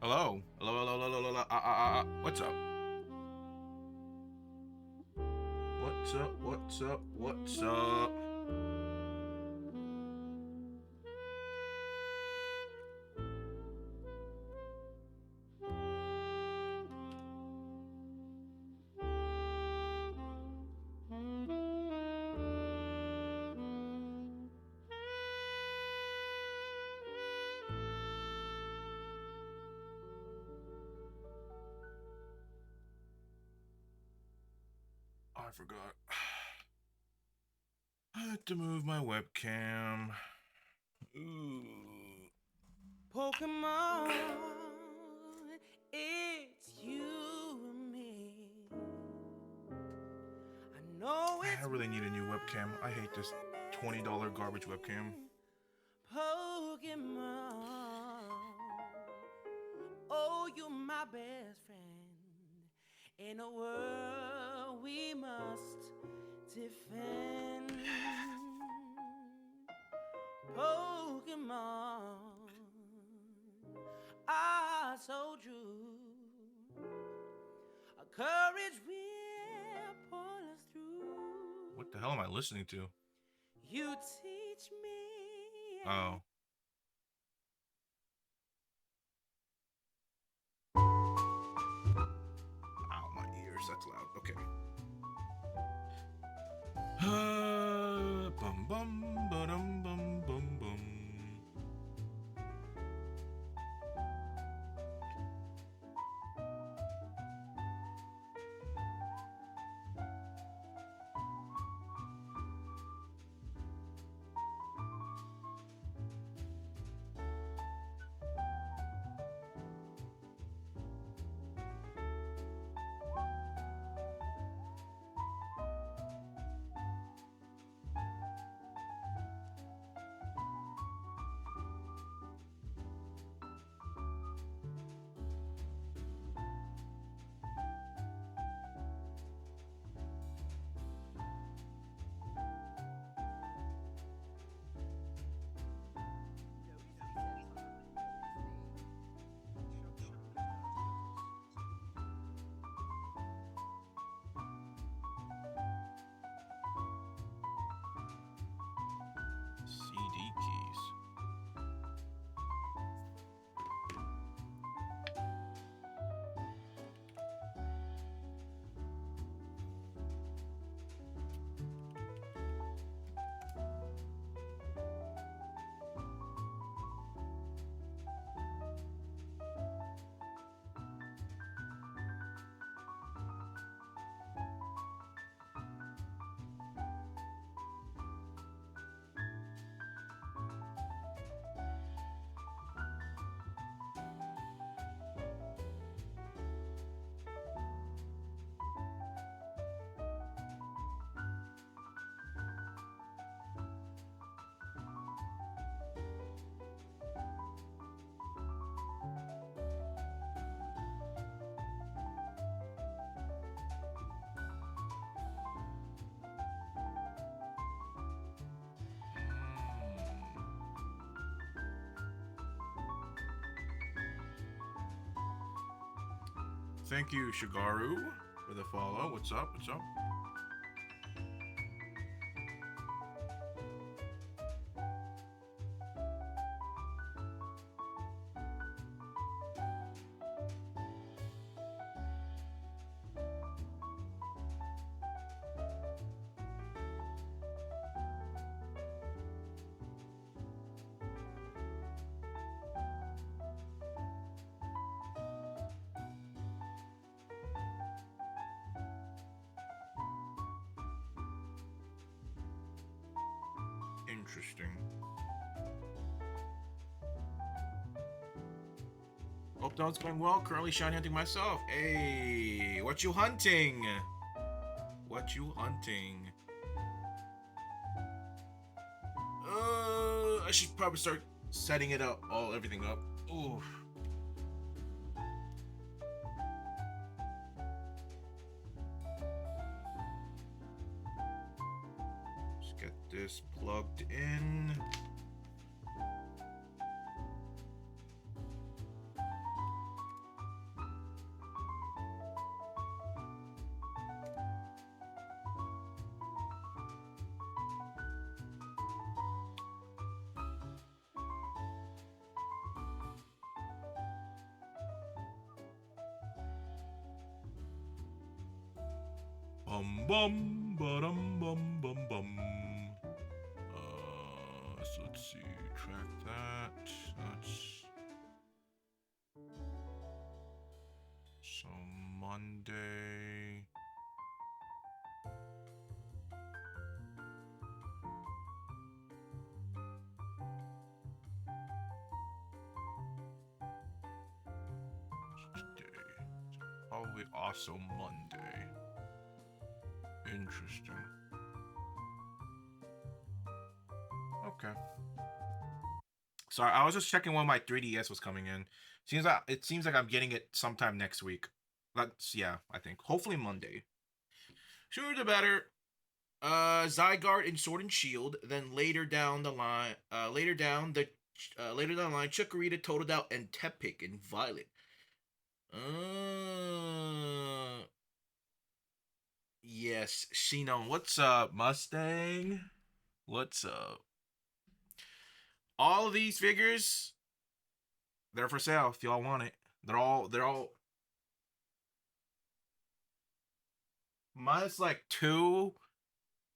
Hello? Hello? What's up? What's up? I forgot. I had to move my webcam. Ooh. Pokemon, it's you and me. I know it's I really need a new webcam. I hate this $20 garbage webcam. Pokemon, oh, you're my best friend in a world we must defend. Pokemon are so true. Our courage will pull us through. What the hell am I listening to? You teach me. Oh. Ow, my ears. That's loud. Okay. Bum bum ba-dum bum bum bum. CD keys. Thank you, Shigaru, for the follow. What's up? What's up? Interesting. Hope dog's going well. Currently shiny hunting myself. Hey, what you hunting? What you hunting? I should probably start setting it up, everything up. Ooh. Let's get this plugged in. bum bum ba-dum bum bum bum. So let's see. Track that. That's so Monday. Today. Probably also Monday. Interesting. Okay. Sorry, I was just checking when my 3DS was coming in. It seems like I'm getting it sometime next week. That's yeah, I think. Hopefully Monday. Sooner the better. Zygarde and Sword and Shield. Then later down the line, Chikorita, Totodile, and Tepig and Violet. Yes, Shino. What's up, Mustang? What's up? All of these figures, they're for sale if y'all want it. They're all minus like two,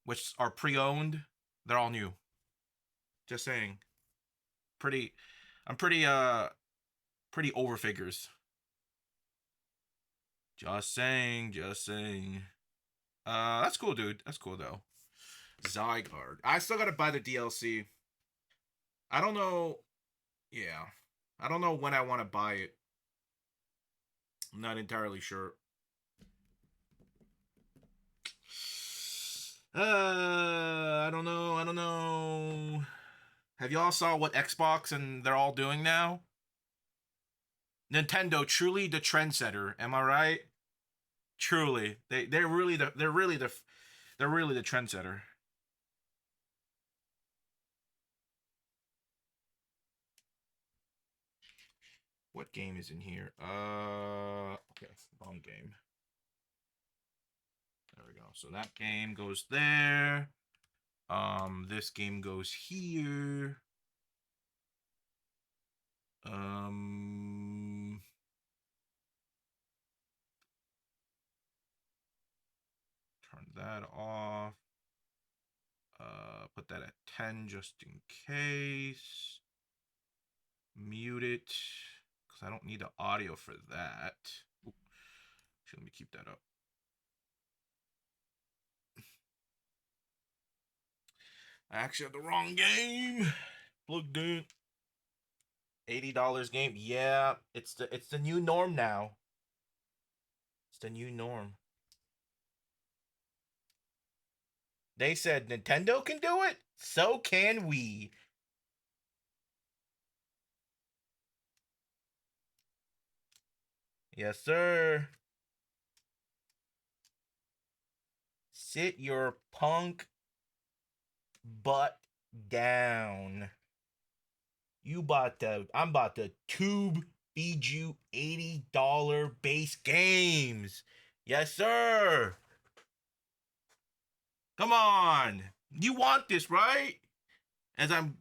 which are pre-owned. They're all new. Just saying. Pretty I'm pretty over figures. Just saying, just saying. That's cool, dude. That's cool though. Zygarde. I still gotta buy the DLC. I don't know. Yeah. I don't know when I want to buy it. I'm not entirely sure. I don't know. I don't know. Have y'all saw what Xbox and they're all doing now? Nintendo, truly the trendsetter. Am I right? Truly, they're really the trendsetter. What game is in here? Okay, wrong game. There we go. So that game goes there. This game goes here. Turn that off. Put that at 10 just in case. Mute it, because I don't need the audio for that. Ooh. Let me keep that up. I actually have the wrong game. Plugged in. $80 game. Yeah, it's the new norm now. It's the new norm. They said Nintendo can do it, so can we. Yes, sir. Sit your punk butt down. I'm about to tube feed you $80 base games. Yes, sir. Come on. You want this, right? As I'm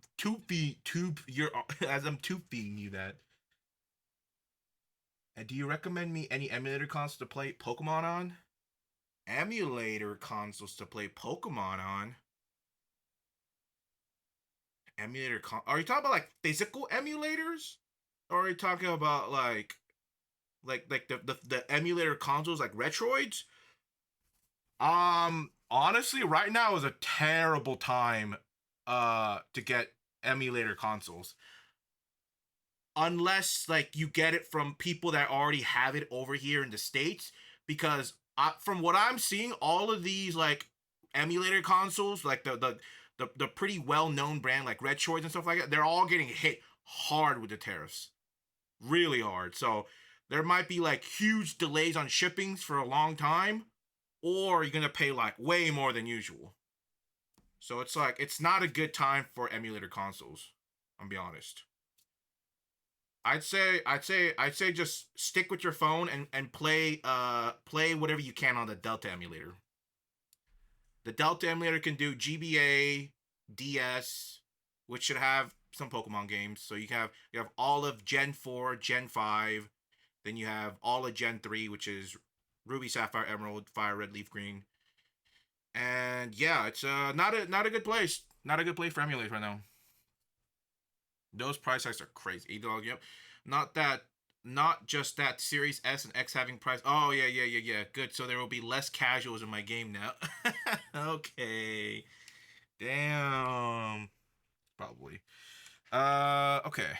as I'm tube feeding you that. And do you recommend me any emulator consoles to play Pokemon on? Emulator consoles to play Pokemon on? Are you talking about like physical emulators? Or are you talking about like the emulator consoles like Retroids? Honestly, right now is a terrible time to get emulator consoles. Unless like you get it from people that already have it over here in the States, because from what I'm seeing, all of these like emulator consoles, like the pretty well known brand like Retroids and stuff like that, they're all getting hit hard with the tariffs, really hard. So there might be like huge delays on shippings for a long time, or you're gonna pay like way more than usual. So it's like it's not a good time for emulator consoles. I'll be honest. I'd say just stick with your phone and play whatever you can on the Delta emulator. The Delta emulator can do GBA, DS, which should have some Pokemon games. So you have all of Gen 4, Gen 5, then you have all of Gen 3, which is Ruby, Sapphire, Emerald, Fire, Red, Leaf, Green. And yeah, it's not a good place. Not a good place for emulators right now. Those price hikes are crazy. Yep. Not that, not just that Series S and X having price. Oh yeah, yeah, yeah, yeah. Good. So there will be less casuals in my game now. Okay. Damn. Probably. Okay.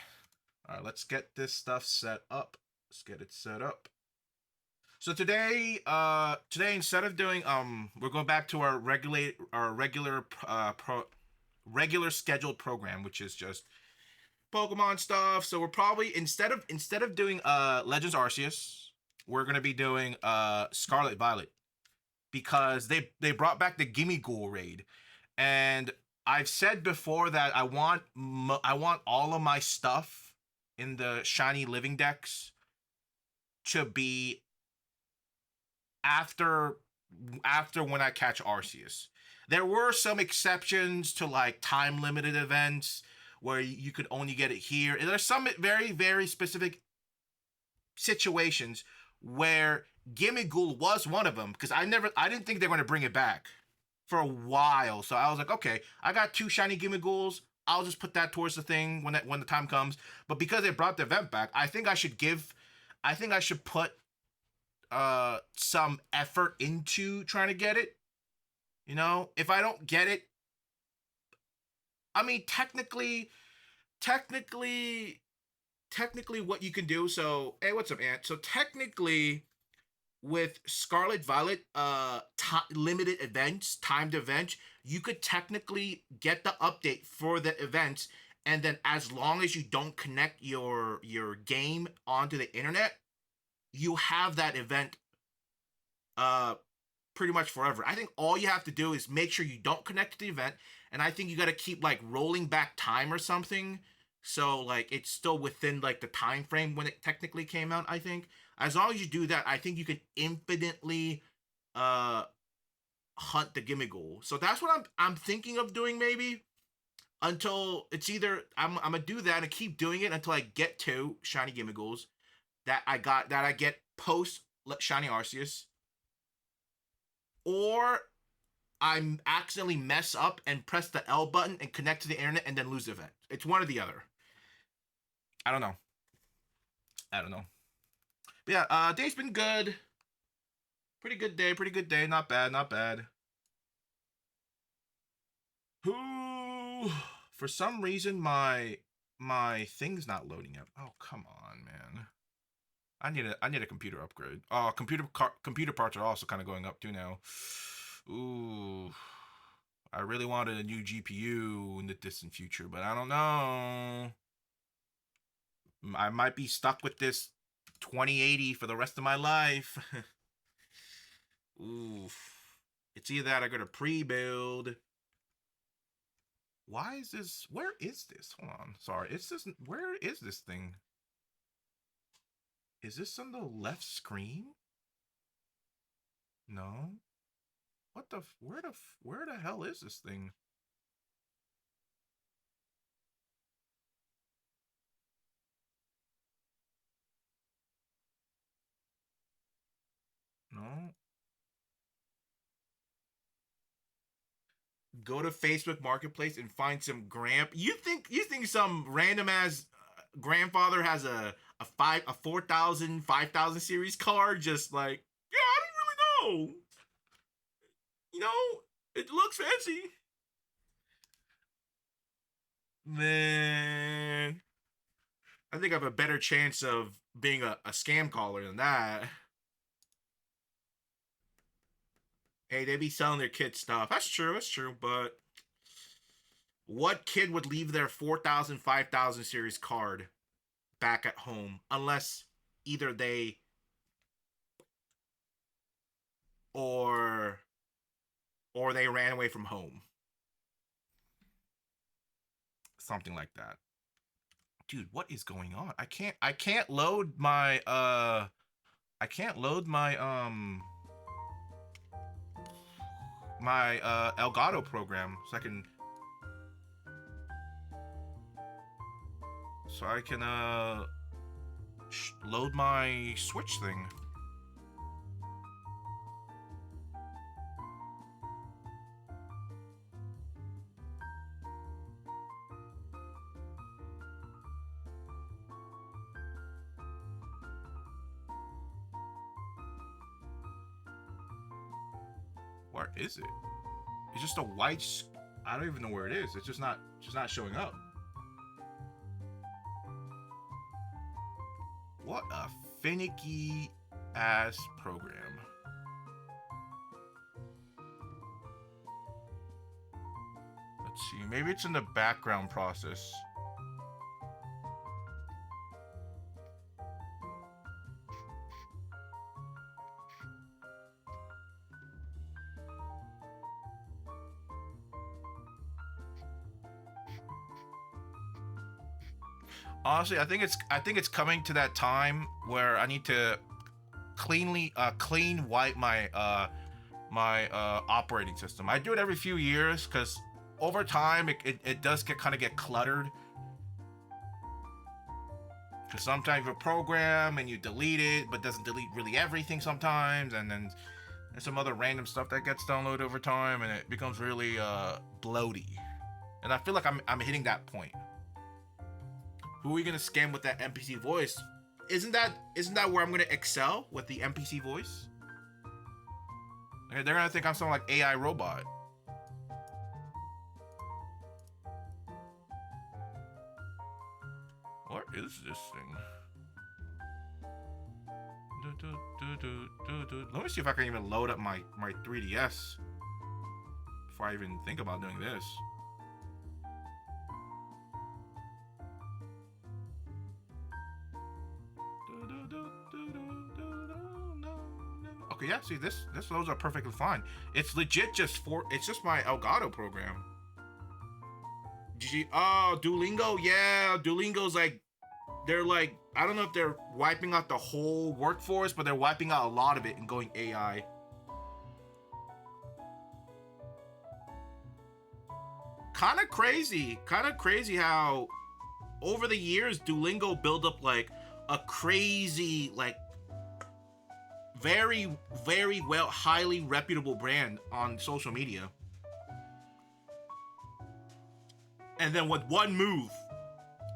All right. Let's get this stuff set up. Let's get it set up. So today instead of doing we're going back to our regular scheduled program, which is just Pokemon stuff. So we're probably instead of doing Legends Arceus, we're gonna be doing Scarlet Violet because they brought back the Gimmighoul raid, and I've said before that I want all of my stuff in the shiny living decks to be after when I catch Arceus. There were some exceptions to like time limited events where you could only get it here. There's some very very specific situations where Gimmighoul was one of them because I didn't think they were going to bring it back for a while. So I was like, okay, I got 2 shiny Gimmighouls. I'll just put that towards the thing when the time comes. But because they brought the event back, I think I should put some effort into trying to get it. You know, if I don't get it, I mean technically what you can do. So, hey, what's up, Ant? So technically with Scarlet Violet limited events, timed events, you could technically get the update for the events, and then as long as you don't connect your game onto the internet, you have that event uh pretty much forever. I think all you have to do is make sure you don't connect to the event, and I think you got to keep like rolling back time or something, so like it's still within like the time frame when it technically came out. I think as long as you do that, I think you can infinitely uh hunt the Gimmighoul. So that's what I'm thinking of doing maybe until it's either I'm gonna do that and keep doing it until I get to shiny Gimmighouls that I get post shiny Arceus, or I accidentally mess up and press the L button and connect to the internet and then lose the event. It's one or the other. I don't know. I don't know. But yeah, day's been good. Pretty good day. Pretty good day. Not bad. Not bad. Ooh, for some reason my thing's not loading up. Oh come on, man. I need a computer upgrade. Oh, computer parts are also kind of going up too now. Ooh, I really wanted a new GPU in the distant future, but I don't know. I might be stuck with this 2080 for the rest of my life. Oof. It's either that I got to pre-build. Why is this? Where is this? Hold on. Sorry. It's this. Where is this thing? Is this on the left screen? No. What the? Where the hell is this thing? No. Go to Facebook Marketplace and find some gramp. You think some random ass grandfather has a 4,000 5,000 series card? Just like, yeah, I don't really know. You know, it looks fancy. Man, I think I have a better chance of being a scam caller than that. Hey, they be selling their kids stuff. That's true. That's true. But what kid would leave their 4,000 5,000 series card back at home unless either they or they ran away from home? Something like that. Dude, what is going on? I can't load my my Elgato program so I can load my Switch thing. is it? It's just a white. I don't even know where it is. It's just not showing up. What a finicky ass program. Let's see. Maybe it's in the background process. Honestly, I think it's coming to that time where I need to clean wipe my operating system. I do it every few years because over time it does kind of get cluttered. Because sometimes you have a program and you delete it, but doesn't delete really everything sometimes, and then there's some other random stuff that gets downloaded over time, and it becomes really bloaty. And I feel like I'm hitting that point. Who are we gonna scam with that NPC voice? Isn't that where I'm gonna excel with the NPC voice? They're gonna think I'm some like AI robot. What is this thing? Let me see if I can even load up my 3DS before I even think about doing this. Okay, yeah, see, this loads up perfectly fine. It's legit just it's just my Elgato program. Oh, Duolingo, yeah, Duolingo's like, they're like, I don't know if they're wiping out the whole workforce, but they're wiping out a lot of it and going AI. Kind of crazy how over the years Duolingo built up like a crazy, like, very, very well, highly reputable brand on social media. And then with one move,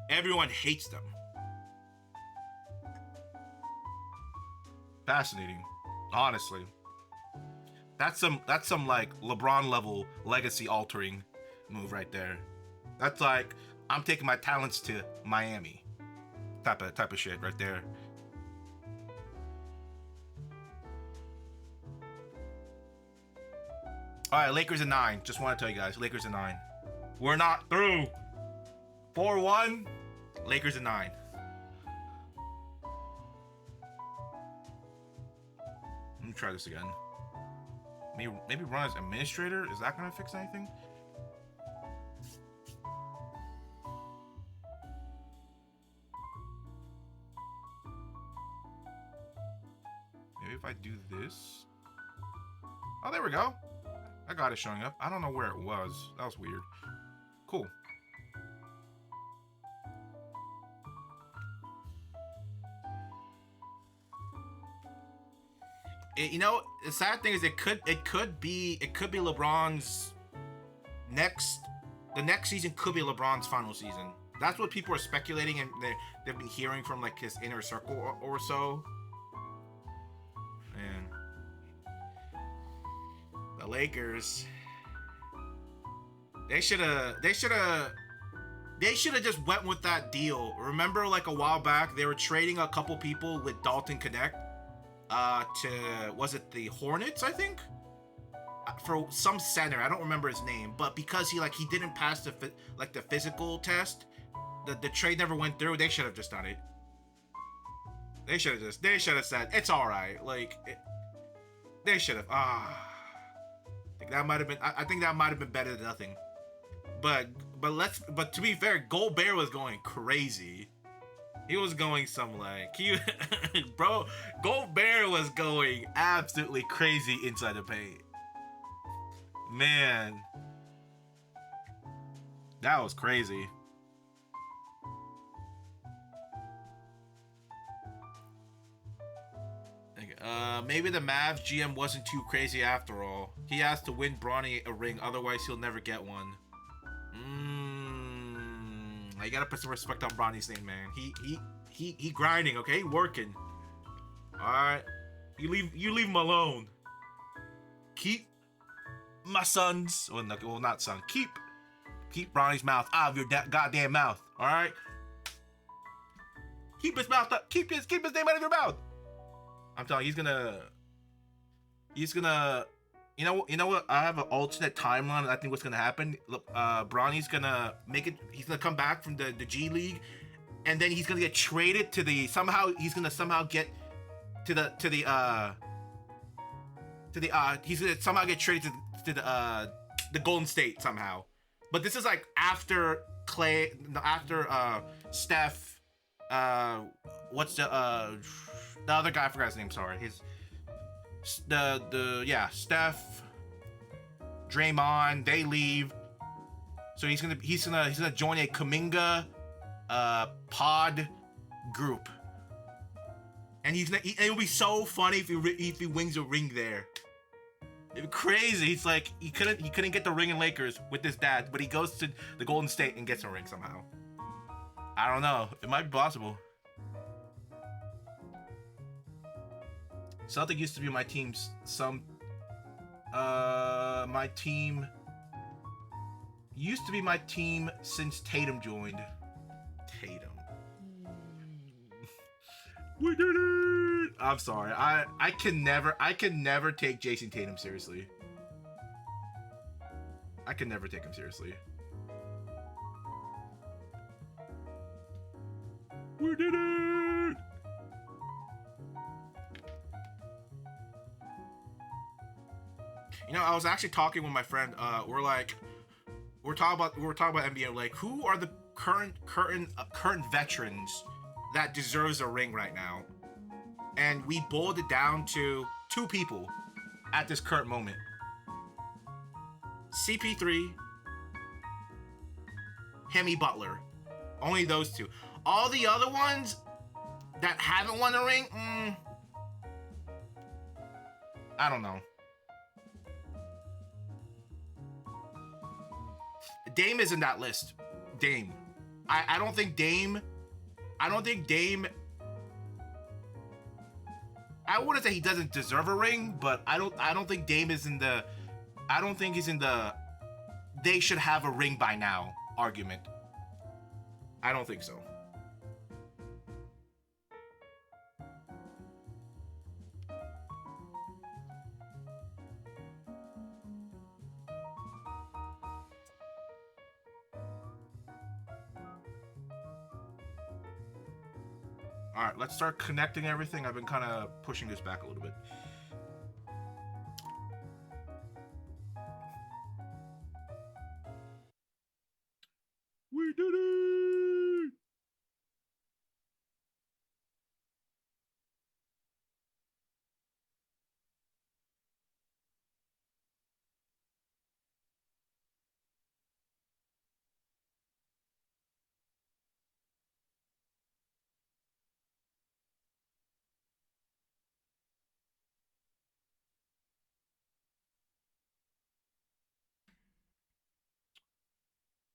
everyone hates them. Fascinating, honestly. That's some like LeBron level legacy altering move right there. That's like, I'm taking my talents to Miami type of shit right there. All right, Lakers in 9. Just want to tell you guys, Lakers in 9. We're not through. 4-1, Lakers in 9. Let me try this again. Maybe run as administrator. Is that gonna fix anything? Maybe if I do this. Oh, there we go. I got it showing up. I don't know where it was. That was weird. Cool. You know, the sad thing is it could be LeBron's the next season could be LeBron's final season. That's what people are speculating, and they've been hearing from like his inner circle or so. Man, the Lakers, they should have just went with that deal. Remember, like a while back, they were trading a couple people with Dalton Connect to, was it the Hornets, I think, for some center. I don't remember his name, but because he didn't pass the physical test, the trade never went through. They should have just done it. They should have said it's all right. They should have. I think that might have been. I think that might have been better than nothing. But to be fair, Gobert was going crazy. He was going some Gobert was going absolutely crazy inside the paint. Man, that was crazy. Maybe the Mavs GM wasn't too crazy after all. He has to win Bronny a ring, otherwise he'll never get one. You gotta put some respect on Bronny's name, man. He grinding, okay? He working. All right, you leave him alone. Keep my sons, well, no, well not son, keep Bronny's mouth out of your goddamn mouth. All right, keep his mouth up. Keep his name out of your mouth. I'm telling you, he's gonna. You know what? I have an alternate timeline. I think what's gonna happen. Look, Bronny's gonna make it. He's gonna come back from the G League, and then he's gonna get traded to the he's gonna somehow get to the he's gonna somehow get traded to the Golden State somehow. But this is like after Clay, after Steph, what's the other guy? I forgot his name. Sorry, Steph, Draymond, they leave. So he's gonna join a Kuminga pod group. And it'll be so funny if he wins a ring there. It'd be crazy. He's like he couldn't get the ring in Lakers with his dad, but he goes to the Golden State and gets a ring somehow. I don't know. It might be possible. Celtic used to be my team's my team used to be my team since Tatum joined. Tatum. We did it! I'm sorry. I can never take Jason Tatum seriously. I can never take him seriously. We did it! You know, I was actually talking with my friend. We're talking about NBA. Like, who are the current veterans that deserves a ring right now? And we boiled it down to two people at this current moment: CP3, Hemi Butler. Only those two. All the other ones that haven't won a ring, I don't know. Dame is in that list. Dame. I don't think Dame. I wouldn't say he doesn't deserve a ring, but I don't think Dame is in the. I don't think he's in the. They should have a ring by now argument. I don't think so. All right, let's start connecting everything. I've been kind of pushing this back a little bit. We did it!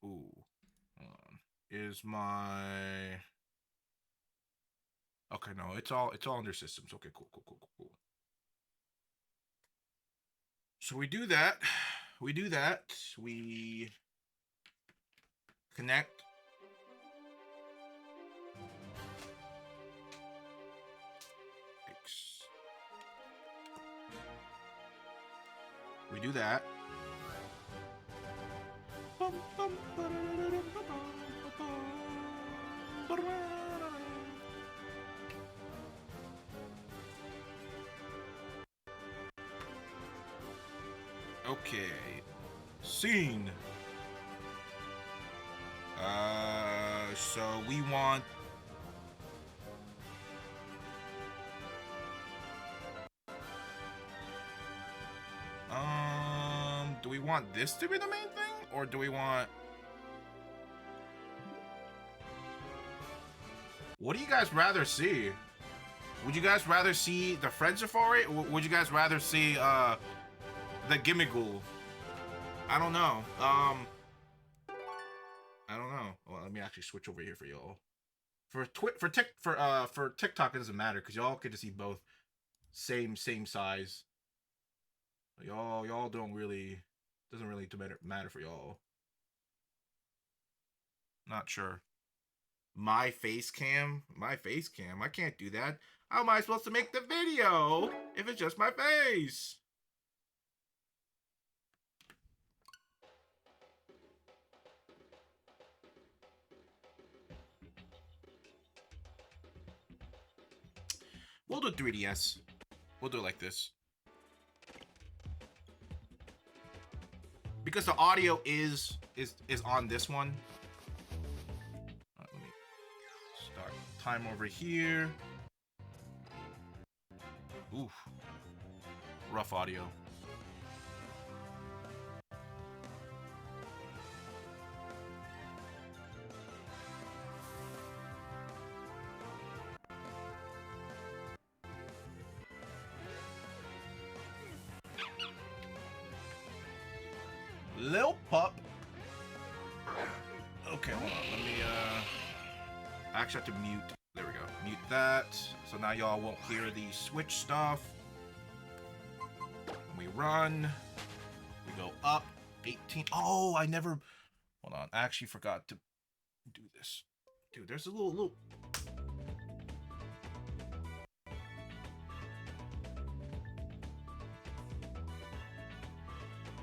Ooh, hold on. Is my okay? No, it's all under systems. Okay, cool. So we do that. We connect. We do that. Okay. Scene. So we want do we want this to be the main thing, or do we want? What do you guys rather see? Would you guys rather see the Friend Safari, or would you guys rather see the Gimmighoul? I don't know. I don't know. Well, let me actually switch over here for y'all. For TikTok, it doesn't matter because y'all get to see both same size. Y'all don't really. Doesn't really matter for y'all. Not sure. My face cam? My face cam? I can't do that. How am I supposed to make the video if it's just my face? We'll do 3DS. We'll do it like this. Because the audio is on this one. Let me start time over here. Oof. Rough audio. Lil Pup. Okay, hold on. Let me, I actually have to mute. There we go. Mute that. So now y'all won't hear the Switch stuff. When we run, we go up 18. Oh, I never... Hold on. I actually forgot to do this. Dude, there's a little...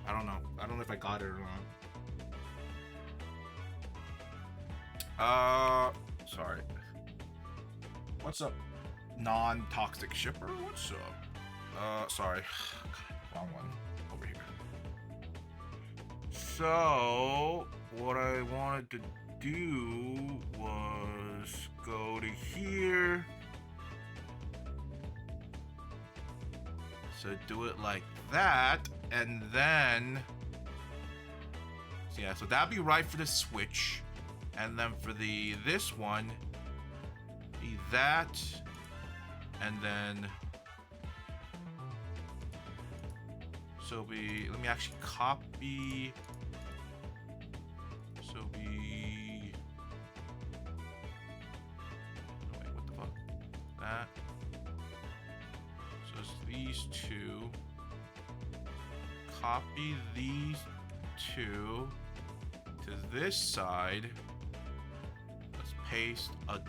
I don't know. I don't know if I got it or not. Sorry. What's up, non-toxic shipper? What's up? Sorry. God, wrong one. Over here. So, what I wanted to do was go to here. So do it like that, and then... So yeah, so that'd be right for the Switch. And then for this one, be that, and then... So let me actually copy... So oh wait, what the fuck? That. So it's these two. Copy these two to this side. Let's paste a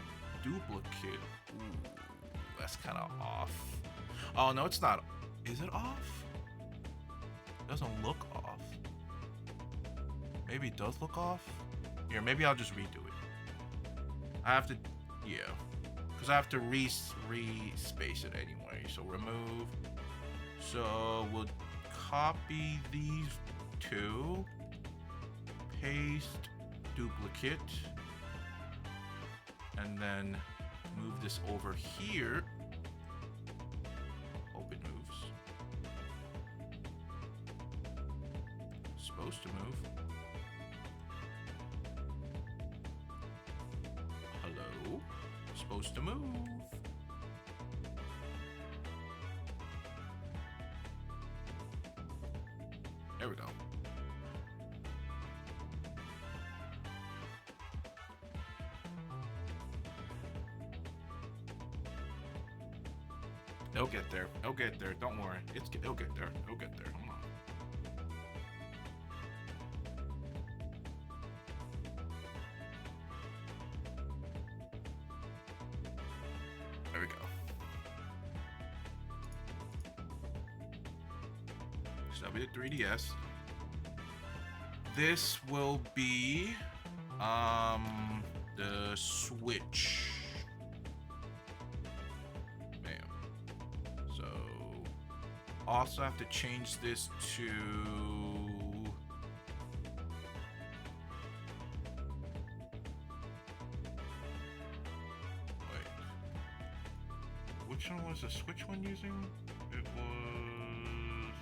duplicate. Ooh, that's kind of off. Oh, no, it's not. Is it off? It doesn't look off. Maybe it does look off. Here, maybe I'll just redo it. I have to, yeah. Because I have to re-space it anyway. So remove. So we'll copy these two. Paste duplicate. And then move this over here. Hope it moves. Supposed to move. Hello? Supposed to move. There we go. It'll get there. It'll get there. Don't worry. It'll get there. It'll get there. Hold on. There we go. So that'll be the 3DS. This will be the Switch. Also have to change this to wait. Which one was the Switch one using? It was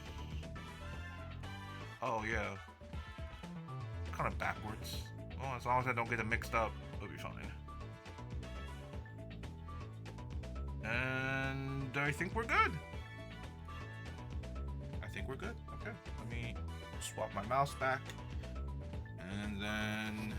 oh yeah. Kind of backwards. Well, as long as I don't get it mixed up, it'll be fine. And I think we're good. We're good. Okay, let me swap my mouse back, and then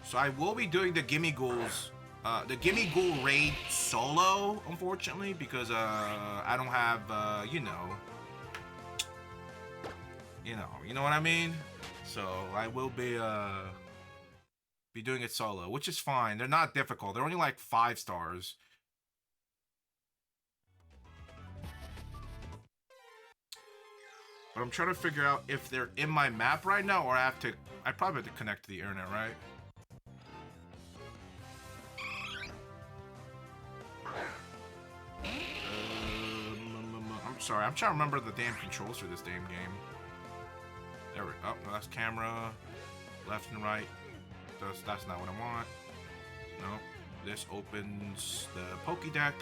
so I will be doing the Gimmighouls the Gimmighoul raid solo, unfortunately, because I don't have you know what I mean. So I will be doing it solo, which is fine. They're not difficult. They're only like 5 stars. But I'm trying to figure out if they're in my map right now, or I probably have to connect to the internet, right? I'm sorry, I'm trying to remember the damn controls for this damn game. There we go. Oh, that's camera, left and right. That's not what I want. Nope. This opens the Pokédex.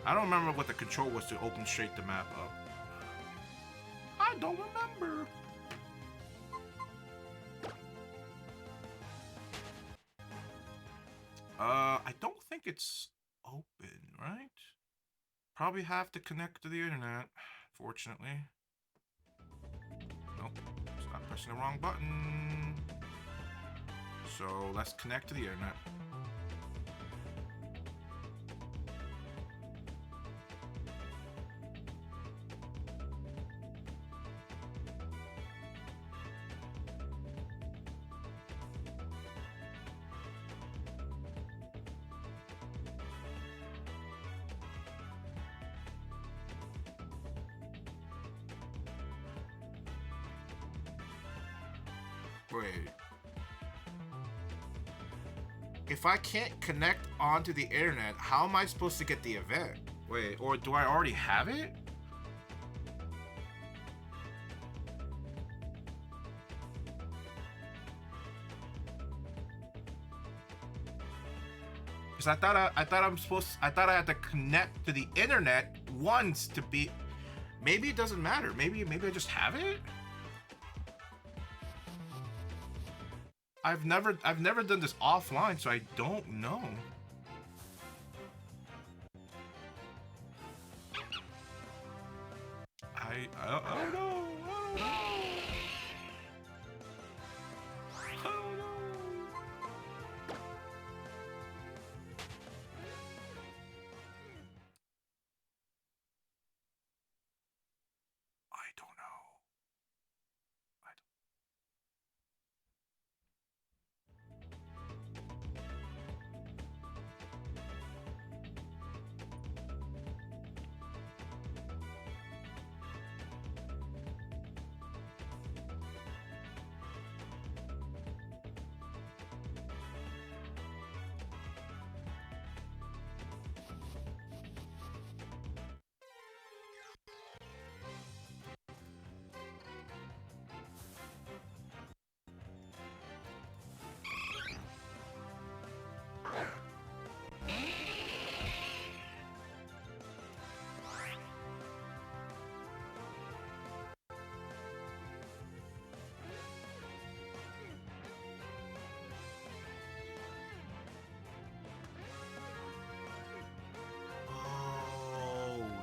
I don't remember what the control was to open straight the map up. I don't remember. I don't think it's open, right? Probably have to connect to the internet, fortunately. Nope, stop pressing the wrong button. So let's connect to the internet. Wait. If I can't connect onto the internet, how am I supposed to get the event? Wait, or do I already have it? Because I thought I had to connect to the internet once to be. Maybe it doesn't matter. Maybe I just have it. I've never done this offline, so I don't know. I don't know.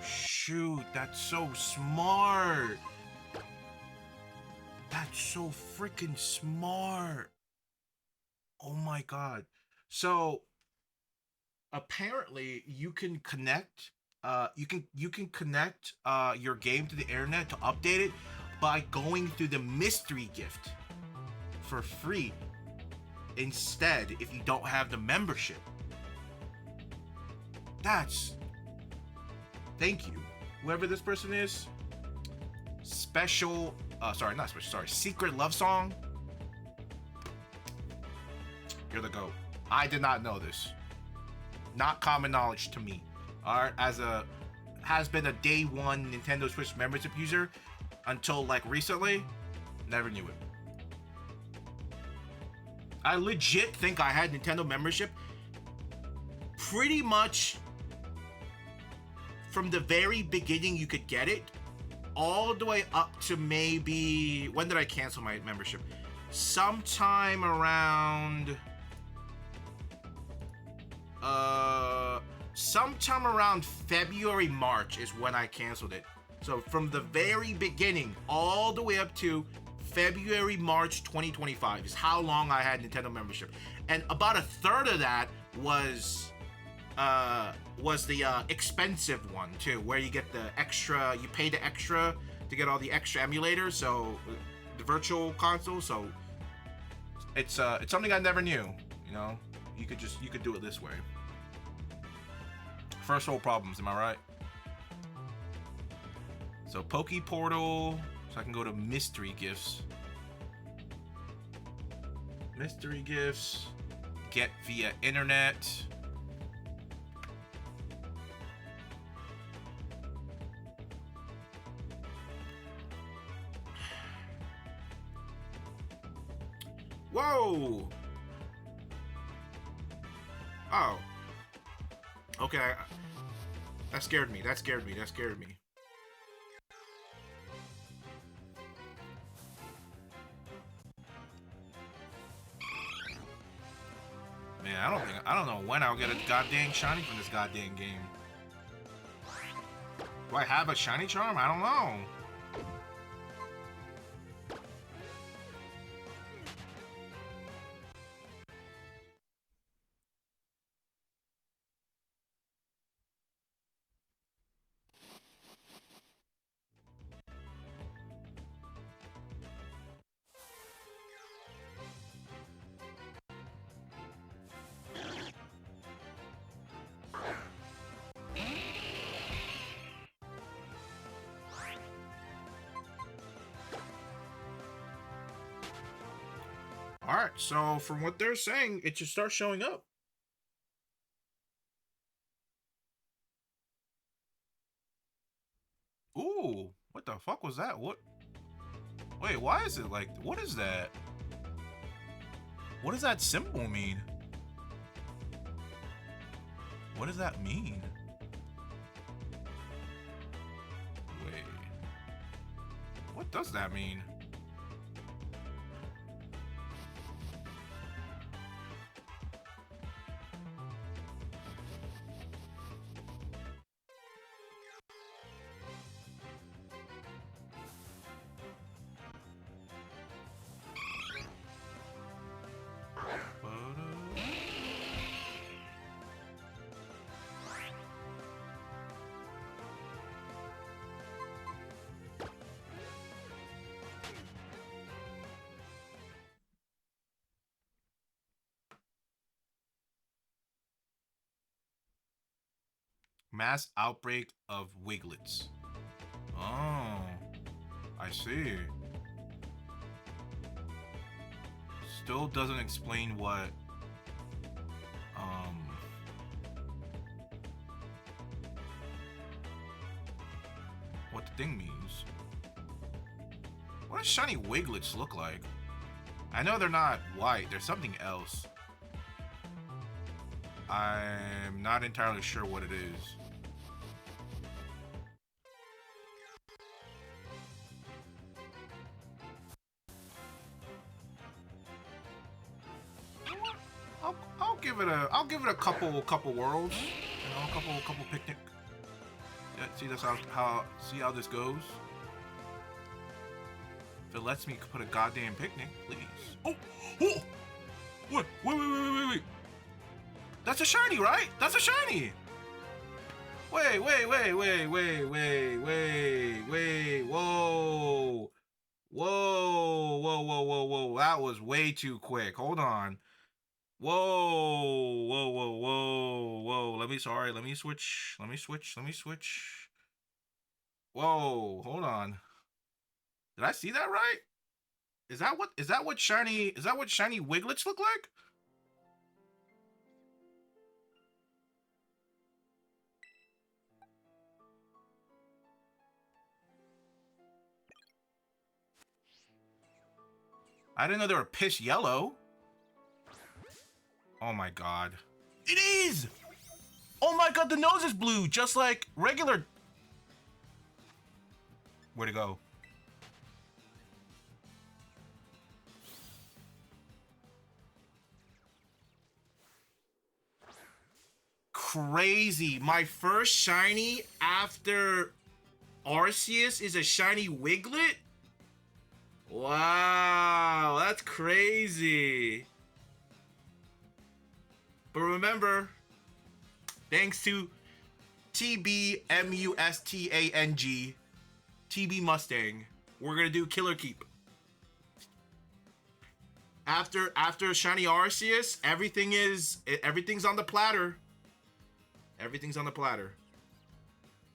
Shoot, that's so smart. That's so freaking smart. Oh my god. So apparently you can connect you can connect your game to the internet to update it by going through the mystery gift for free instead if you don't have the membership. Thank you. Whoever this person is. Secret Love Song. You're the GOAT. I did not know this. Not common knowledge to me. Alright, has been a day one Nintendo Switch membership user until like recently. Never knew it. I legit think I had Nintendo membership pretty much from the very beginning. You could get it all the way up to maybe, when did I cancel my membership? Sometime around February, March is when I canceled it. So from the very beginning all the way up to February, March 2025 is how long I had Nintendo membership. And about a third of that was the expensive one too, where you get the extra, you pay the extra to get all the extra emulators, so the virtual console. So it's something I never knew. You know, you could do it this way. First world problems, am I right? So Poke Portal, so I can go to mystery gifts. Mystery gifts, get via internet. Whoa! Oh. Okay. That scared me. That scared me. That scared me. Man, I don't know when I'll get a goddamn shiny from this goddamn game. Do I have a shiny charm? I don't know. Alright, so from what they're saying, it should start showing up. Ooh, what the fuck was that? What? Wait, why is it like, what is that? What does that symbol mean? What does that mean? Wait. What does that mean? Mass outbreak of Wiglets. Oh, I see. Still doesn't explain what the thing means. What does shiny Wiglets look like? I know they're not white, they're something else. I'm not entirely sure what it is. I'll give it a couple worlds, you know, a couple picnic. Yeah, see that's see how this goes. If it lets me put a goddamn picnic, please. Oh, wait. That's a shiny, right? That's a shiny. Wait. Whoa. That was way too quick. Hold on. Whoa. Let me switch. Whoa, hold on. Did I see that right? Is that what shiny Wiglets look like? I didn't know they were piss yellow. Oh my god. It is! Oh my god, the nose is blue, just like regular. Where'd it go? Crazy. My first shiny after Arceus is a shiny Wiglet? Wow, that's crazy. But remember, thanks to TBMUSTANG, TB Mustang, we're gonna do Killer Keep. After Shiny Arceus, everything's on the platter. Everything's on the platter.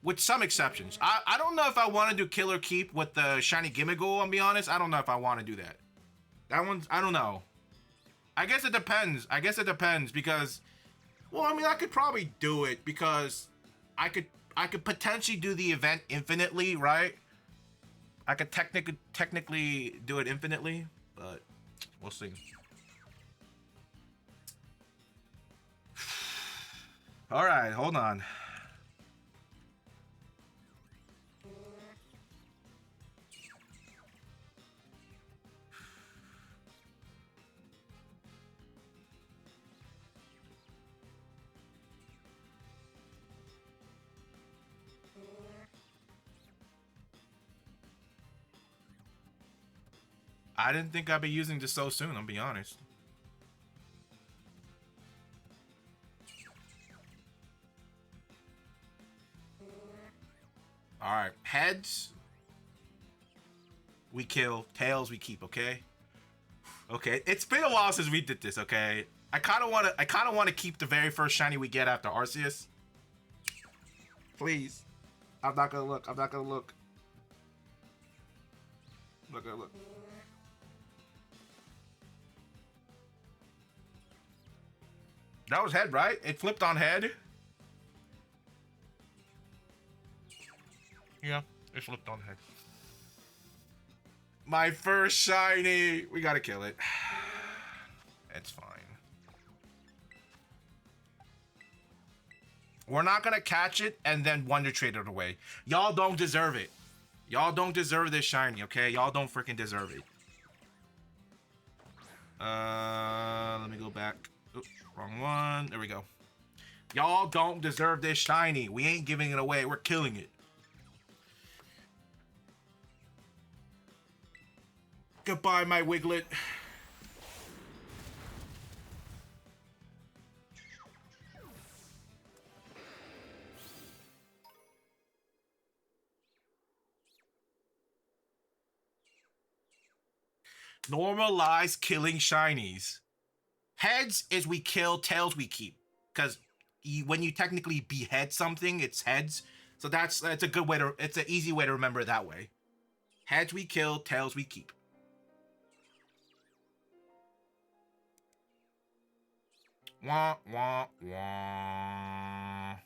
With some exceptions. I don't know if I want to do Killer Keep with the Shiny Gimmighoul, I'll be honest. I don't know if I want to do that. That one's, I don't know. I guess it depends. Because, well, I mean, I could probably do it because I could potentially do the event infinitely, right? I could technically do it infinitely, but we'll see. All right, hold on. I didn't think I'd be using this so soon, I'll be honest. Alright, heads we kill, tails we keep, okay? Okay, it's been a while since we did this, okay? I kinda wanna keep the very first shiny we get after Arceus. Please. I'm not gonna look. Not gonna look. That was head, right? It flipped on head. Yeah, it flipped on head. My first shiny. We gotta kill it. It's fine. We're not gonna catch it and then Wonder Trade it away. Y'all don't deserve it. Y'all don't deserve this shiny, okay? Y'all don't freaking deserve it. Let me go back. Oops, wrong one. There we go. Y'all don't deserve this shiny. We ain't giving it away. We're killing it. Goodbye, my Wiglet. Normalize killing shinies. Heads is we kill, tails we keep. Because when you technically behead something, it's heads. So that's a good way to, it's an easy way to remember it that way. Heads we kill, tails we keep. Wah, wah, wah.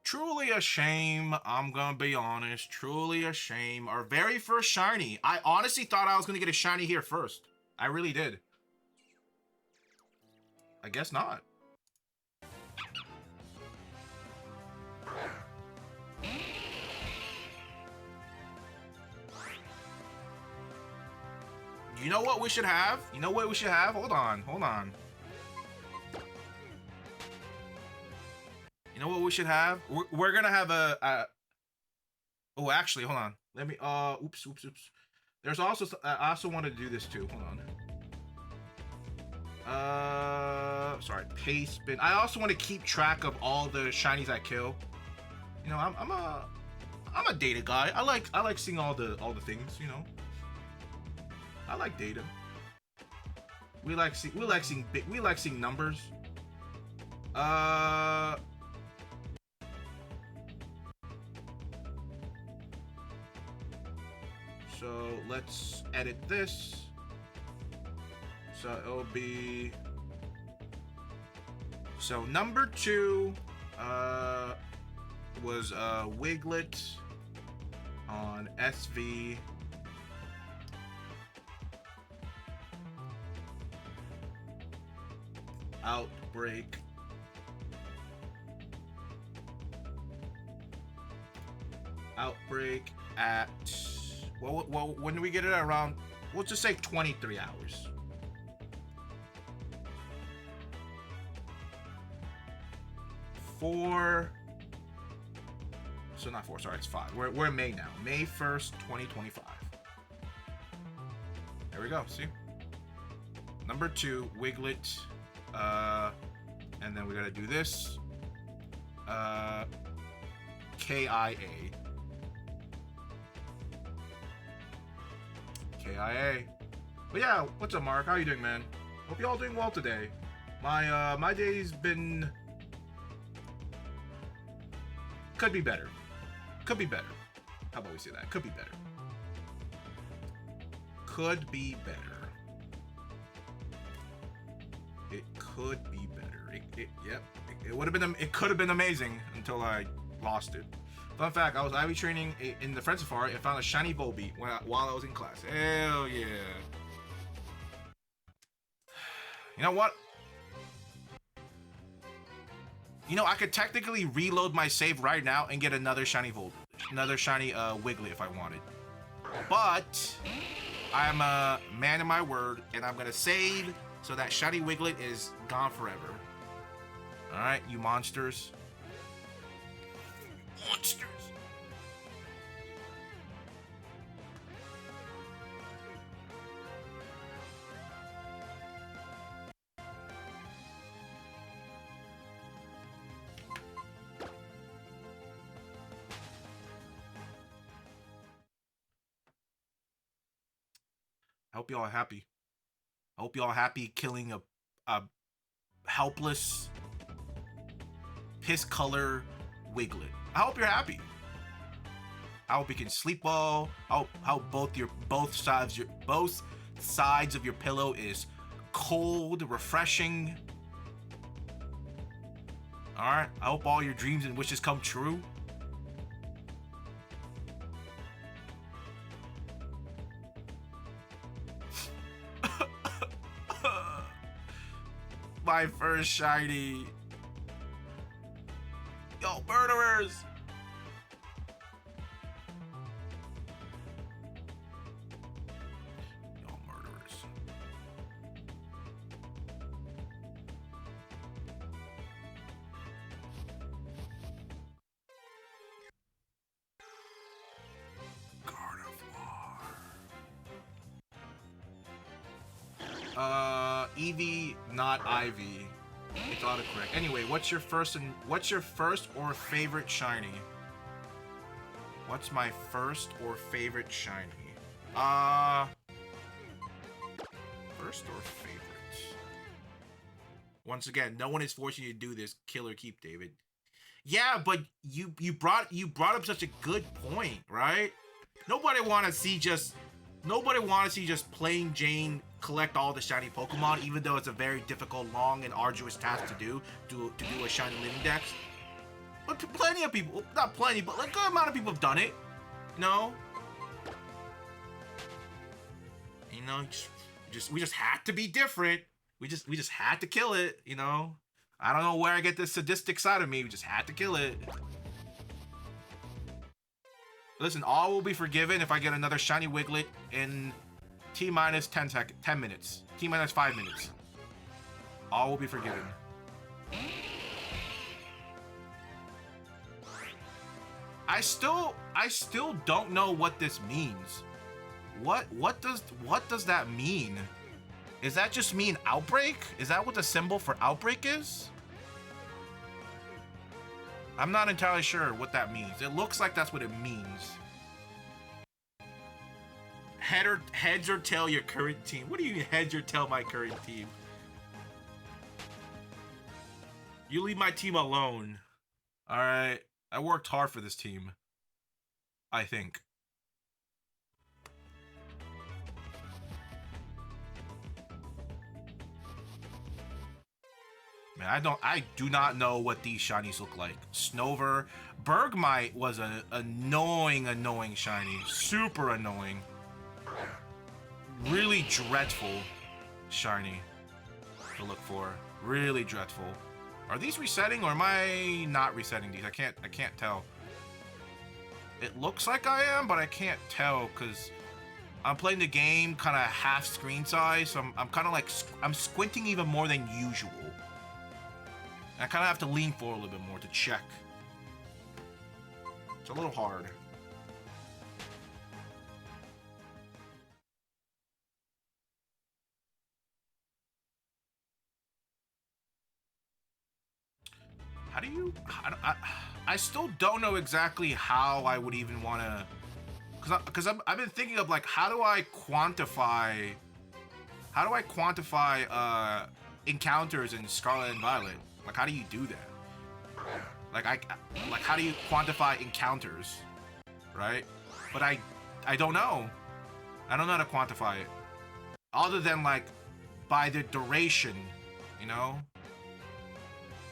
Truly a shame, I'm gonna be honest. Truly a shame. Our very first shiny. I honestly thought I was gonna get a shiny here first. I really did. I guess not. You know what we should have? You know what we should have? Hold on, hold on. You know what we should have? We're gonna have a oh, actually, hold on. Let me, oops. There's also, I also want to do this too. Hold on. Sorry, pace spin. I also want to keep track of all the shinies I kill. You know, I'm a data guy. I like seeing all the things, you know. I like data. We like seeing numbers. So let's edit this. So it'll be, so number 2 was Wiglet on SV. Outbreak. Outbreak at, well, when do we get it? Around, we'll just say 23 hours. So not 4, sorry, it's 5. We're in May now. May 1st, 2025. we go. See? Number 2, Wiglet. And then we gotta do this. KIA. KIA. But yeah, what's up, Mark? How you doing, man? Hope you all doing well today. My day's been... Could be better. Could be better. How about we say that? Could be better. Could be better. It could be better. Yep. It would have been. It could have been amazing until I lost it. Fun fact: I was IV training in the Friend Safari and found a shiny Volbeat while I was in class. Hell yeah! You know what? You know, I could technically reload my save right now and get another shiny Wiggly if I wanted. But I'm a man of my word, and I'm gonna save so that shiny Wiglet is gone forever. All right, you monsters. Monsters. I hope y'all are happy. I hope y'all are happy killing a helpless piss color Wiglet. I hope you're happy. I hope you can sleep well. I hope both sides of your pillow is cold, refreshing. All right. I hope all your dreams and wishes come true. My first shiny. Yo, murderers! Yo, murderers. Eevee, not Ivy. It's autocorrect. Anyway, what's your first or favorite shiny? What's my first or favorite shiny? First or favorite? Once again, no one is forcing you to do this. Kill or keep, David. Yeah, but you brought up such a good point, right? Nobody want to see just plain Jane collect all the shiny Pokemon, even though it's a very difficult, long, and arduous task to do a shiny living dex. But plenty of people, not plenty, but like a good amount of people have done it. You know, we just had to be different. We just had to kill it. You know, I don't know where I get this sadistic side of me. We just had to kill it. Listen, all will be forgiven if I get another shiny Wiglet in T-minus 10 minutes. T-minus 5 minutes. All will be forgiven. I still don't know what this means. What does that mean? Is that just mean outbreak? Is that what the symbol for outbreak is? I'm not entirely sure what that means. It looks like that's what it means. Heads or tail your current team? What do you mean heads or tail my current team? You leave my team alone. Alright. I worked hard for this team. I think. Man, I do not know what these shinies look like. Snover. Bergmite was an annoying shiny. Super annoying. Really dreadful shiny to look for. Really dreadful. Are these resetting or am I not resetting these? I can't tell. It looks like I am, but I can't tell because I'm playing the game kind of half screen size. So I'm kind of like, I'm squinting even more than usual. I kind of have to lean forward a little bit more to check. It's a little hard. How do you? I still don't know exactly how I would even want to, because I've been thinking of like how do I quantify encounters in Scarlet and Violet? Like how do you do that? Like how do you quantify encounters, right? But I don't know. I don't know how to quantify it, other than like by the duration, you know.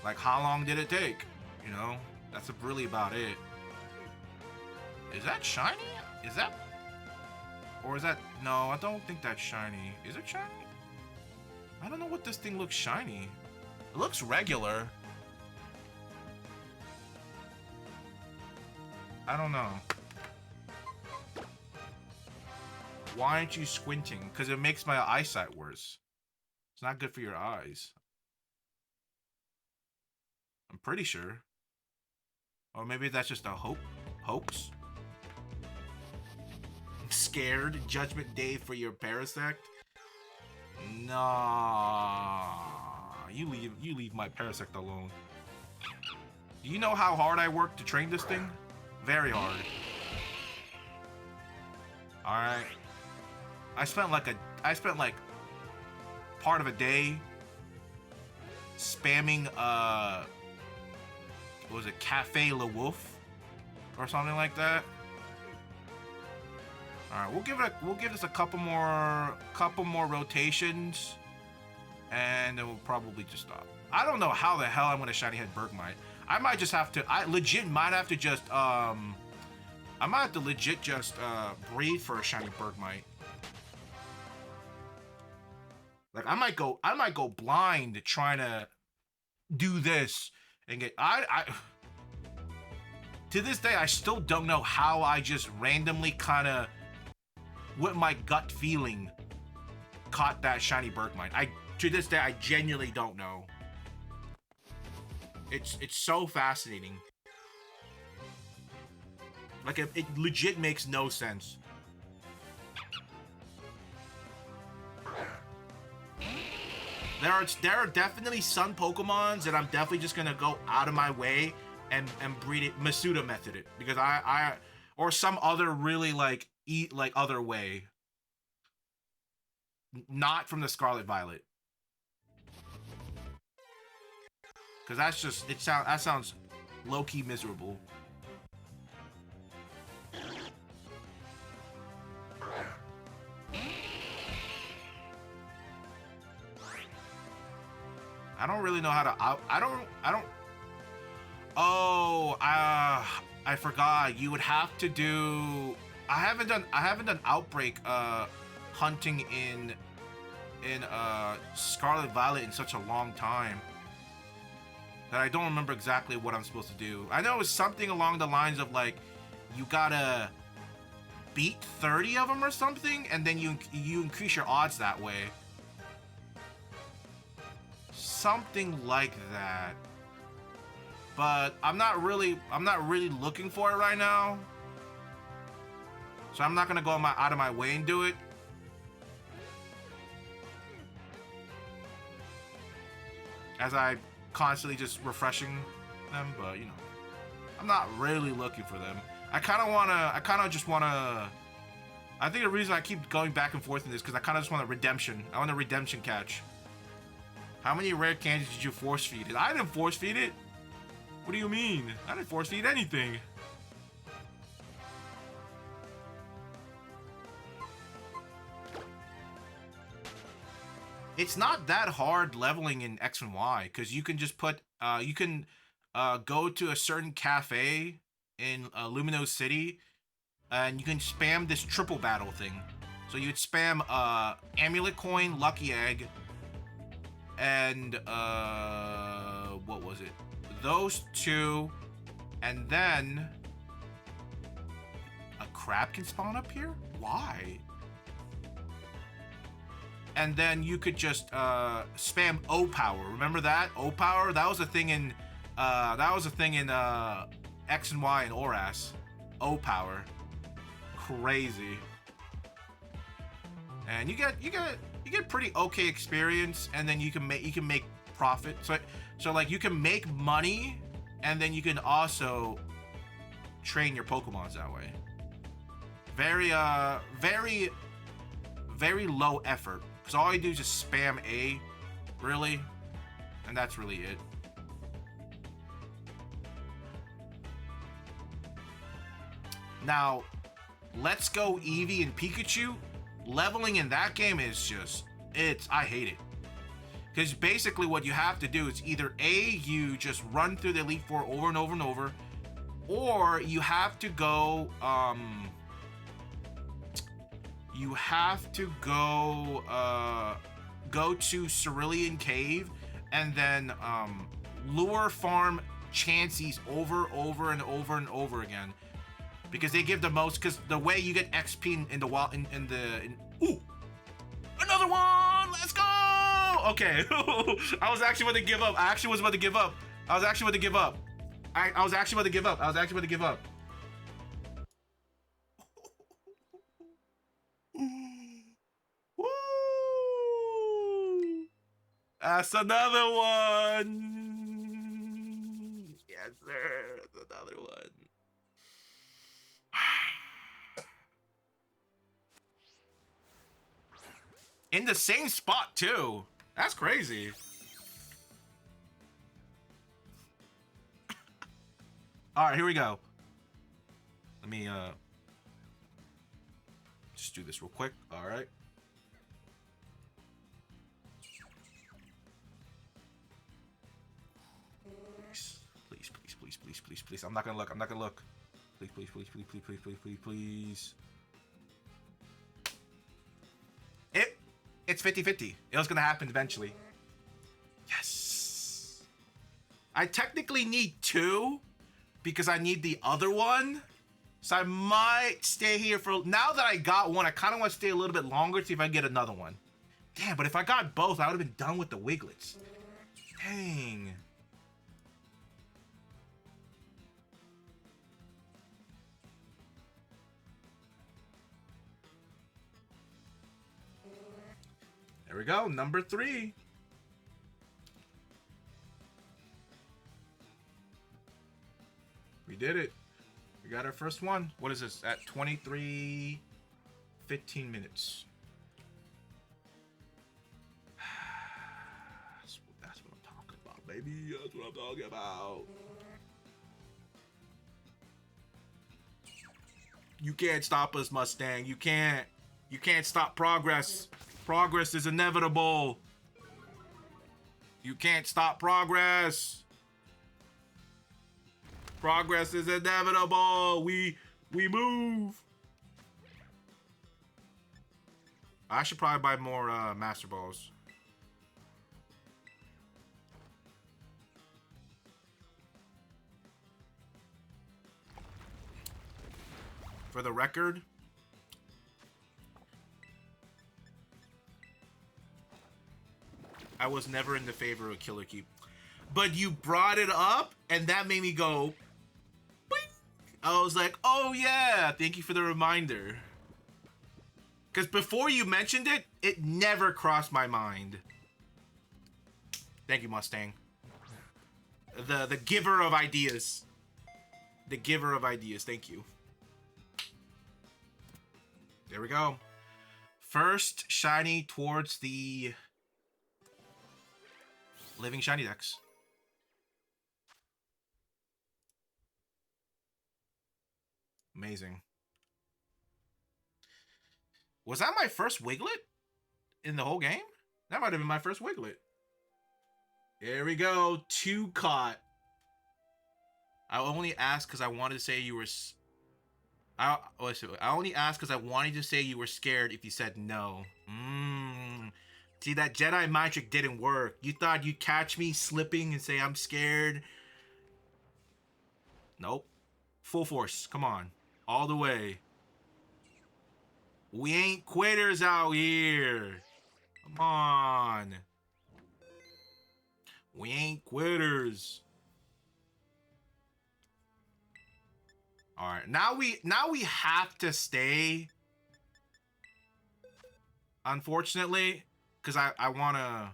Like how long did it take? You know, that's really about it. Is that shiny? Is that, or is that? No, I don't think that's shiny. Is it shiny? I don't know what this thing looks shiny. It looks regular. I don't know. Why aren't you squinting? Because it makes my eyesight worse. It's not good for your eyes. I'm pretty sure. Or maybe that's just a hoax. I'm scared. Judgment Day for your Parasect? Nah. You leave my Parasect alone. Do you know how hard I worked to train this thing? Very hard. Alright. I spent like part of a day spamming what was it, Cafe Le Wolf or something like that. All right, we'll give this a couple more rotations, and then we'll probably just stop. I don't know how the hell I'm gonna shiny head Bergmite. I might just have to. I legit might have to just I might have to legit just breed for a shiny Bergmite. Like I might go blind trying to do this and get I to this day I still don't know how I just randomly kind of with my gut feeling caught that shiny Bergmite. To this day I genuinely don't know. It's so fascinating. Like it legit makes no sense. There are definitely some Pokemons that I'm definitely just gonna go out of my way and breed it, Masuda method it, because I or some other really like other way, not from the Scarlet Violet, because that's just that sounds low key miserable. I don't really know how to I don't. Oh, I forgot. You would have to do. I haven't done outbreak hunting in Scarlet Violet in such a long time that I don't remember exactly what I'm supposed to do. I know it's something along the lines of like you gotta beat 30 of them or something, and then you increase your odds that way. Something like that. But I'm not really looking for it right now. So I'm not gonna go out of my way and do it. As I constantly just refreshing them, but you know, I'm not really looking for them. I think the reason I keep going back and forth in this because I kind of just want a redemption. I want a redemption catch. How many rare candies did you force feed it? I didn't force feed it. What do you mean? I didn't force feed anything. It's not that hard leveling in X and Y because you can just put go to a certain cafe in Lumino City and you can spam this triple battle thing. So you'd spam Amulet Coin, Lucky Egg, and what was it? Those two, and then a crab can spawn up here? Why? And then you could just spam O Power. Remember that? O Power? That was a thing in X and Y and Oras. O Power. Crazy. And you get pretty okay experience, and then you can make profit. So like you can make money and then you can also train your Pokemons that way. Very very low effort, because all you do is just spam A, really, and that's really it. Now, Let's Go Eevee and Pikachu, leveling in that game is just, I hate it. Because basically what you have to do is either A, you just run through the Elite Four over and over and over, or you have to go, go to Cerulean Cave and then lure farm Chanseys over and over again, because they give the most. Because the way you get XP in the wild, ooh, another one. Let's go. Okay, I was actually about to give up. I was actually about to give up. Woo! That's another one. Yes, sir. That's another one. In the same spot, too. That's crazy. All right, here we go. Let me just do this real quick. All right. Please. I'm not gonna look. Please. It's 50-50. It was gonna happen eventually. Yes. I technically need 2 because I need the other one. So I might stay here for, now that I got one, I kind of want to stay a little bit longer to see if I can get another one. Damn, but if I got both, I would have been done with the Wiglets. Dang. There we go, number 3. We did it. We got our first one. What is this? At 23:15 minutes. That's what I'm talking about, baby. That's what I'm talking about. You can't stop us, Mustang. You can't stop progress. Progress is inevitable. You can't stop progress. Progress is inevitable. We move. I should probably buy more Master Balls. For the record, I was never in the favor of Killer Keep. But you brought it up, and that made me go, boing. I was like, oh yeah, thank you for the reminder. Because before you mentioned it, it never crossed my mind. Thank you, Mustang. The giver of ideas. The giver of ideas, thank you. There we go. First shiny towards the Living Shiny Dex. Amazing. Was that my first Wiglet in the whole game? That might have been my first Wiglet. There we go. 2 caught. I only asked because I wanted to say you were... I only asked because I wanted to say you were scared if you said no. See, that Jedi mind trick didn't work. You thought you'd catch me slipping and say I'm scared. Nope. Full force. Come on. All the way. We ain't quitters out here. Come on. We ain't quitters. All right. Now we have to stay. Unfortunately. Because I want to...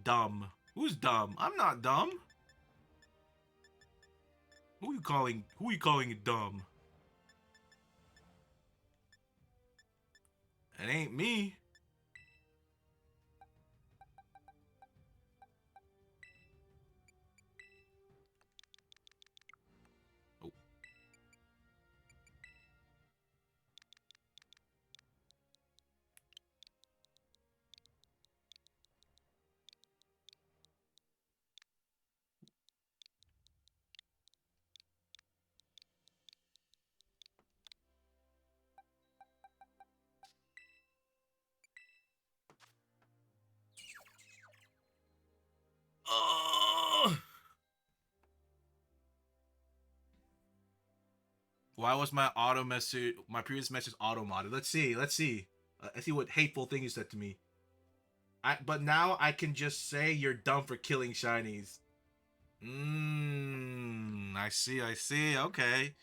Dumb. Who's dumb? I'm not dumb. Who you calling dumb? It ain't me. Oh. Why was my auto message, my previous message auto modded? Let's see. Let's see. I see what hateful thing you said to me. But now I can just say you're dumb for killing shinies. I see. I see. Okay.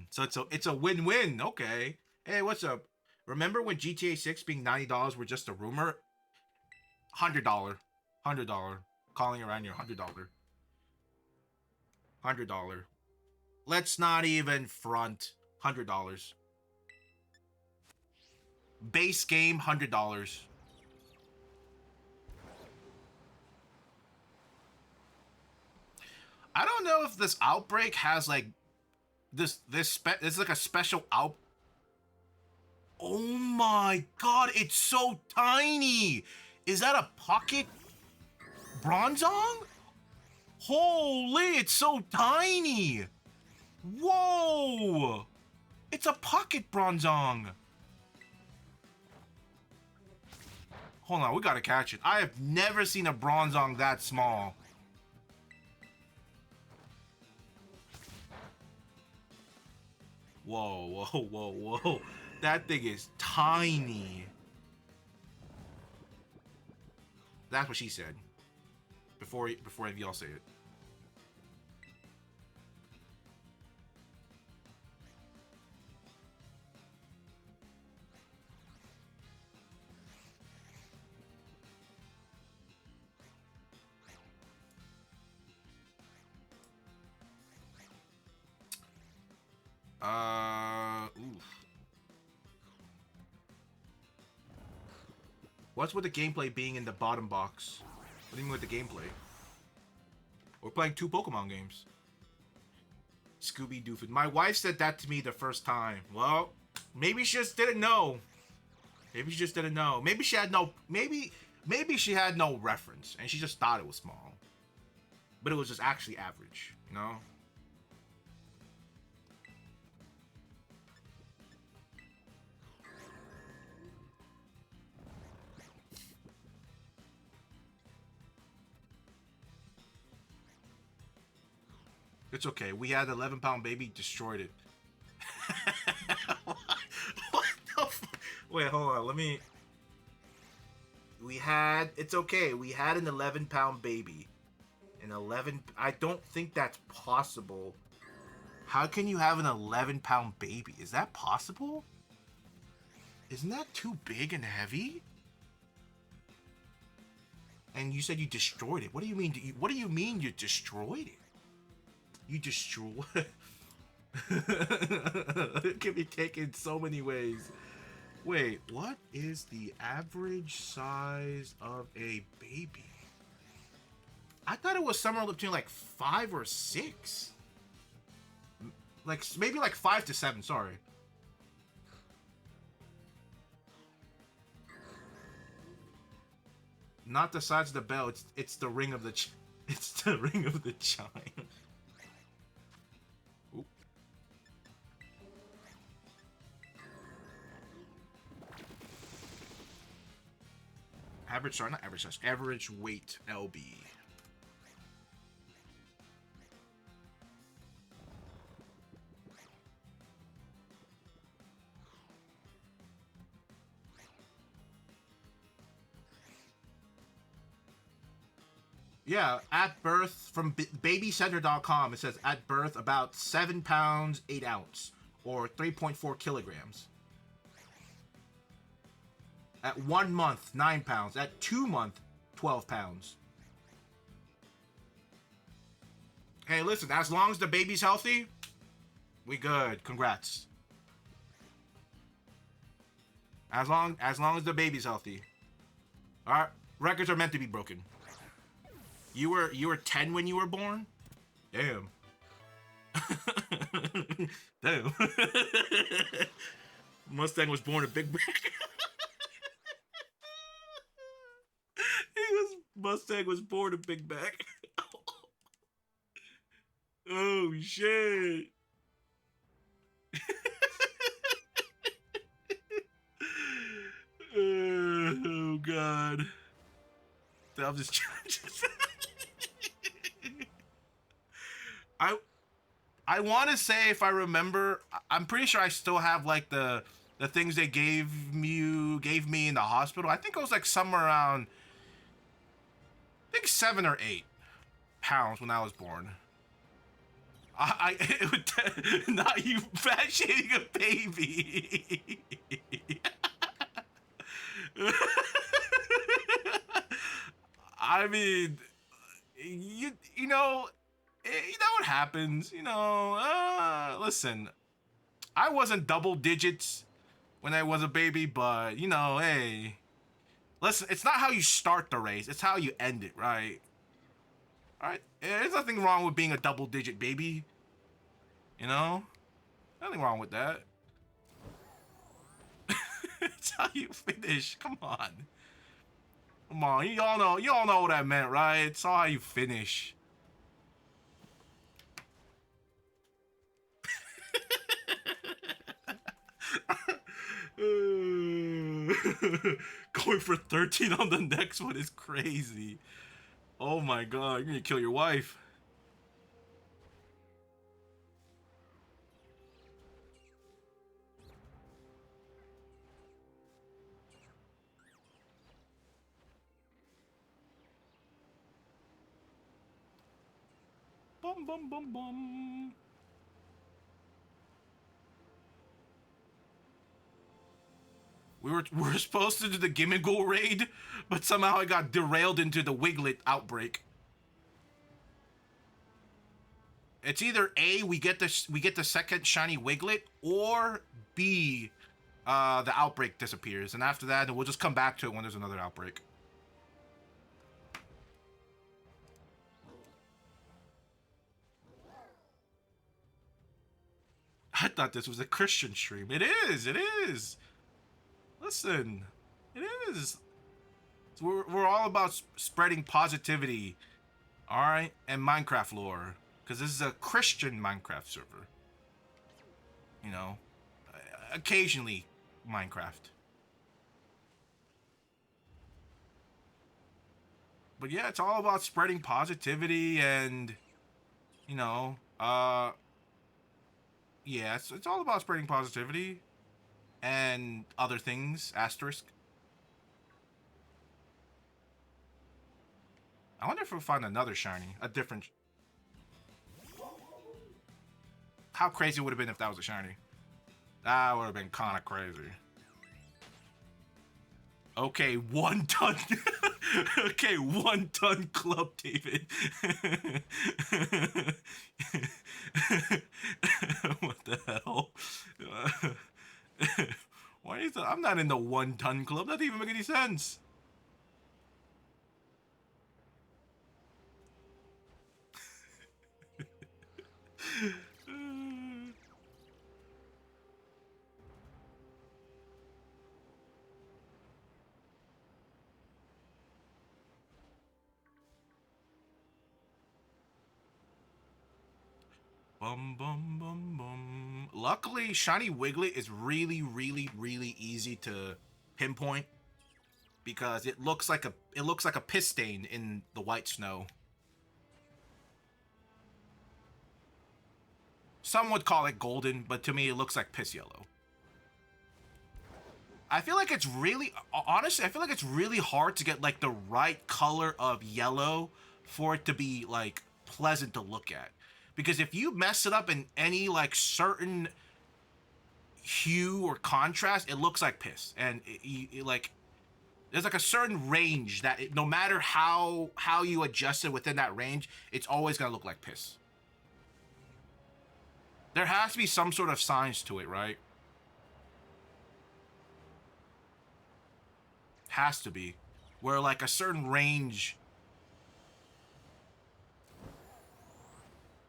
So it's a win-win. Okay. Hey, what's up? Remember when GTA 6 being $90 were just a rumor? $100. Calling around your $100. $100. Let's not even front. $100. Base game, $100. I don't know if this outbreak has like this is like a special out. Oh my god, it's so tiny. Is that a pocket Bronzong? Holy, it's so tiny. Whoa. It's a pocket Bronzong. Hold on, we gotta catch it. I have never seen a Bronzong that small. Whoa, whoa, whoa, whoa. That thing is tiny. That's what she said. Before any of y'all say it. Oof. What's with the gameplay being in the bottom box? What do you mean with the gameplay? We're playing 2 Pokemon games. Scooby Doofus. My wife said that to me the first time. Well, maybe she just didn't know. Maybe she just didn't know. Maybe she had no. Maybe she had no reference and she just thought it was small. But it was just actually average, you know? It's okay. We had an 11-pound baby, destroyed it. What the Wait, hold on. Let me... It's okay. We had an 11-pound baby. I don't think that's possible. How can you have an 11-pound baby? Is that possible? Isn't that too big and heavy? And you said you destroyed it. What do you mean? What do you mean you destroyed it? You destroy. It can be taken so many ways. Wait, what is the average size of a baby? I thought it was somewhere between like 5 or 6. Like maybe like 5 to 7. Sorry. Not the size of the bell. It's the ring of the. It's the ring of the chime. Average, sorry, not average size. Average weight, LB. Yeah, at birth, from babycenter.com, it says at birth about 7 pounds, 8 ounce, or 3.4 kilograms. At 1 month, 9 pounds. At 2 month, 12 pounds. Hey, listen, as long as the baby's healthy, we good. Congrats. As long as the baby's healthy. Alright. Records are meant to be broken. You were 10 when you were born? Damn. Damn. Mustang was born a big back. Mustang was born a big back. Oh shit. Oh god. I'm just I want to say, if I remember, I'm pretty sure I still have like the things they gave me in the hospital. I think it was like somewhere around, I think 7 or 8 pounds when I was born. It would not you fat shaming a baby. I mean, you know what happens. Listen, I wasn't double digits when I was a baby, but hey, listen, it's not how you start the race, it's how you end it, right? All right, there's nothing wrong with being a double digit baby. Nothing wrong with that. It's how you finish. Come on. You all know what I meant, right? It's all how you finish. Going for 13 on the next one is crazy. Oh my god, you're gonna kill your wife. Bum bum bum bum. We were supposed to do the Gimmighoul raid, but somehow it got derailed into the Wiglet outbreak. It's either A, we get the second shiny Wiglet, or B, the outbreak disappears, and after that, we'll just come back to it when there's another outbreak. I thought this was a Christian stream. It is. It is. Listen, it is. So we're all about spreading positivity, all right, and Minecraft lore, because this is a Christian Minecraft server. Occasionally Minecraft. But yeah, it's all about spreading positivity and, yeah, it's all about spreading positivity and other things, asterisk. I wonder if we'll find another shiny, a different. How crazy would it have been if that was a shiny? That would have been kind of crazy. Okay, 1 ton. Okay, 1 ton club, David. What the hell? Why is that? I'm not in the 1 ton club. That doesn't even make any sense. Bum bum bum bum. Luckily, shiny Wiglet is really, really, really easy to pinpoint because it looks like a piss stain in the white snow. Some would call it golden, but to me it looks like piss yellow. I feel like it's really, honestly, I feel like it's really hard to get like the right color of yellow for it to be like pleasant to look at. Because if you mess it up in any like certain hue or contrast, it looks like piss. And There's like a certain range that no matter how you adjust it within that range, it's always gonna look like piss. There has to be some sort of science to it, right? Has to be. Where like a certain range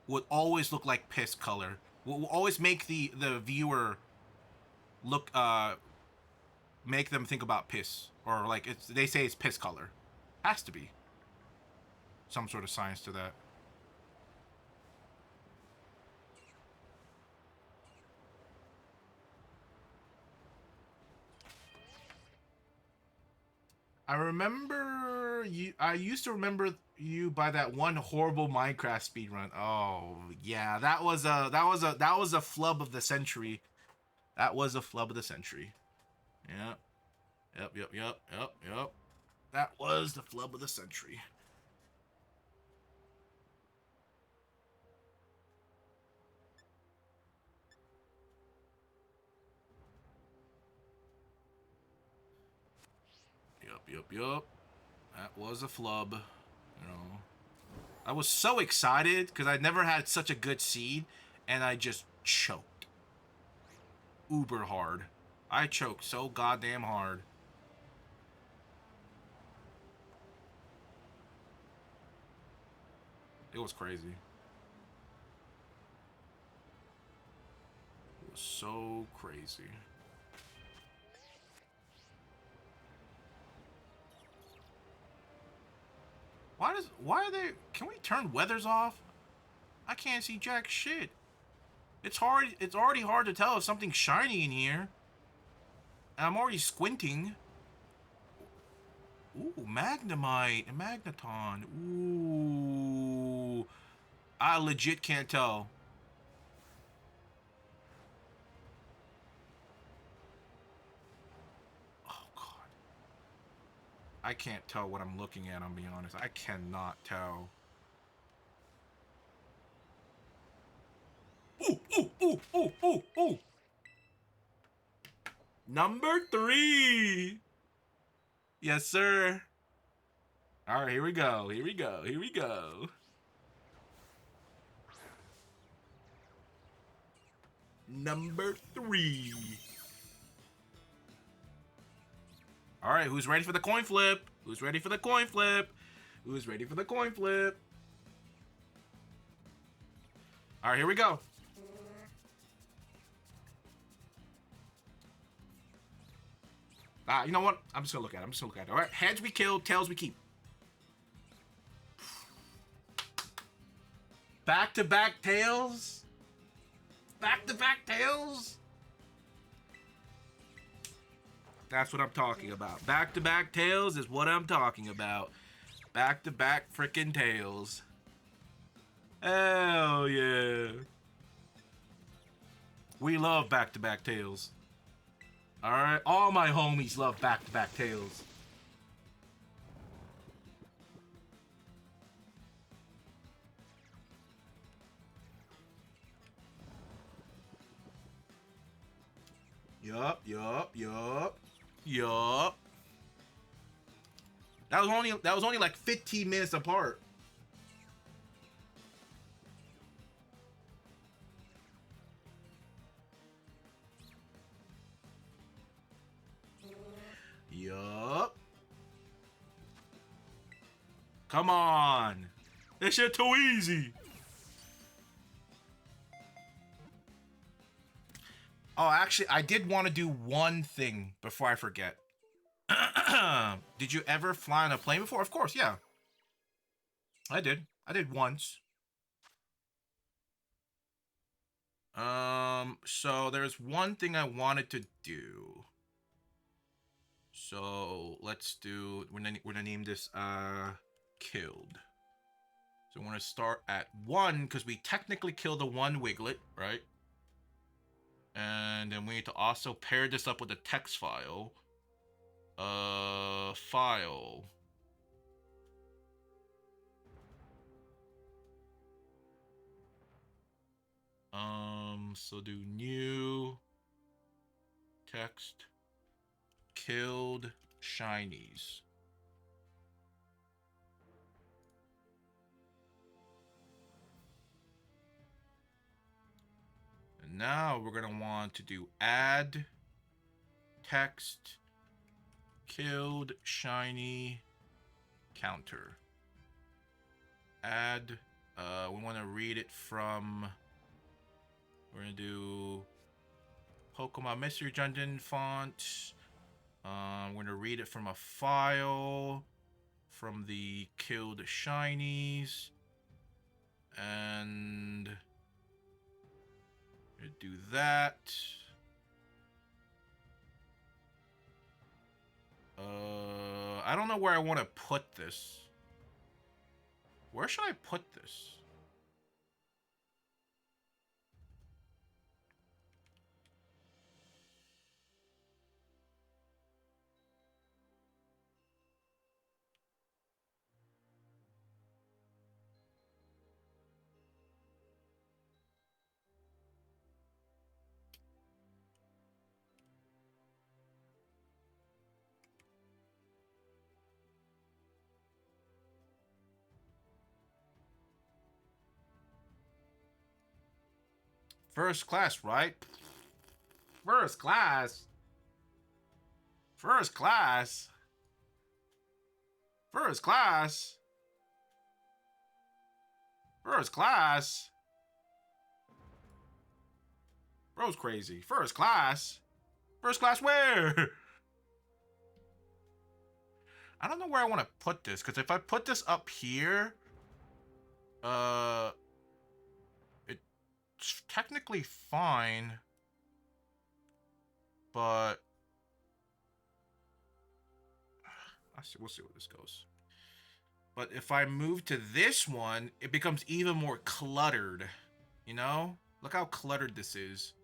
would always look like piss color. Will always make the viewer look make them think about piss, or like they say it's piss color. Has to be some sort of science to that. I used to remember you by that one horrible Minecraft speedrun. Oh yeah, that was a flub of the century. That was a flub of the century. Yeah. Yep. That was the flub of the century. Yep. That was a flub. You know, I was so excited because I never had such a good seed, and I just choked. Uber hard. I choked so goddamn hard. It was crazy. It was so crazy. Why are they, can we turn weathers off? I can't see jack shit. It's already hard to tell if something's shiny in here. And I'm already squinting. Ooh, Magnemite and Magneton. Ooh. I legit can't tell. Oh god. I can't tell what I'm looking at, I'm being honest. I cannot tell. Ooh. Number 3. Yes, sir. All right, here we go. Number 3. All right, who's ready for the coin flip? Who's ready for the coin flip? Who's ready for the coin flip? All right, here we go. You know what? I'm just gonna look at it. All right, heads we kill, tails we keep. Back-to-back tails? Back-to-back tails? That's what I'm talking about. Back-to-back tails is what I'm talking about. Back-to-back frickin' tails. Hell yeah. We love back-to-back tails. Alright, all my homies love back-to-back tails. Yup. That was only like 15 minutes apart. Yup. Come on. This shit too easy. Oh, actually, I did want to do one thing before I forget. Did you ever fly on a plane before? Of course, yeah. I did. I did once. So there's one thing I wanted to do. So let's do, we're gonna name this, killed. So we're gonna start at 1, because we technically killed the 1 Wiglet, right? And then we need to also pair this up with a text file. File. So do new text killed shinies. And now we're going to want to do add text killed shiny counter. Add, we want to read it from, we're going to do Pokemon Mystery Dungeon font. We're going to read it from a file from the killed shinies. And do that. I don't know where I want to put this. Where should I put this? First class, right? First class. First class. First class. First class. Bro's crazy. First class. First class where? I don't know where I want to put this, because if I put this up here, it's technically fine, but we'll see where this goes. But if I move to this one, it becomes even more cluttered, you know? Look how cluttered this is.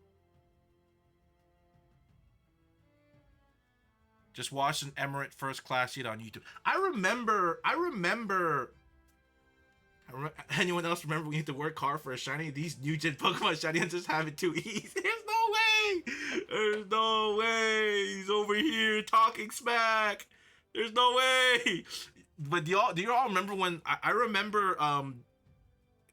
Just watch an Emirate first class yet on YouTube. I remember, anyone else remember when you had to work hard for a shiny? These new gen Pokemon shiny hunters have it too easy. There's no way. There's no way. He's over here talking smack. There's no way. But do you all remember when I remember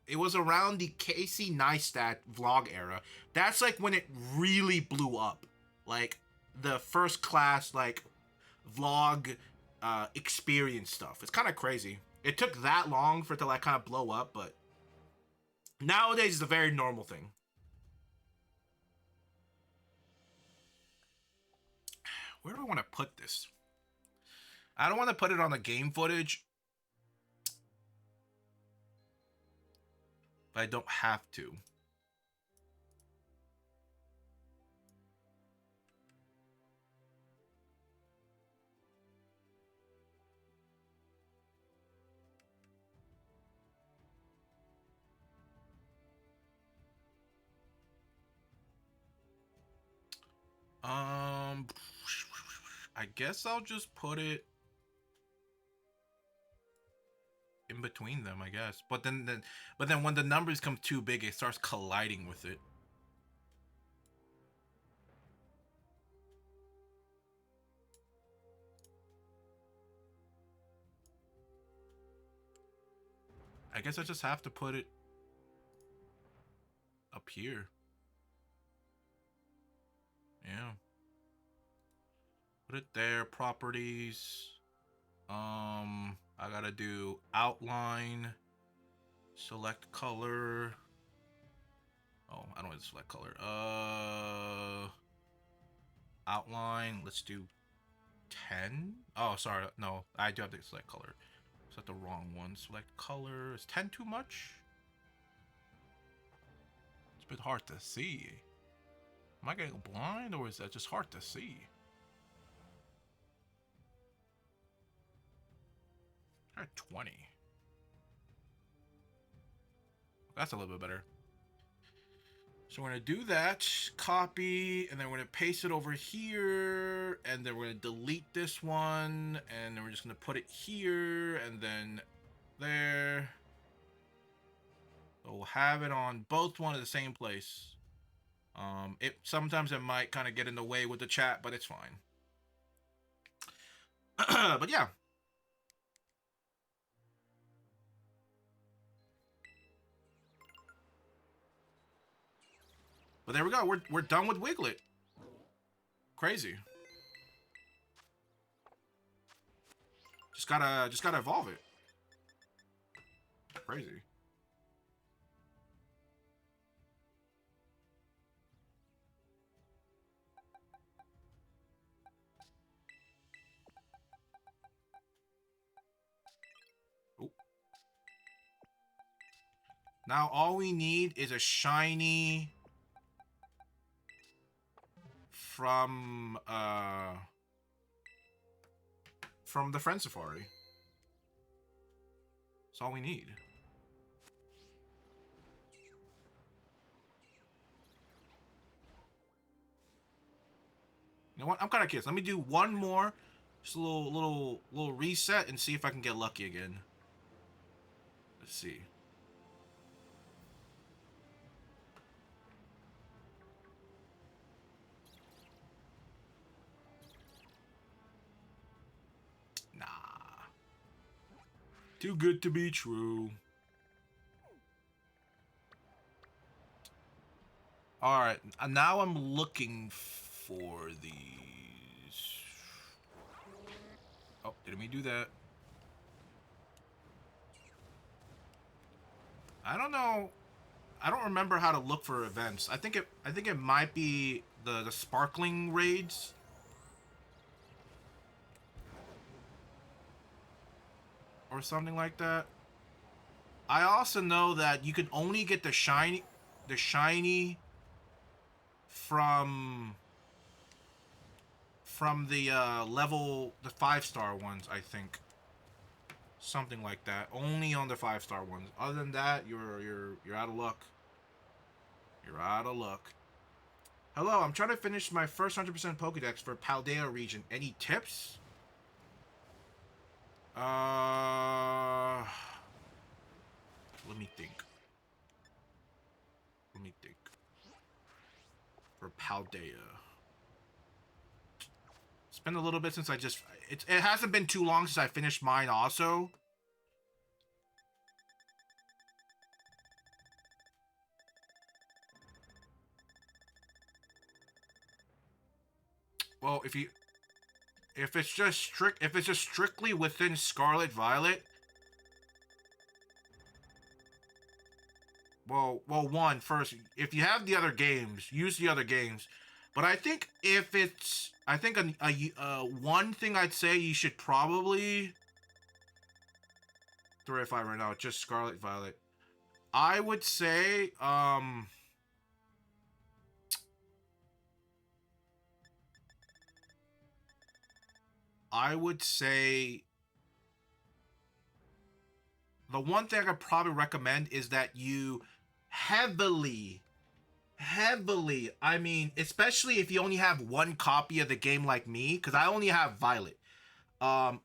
it was around the Casey Neistat vlog era. That's like when it really blew up. Like the first class like vlog experience stuff. It's kind of crazy. It took that long for it to like kind of blow up, but nowadays it's a very normal thing. Where do I want to put this? I don't want to put it on the game footage, but I don't have to. I guess I'll just put it in between them, I guess. But then when the numbers come too big, it starts colliding with it. I guess I just have to put it up here. Yeah. Put it there, properties. I gotta do outline, select color. Oh, I don't want to select color. Outline, let's do 10. Oh, sorry, no, I do have to select color. Is that the wrong one? Select color. Is 10 too much? It's a bit hard to see. Am I getting blind, or is that just hard to see? Try 20. That's a little bit better. So we're going to do that, copy, and then we're going to paste it over here, and then we're going to delete this one, and then we're just going to put it here, and then there. So we'll have it on both one at the same place. Sometimes it might kind of get in the way with the chat, but it's fine. But yeah. But there we go. We're done with Wiglet. Crazy. Just gotta evolve it. Crazy. Ooh. Now all we need is a shiny from the Friend Safari. That's all we need. You know what? I'm kind of curious. Let me do one more, just a little reset, and see if I can get lucky again. Let's see. Nah. Too good to be true. Alright, now I'm looking for these. Oh, didn't we do that? I don't know. I don't remember how to look for events. I think it might be the sparkling raids. Or something like that. I also know that you can only get the shiny from the level, the 5-star ones, I think. Something like that. Only on the 5-star ones. Other than that, you're out of luck. You're out of luck. Hello, I'm trying to finish my first 100% Pokedex for Paldea region. Any tips? Let me think. For Paldea. It's been a little bit since it hasn't been too long since I finished mine also. Well, if it's just strictly within Scarlet Violet, well, first, if you have the other games, use the other games. But I think one thing I'd say you should probably 3 or 5 right now, just Scarlet Violet. I would say, the one thing I could probably recommend is that you heavily, I mean, especially if you only have one copy of the game like me, because I only have Violet. Um,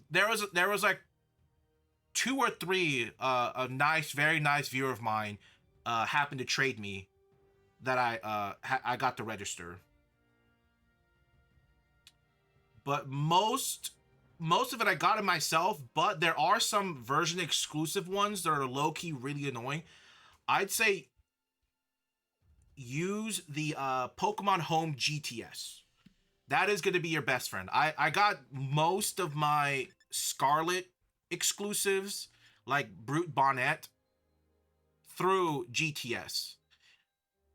there was like 2 or 3 a very nice viewer of mine happened to trade me that I got to register. But most of it I got it myself, but there are some version exclusive ones that are low key really annoying. I'd say use the Pokemon Home GTS. That is going to be your best friend. I got most of my Scarlet exclusives, like Brute Bonnet, through GTS.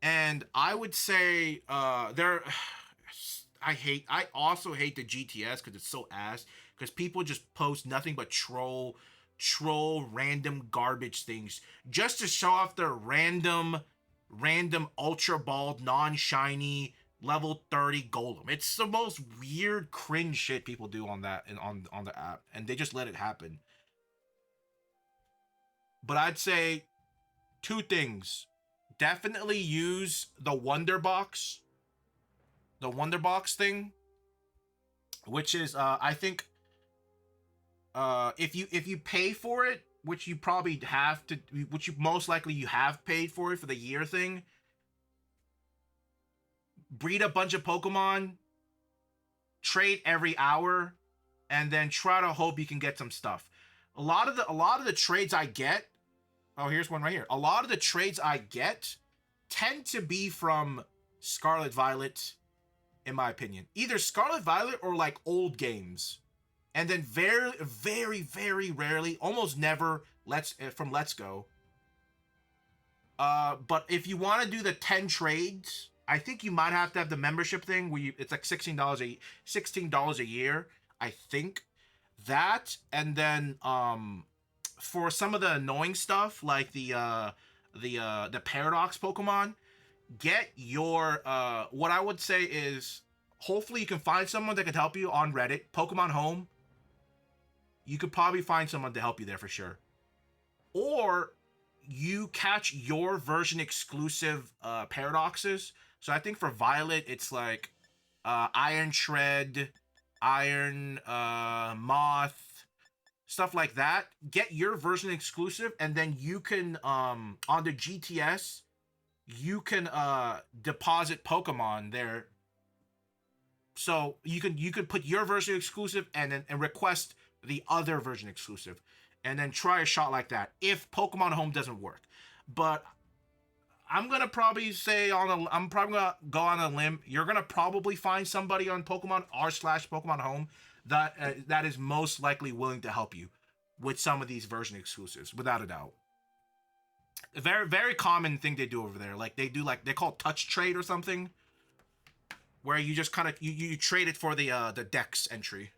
And I would say I also hate the GTS because it's so ass, because people just post nothing but troll random garbage things just to show off their random ultra bald non-shiny level 30 golem. It's the most weird cringe shit people do on that and on the app, and they just let it happen. But I'd say 2 things. Definitely use the Wonder Box. The Wonder Box thing, which is I think if you pay for it, which you probably have to, which you most likely you have paid for it for the year thing, breed a bunch of Pokemon, trade every hour, and then try to hope you can get some stuff. A lot of the trades I get, oh, here's one right here. A lot of the trades I get tend to be from Scarlet Violet, in my opinion. Either Scarlet Violet or like old games. And then very, very, very rarely, almost never, from Let's Go. But if you want to do the 10 trades, I think you might have to have the membership thing where it's like $16 a year, I think. That, and then for some of the annoying stuff like the Paradox Pokemon, get your what I would say is, hopefully you can find someone that could help you on Reddit, Pokemon Home. You could probably find someone to help you there for sure. Or you catch your version exclusive paradoxes. So I think for Violet, it's like Iron Shred, Iron Moth, stuff like that. Get your version exclusive, and then you can on the GTS, you can deposit Pokemon there. So you could put your version exclusive and request the other version exclusive, and then try a shot like that if Pokemon Home doesn't work. But I'm gonna probably say I'm probably gonna go on a limb. You're gonna probably find somebody on Pokemon r/Pokemon Home that is most likely willing to help you with some of these version exclusives, without a doubt. A very, very common thing they do over there. Like they call touch trade or something, where you just kind of you trade it for the Dex entry.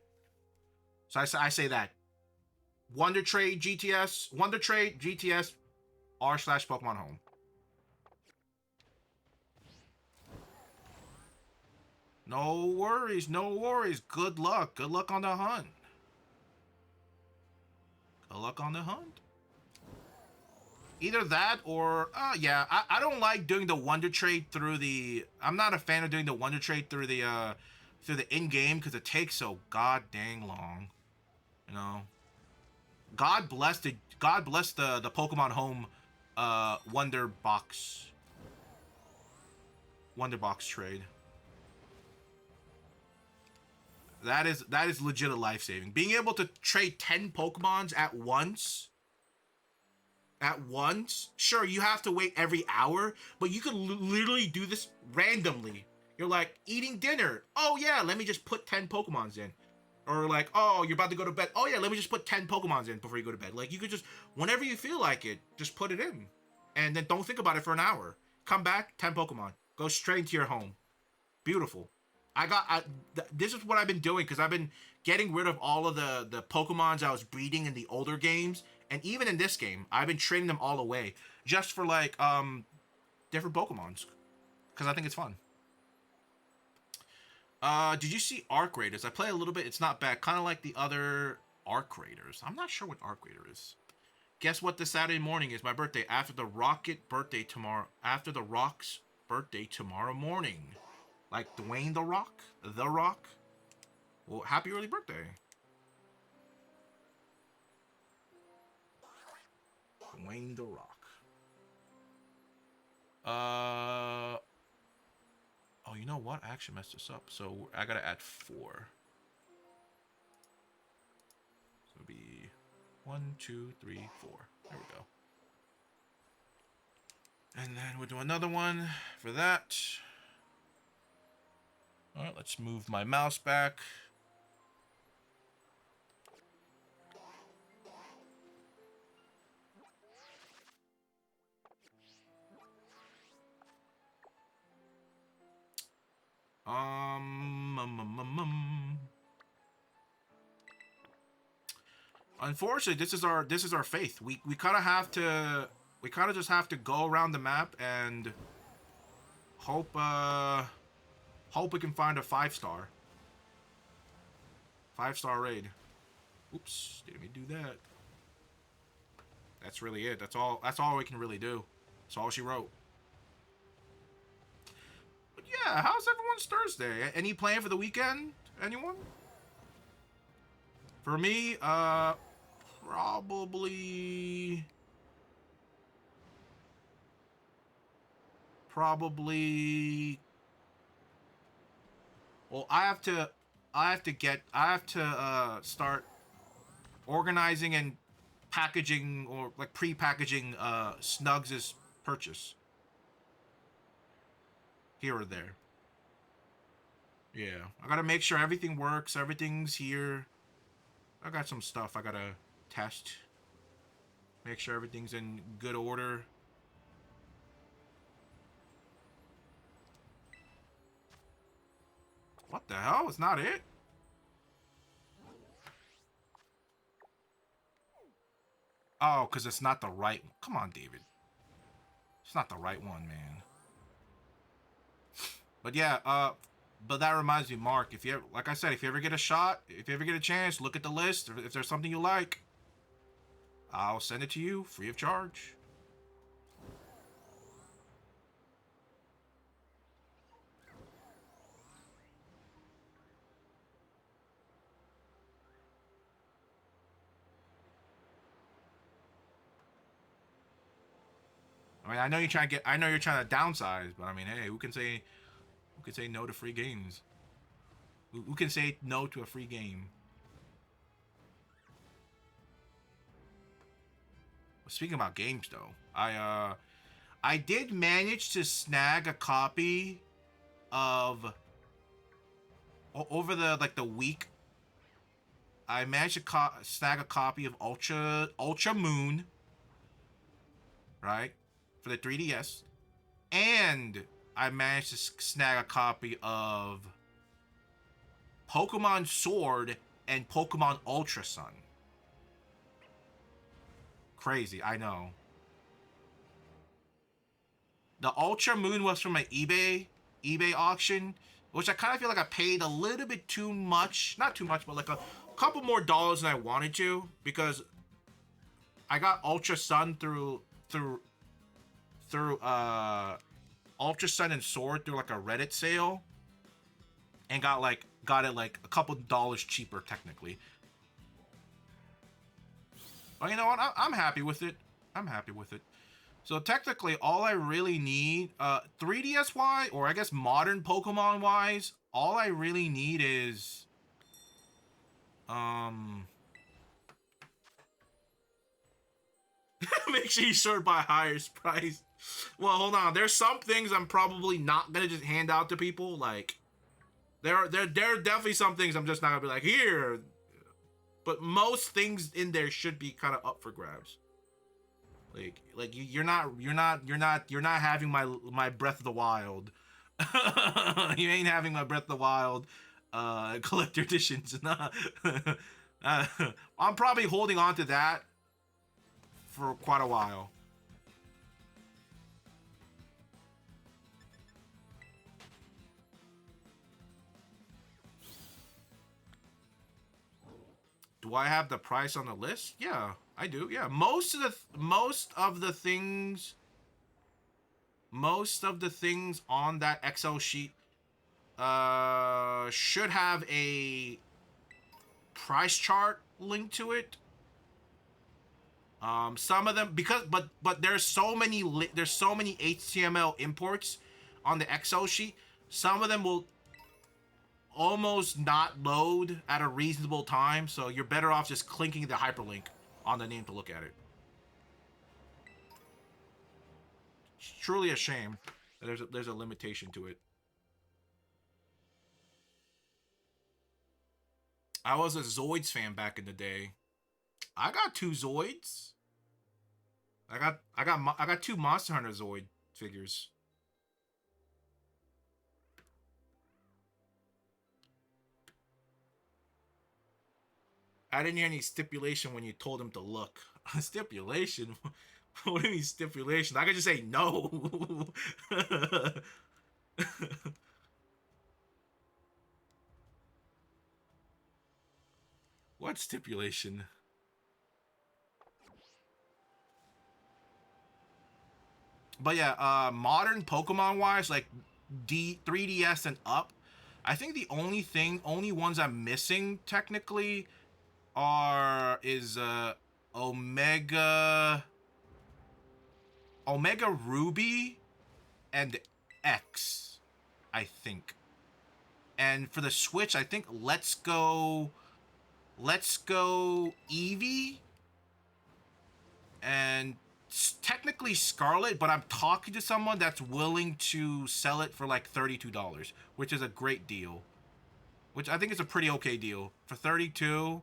So I say that Wonder Trade GTS r/Pokemon Home. No worries, no worries. Good luck. Good luck on the hunt. Good luck on the hunt. Either that or yeah, I don't like doing the Wonder Trade through the. I'm not a fan of doing the Wonder Trade through the in-game, because it takes so god dang long. You know. God bless the Pokemon Home Wonder Box trade. That is legit a life-saving. Being able to trade 10 Pokemons at once. Sure, you have to wait every hour, but you could literally do this randomly. You're like eating dinner. Oh yeah, let me just put 10 Pokemons in. Or like, oh, you're about to go to bed. Oh yeah, let me just put 10 Pokemons in before you go to bed. Like, you could just, whenever you feel like it, just put it in. And then don't think about it for an hour. Come back, 10 Pokemon. Go straight into your home. Beautiful. This is what I've been doing, because I've been getting rid of all of the Pokemons I was breeding in the older games. And even in this game, I've been trading them all away. Just for like, different Pokemons. Because I think it's fun. Did you see Arc Raiders? I play a little bit. It's not bad. Kind of like the other Arc Raiders. I'm not sure what Arc Raider is. Guess what this Saturday morning is? My birthday. After the Rock's birthday tomorrow morning. Like Dwayne The Rock? The Rock? Well, happy early birthday. Dwayne The Rock. Oh, you know what? I actually messed this up. So I gotta add 4. So it'll be 1, 2, 3, 4. There we go. And then we'll do another one for that. Alright, let's move my mouse back. Unfortunately, this is our faith. We kind of just have to go around the map and hope we can find a 5-star. 5-star raid. Oops, didn't we do that? That's really it. That's all we can really do. That's all she wrote. But yeah, how's everyone's Thursday? Any plan for the weekend? Anyone? For me, probably well, I have to I have to start organizing and packaging or like pre-packaging Snugs' purchase here or there. Yeah, I gotta make sure everything works, everything's here. I got some stuff I gotta test. Make sure everything's in good order. What the hell? It's not it? Oh, because it's not the right one. Come on, David. It's not the right one, man. But yeah, but that reminds me, Mark, if you ever, like I said, if you ever get a shot, if you ever get a chance, look at the list. If there's something you like, I'll send it to you free of charge. I mean, I know you're trying to downsize, but I mean, hey, who can say no to free games? Who can say no to a free game? Speaking about games, though, I did manage to snag a copy of over the week. I managed to snag a copy of Ultra Moon, right, for the 3DS, and I managed to snag a copy of Pokemon Sword and Pokemon Ultra Sun. Crazy, I know. The Ultra Moon was from an eBay auction, which I kind of feel like I paid a little bit too much. Not too much, but like a couple more dollars than I wanted to, because I got Ultra Sun through Ultra Sun and Sword through like a Reddit sale, and got it like a couple dollars cheaper technically. But you know what? I'm happy with it. I'm happy with it. So technically, all I really need, 3DS wise, or I guess modern Pokemon wise, all I really need is, make sure you sort by highest price. Well, hold on. There's some things I'm probably not gonna just hand out to people. Like, there are definitely some things I'm just not gonna be like, here. But most things in there should be kind of up for grabs. Like you're not having my Breath of the Wild. You ain't having my Breath of the Wild collector editions. Nah. I'm probably holding on to that for quite a while. Do I have the price on the list? Yeah, I do. Yeah, most of the things on that Excel sheet should have a price chart linked to it. Some of them, but there's so many HTML imports on the Excel sheet. Some of them will almost not load at a reasonable time, so you're better off just clicking the hyperlink on the name to look at it. It's truly a shame that there's a limitation to it. I was a Zoids fan back in the day. I got 2 Zoids. I got 2 Monster Hunter Zoid figures. I didn't hear any stipulation when you told him to look. Stipulation? What do you mean stipulation? I could just say no. What stipulation? But yeah, modern Pokemon wise, like 3DS and up, I think the only ones I'm missing technically is Omega Ruby and X, I think. And for the Switch, I think Let's Go Eevee and technically Scarlet, but I'm talking to someone that's willing to sell it for like $32, which is a great deal. Which I think is a pretty okay deal for 32.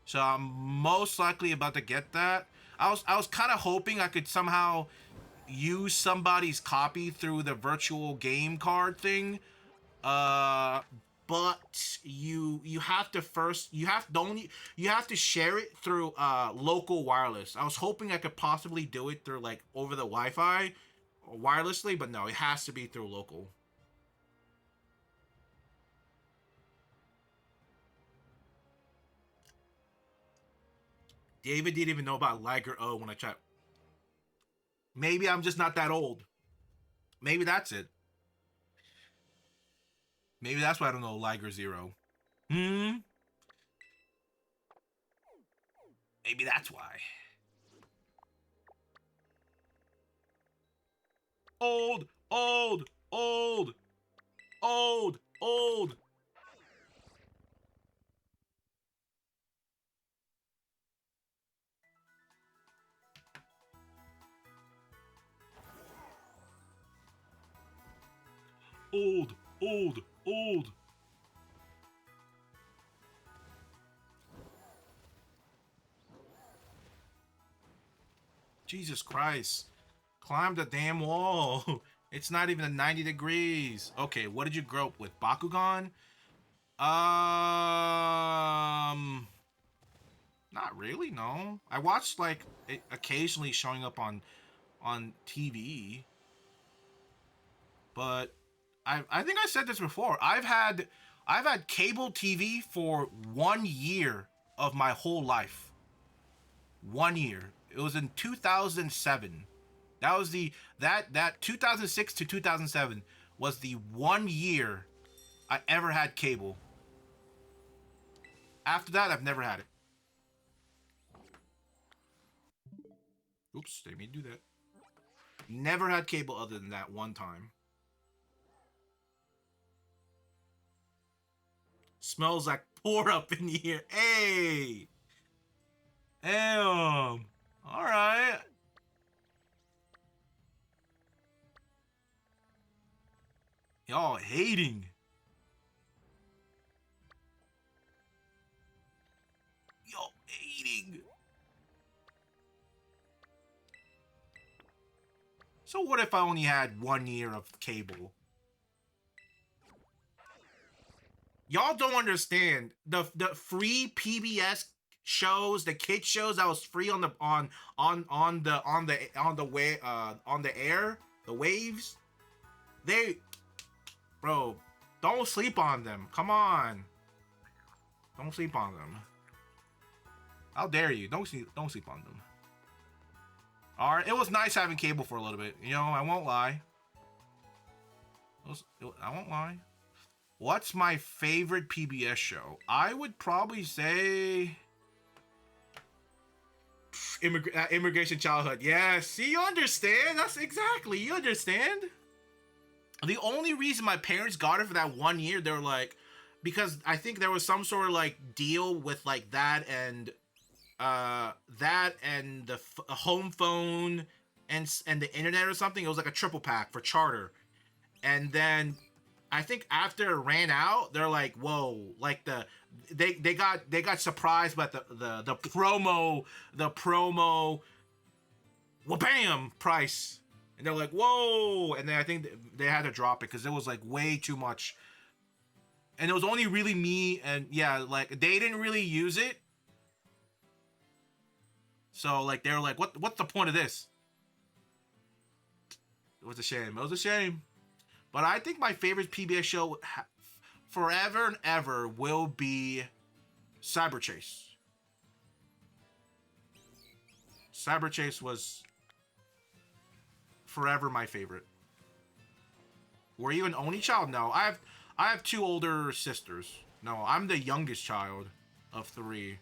So I'm most likely about to get that. I was kind of hoping I could somehow use somebody's copy through the virtual game card thing. Uh but you have to first you have to share it through local wireless. I was hoping I could possibly do it through like over the Wi-Fi or wirelessly, but no, it has to be through local. David didn't even know about Liger O when I checked. Maybe I'm just not that old. Maybe that's it. Maybe that's why I don't know Liger Zero. Hmm. Maybe that's why. Old, old, old, old, old. Old, old, old. Jesus Christ. Climb the damn wall. It's not even a 90 degrees. Okay, what did you grow up with? Bakugan? Not really, no. I watched like it occasionally showing up on TV, but I think I said this before. I've had cable TV for 1 year of my whole life. 1 year. It was in 2007. That was that 2006 to 2007 was the 1 year I ever had cable. After that, I've never had it. Oops, didn't mean to do that. Never had cable other than that one time. Smells like pour up in here. Hey! Damn. Alright. Y'all hating. Y'all hating. So what if I only had 1 year of cable? Y'all don't understand the free PBS shows, the kid shows that was free on the way on the air, the waves. They, bro, don't sleep on them. Come on, don't sleep on them. How dare you? Don't sleep on them. All right, it was nice having cable for a little bit. You know, I won't lie. I won't lie. What's my favorite PBS show? I would probably say Immigration Childhood. Yeah, see, you understand. That's exactly, you understand. The only reason my parents got it for that 1 year, they were like, because I think there was some sort of like deal with like that and the home phone and the internet or something. It was like a triple pack for Charter. And then I think after it ran out, they're like, "Whoa!" Like they got surprised by the promo, bam price, and they're like, "Whoa!" And then I think they had to drop it because it was like way too much, and it was only really me and yeah, like they didn't really use it, so like they were like, "What's the point of this?" It was a shame. It was a shame. But I think my favorite PBS show forever and ever will be Cyber Chase. Cyber Chase was forever my favorite. Were you an only child? No, I have two older sisters. No, I'm the youngest child of three.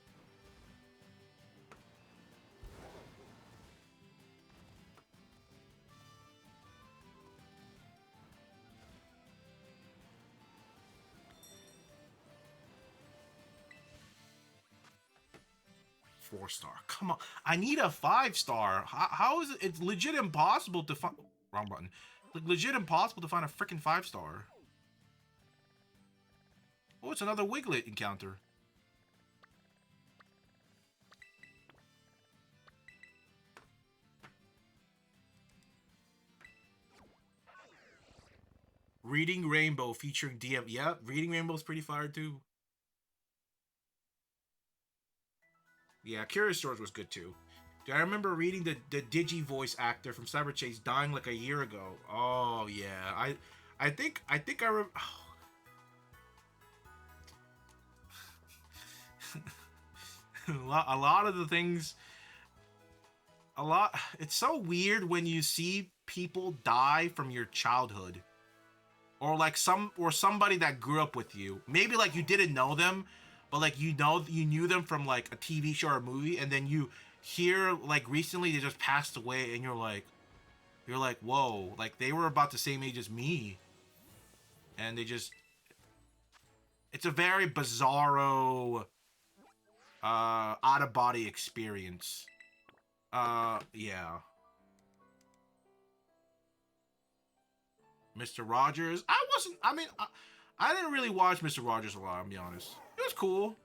4-star. Come on, I need a 5-star. How is it? It's legit impossible to find. Wrong button. Like legit impossible to find a freaking 5-star. Oh, it's another Wiglet encounter. Reading Rainbow featuring DM. Yeah, Reading Rainbow's pretty fire too. Yeah, Curious George was good too. Dude, I remember reading the Digi voice actor from Cyber Chase dying like a year ago. Oh yeah, I think I a lot of the things, a lot. It's so weird when you see people die from your childhood, or like somebody that grew up with you. Maybe like you didn't know them, but like you knew them from like a TV show or a movie, and then you hear like recently they just passed away, and you're like, whoa, like they were about the same age as me, and it's a very bizarro out of body experience. Yeah. Mr. Rogers. I didn't really watch Mr. Rogers a lot, I'll be honest. It was cool.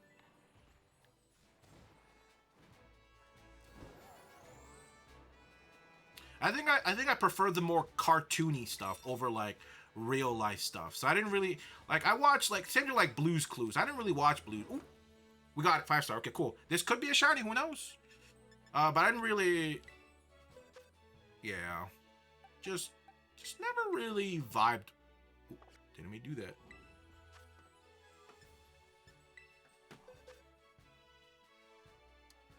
I think I preferred the more cartoony stuff over like real life stuff. So I didn't really like, I watched like same to like Blue's Clues. I didn't really watch Blue. Ooh, we got it, 5-star. Okay, cool. This could be a shiny, who knows? But I didn't really, yeah, just never really vibed. Ooh, didn't we do that?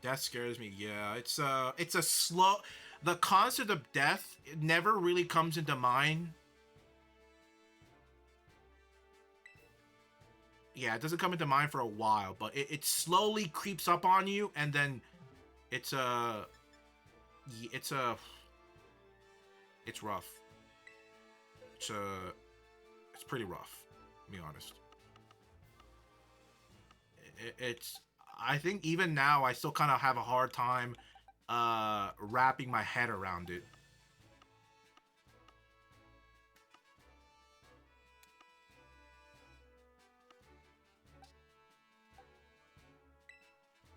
That scares me. Yeah, it's a slow. The concept of death, it never really comes into mind. Yeah, it doesn't come into mind for a while, but it slowly creeps up on you, and then it's it's rough. It's pretty rough, to be honest. It's, I think even now I still kind of have a hard time wrapping my head around it.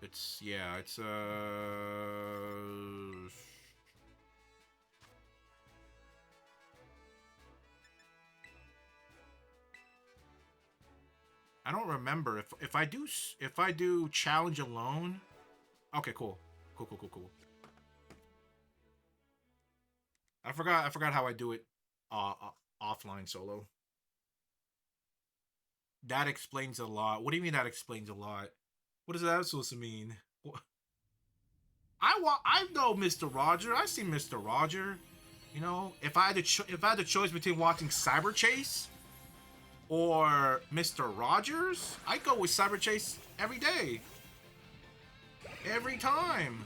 It's, yeah, it's I don't remember if I do challenge alone. Okay, cool. Cool. I forgot how I do it offline solo. That explains a lot. What do you mean that explains a lot? What is that supposed to mean? I know Mr. Roger. I see Mr. Roger. You know, if I had if I had the choice between watching Cyber Chase or Mr. Rogers, I go with Cyber Chase every day. Every time.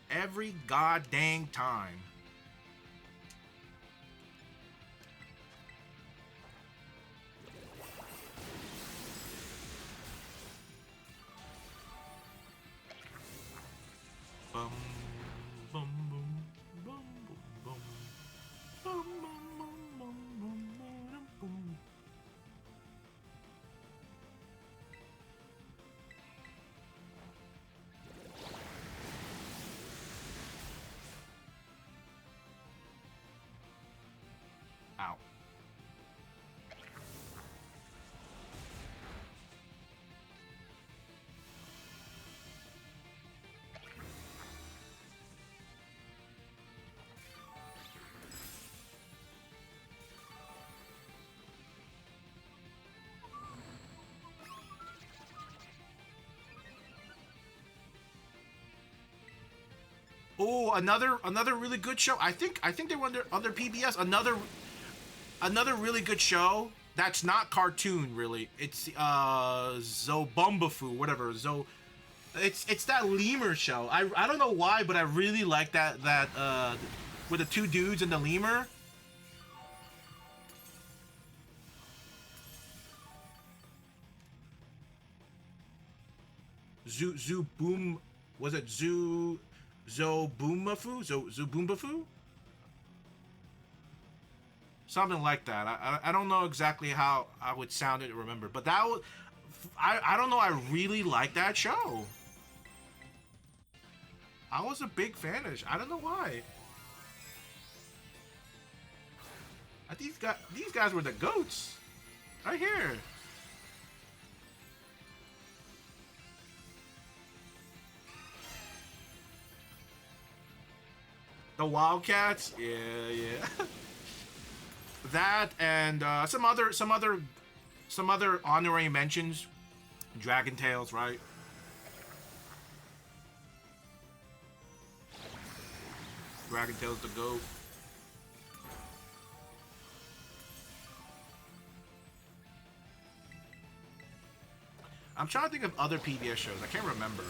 Every goddamn time. Bum, bum, bum, bum, bum, bum, bum, bum, bum. Ow. Oh, another really good show. I think they were under PBS. Another really good show that's not cartoon really. It's Zobombafoo, whatever. It's that lemur show. I don't know why, but I really like that with the two dudes and the lemur. Zoo Boom, was it Zoboomafu? Something like that. I don't know exactly how I would sound it or remember, but that was, I don't know, I really like that show. I was a big fan of it. I don't know why. These guys were the goats. Right here. The Wildcats? Yeah, yeah. That and some other honorary mentions. Dragon Tales, right? Dragon Tales the GOAT. I'm trying to think of other PBS shows. I can't remember.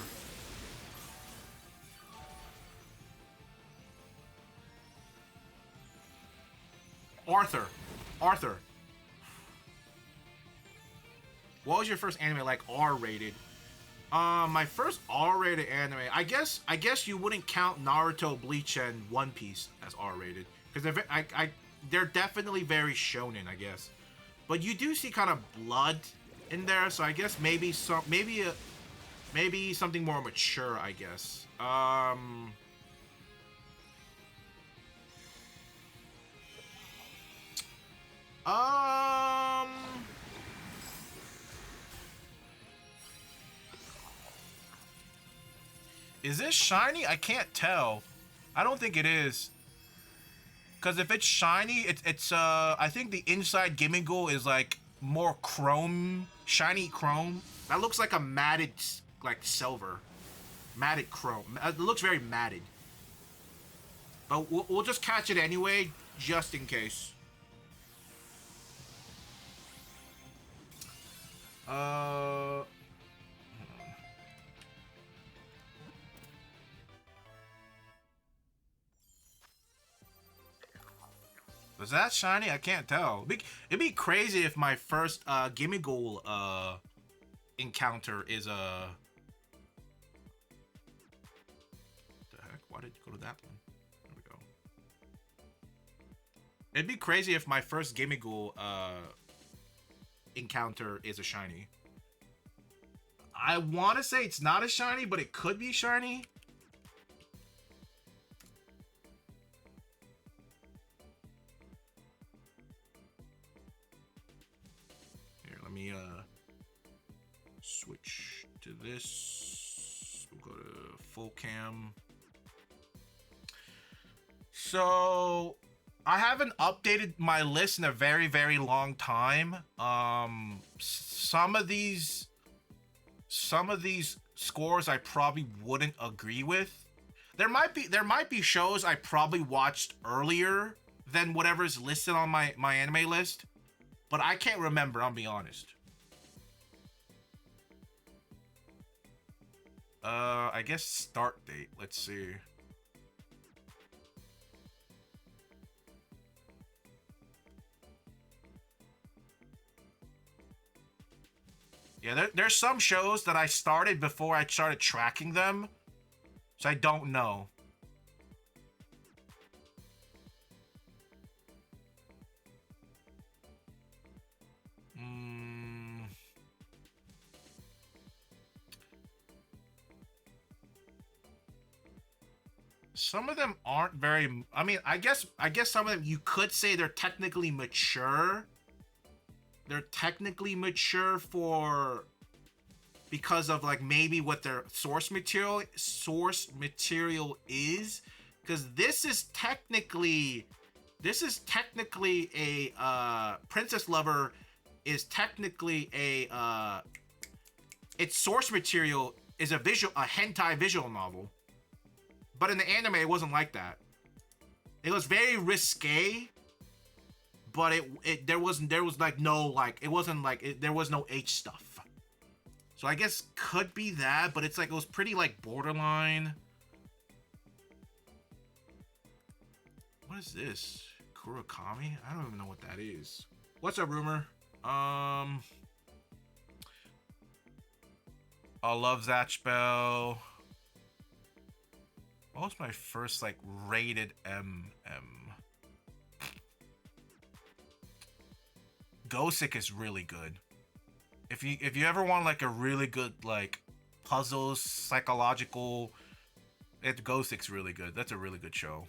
Arthur. What was your first anime like R-rated? My first R-rated anime. I guess you wouldn't count Naruto, Bleach, and One Piece as R-rated because they're definitely very shonen, I guess. But you do see kind of blood in there, so I guess maybe something more mature, I guess. Is this shiny? I can't tell. I don't think it is. Cause if it's shiny, it's I think the inside Gimmighoul is like more chrome, shiny chrome. That looks like a matted like silver, matted chrome. It looks very matted. But we'll just catch it anyway, just in case. Was that shiny? I can't tell. It'd be crazy if my first Gimmighoul encounter is a. The heck? Why did you go to that one? There we go. It'd be crazy if my first Gimmighoul encounter is a shiny. I want to say it's not a shiny, but it could be shiny. Here, let me switch to this. We'll go to full cam. So I haven't updated my list in a very, very long time. Some of these scores I probably wouldn't agree with. There might be shows I probably watched earlier than whatever's listed on my anime list, but I can't remember, I'll be honest. I guess start date. Let's see. Yeah, there's some shows that I started before I started tracking them, so I don't know. Some of them aren't very. I mean, I guess some of them you could say they're technically mature. They're technically mature for because of like maybe what their source material is, because this is technically a Princess Lover is technically a its source material is a hentai visual novel, but in the anime it wasn't like that. It was very risque, but there was like no like it wasn't like there was no H stuff. So I guess could be that, but it's like it was pretty like borderline. What is this? Kurakami? I don't even know what that is. What's up, Rumor? I love Zatch Bell. What was my first like rated MM? Gosick is really good. If you ever want like a really good like puzzles psychological, Gosick's really good. That's a really good show.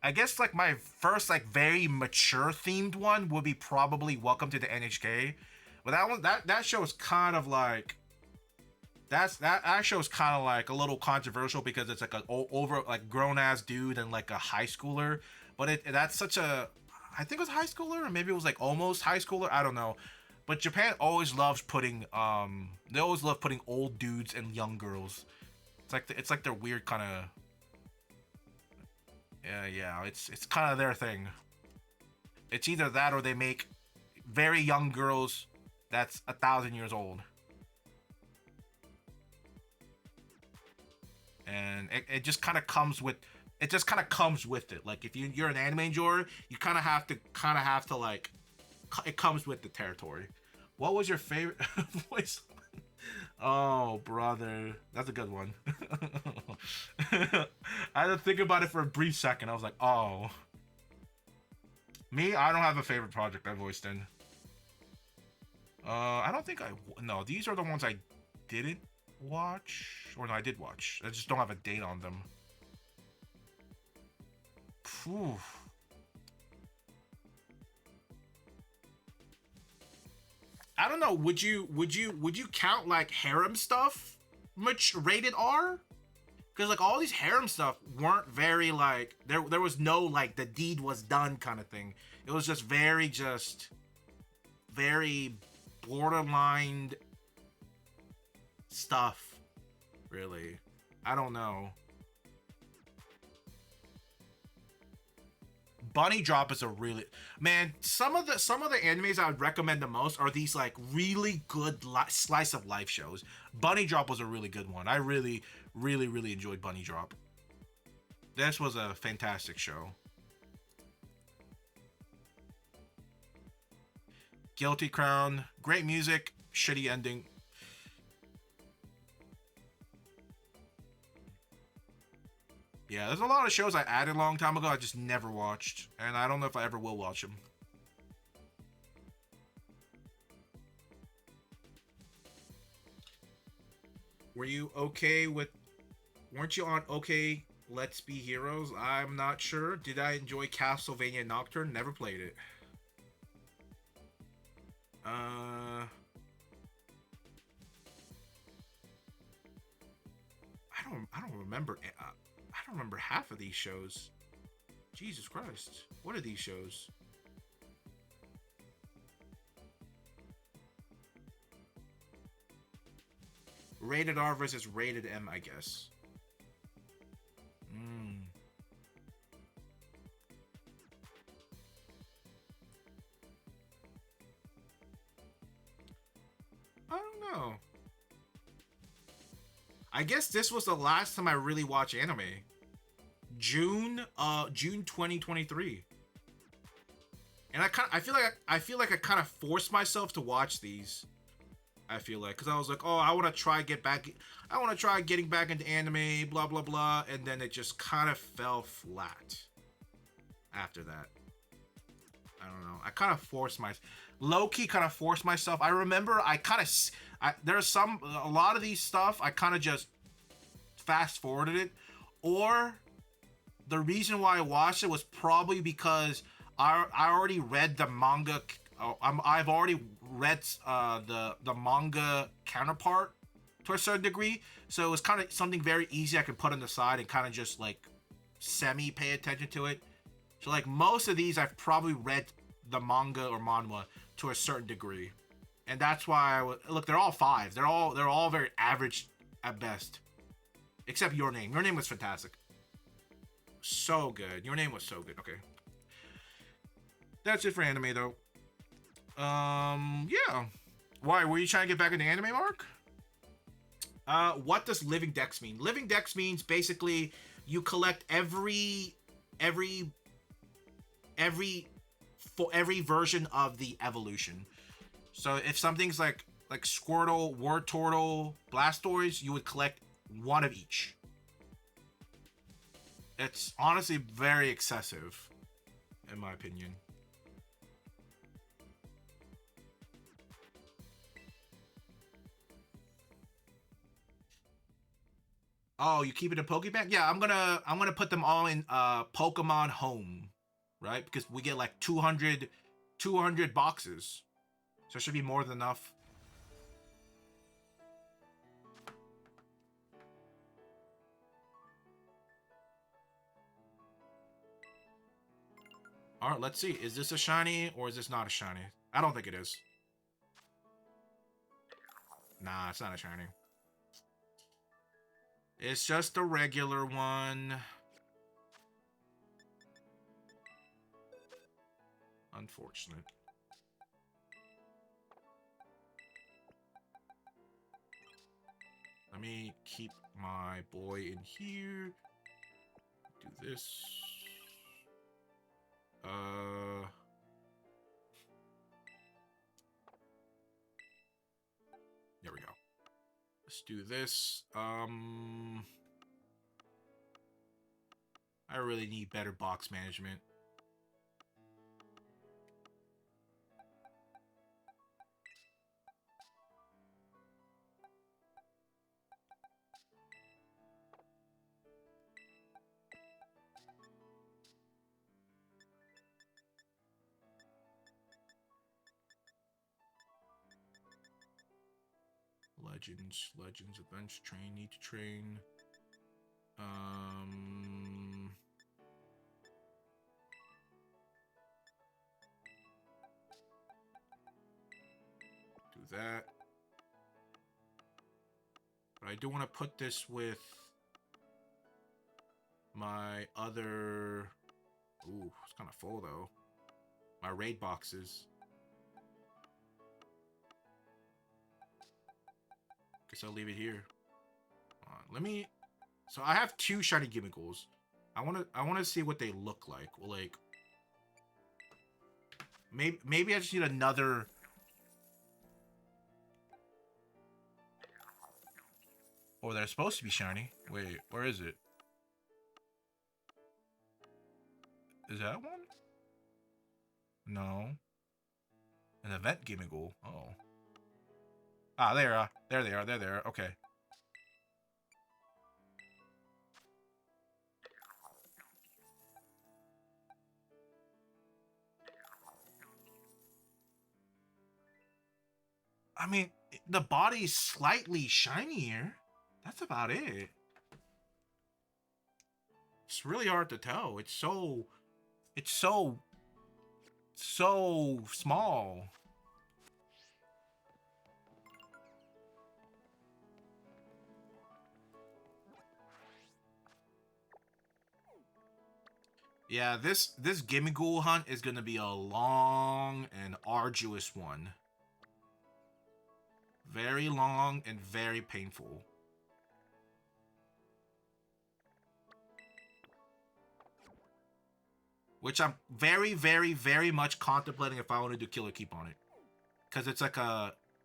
I guess like my first like very mature themed one would be probably Welcome to the NHK, but that show is kind of like that show is kind of like a little controversial because it's like a over like grown ass dude and like a high schooler, but that's such a I think it was high schooler or maybe it was like almost high schooler, I don't know, but Japan always loves putting they always love putting old dudes and young girls. It's like their weird kind of yeah, it's kind of their thing. It's either that or they make very young girls that's 1,000 years old. And it just kind of comes with it. Like if you're an anime enjoyer, you kind of have to like it comes with the territory. What was your favorite voice? Oh, brother. That's a good one. I had to think about it for a brief second. I was like, oh. Me, I don't have a favorite project I voiced in. I don't think no, these are the ones I didn't watch. Or no, I did watch. I just don't have a date on them. Phew. I don't know. Would you count like harem stuff much rated R? Because like all these harem stuff weren't very like there was no like the deed was done kind of thing. It was just very borderline stuff. Really, I don't know. Bunny Drop is a really man. Some of the animes I would recommend the most are these like really good slice of life shows. Bunny Drop was a really good one. I really enjoyed Bunny Drop. This was a fantastic show. Guilty Crown, great music, shitty ending. Yeah, there's a lot of shows I added a long time ago I just never watched, and I don't know if I ever will watch them. Were you okay with... Weren't you on Okay, Let's Be Heroes? I'm not sure. Did I enjoy Castlevania Nocturne? Never played it. I don't remember... I don't remember half of these shows. Jesus Christ. What are these shows? Rated R versus rated M, I guess. I don't know. I guess this was the last time I really watched anime. June 2023. And I feel like I kind of forced myself to watch these. I feel like cuz I was like, "Oh, I want to try getting back into anime, blah blah blah," and then it just kind of fell flat after that. I don't know. I kind of forced low-key kind of forced myself. I remember there's a lot of these stuff I kind of just fast forwarded it, or the reason why I watched it was probably because I already read the manga. I've already read the manga counterpart to a certain degree, so it was kind of something very easy I could put on the side and kind of just like semi pay attention to it. So like most of these I've probably read the manga or manhwa to a certain degree, and that's why look. They're all 5. They're all very average at best, except Your Name. Your Name was fantastic. So good. Your Name was so good. Okay. That's it for anime though. Yeah. Why, were you trying to get back into anime, Mark? What does Living Dex mean? Living Dex means basically you collect every for every version of the evolution. So if something's like Squirtle, Wartortle, Blastoise, you would collect one of each. It's honestly very excessive, in my opinion. Oh, you keep it in Pokebank? Yeah, I'm gonna put them all in Pokemon Home, right? Because we get like 200 boxes. So it should be more than enough. Alright, let's see. Is this a shiny or is this not a shiny? I don't think it is. Nah, it's not a shiny. It's just a regular one. Unfortunate. Let me keep my boy in here. Do this. There we go. Let's do this. I really need better box management. Legends, events, train, need to train. Do that. But I do want to put this with my other... Ooh, it's kind of full though. My raid boxes. Guess I'll leave it here. Let me... So I have 2 shiny Gimmighouls. I wanna see what they look like. Well, like... Maybe I just need another... Oh, they're supposed to be shiny. Wait, where is it? Is that one? No. An event Gimmighoul. Oh. Ah, there they are. They're there. Okay. I mean, the body's slightly shinier. That's about it. It's really hard to tell. It's so small. Yeah, this Gimmighoul hunt is gonna be a long and arduous one. Very long and very painful. Which I'm very, very, very much contemplating if I want to do Killer Keep on it. Because it's like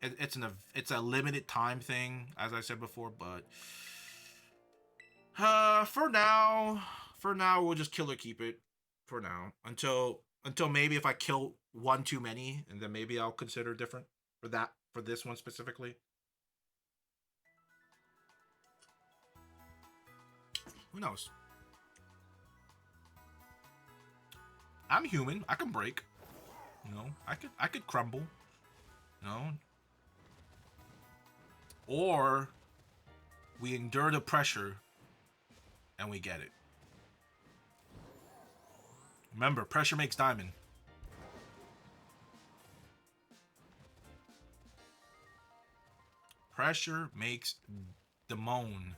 it's a limited time thing, as I said before, but for now we'll just Killer Keep it for now until maybe if I kill one too many, and then maybe I'll consider different for this one specifically. Who knows? I'm human. I can break. You know, I could crumble. You know, or we endure the pressure and we get it. Remember, pressure makes diamond. Pressure makes the moan.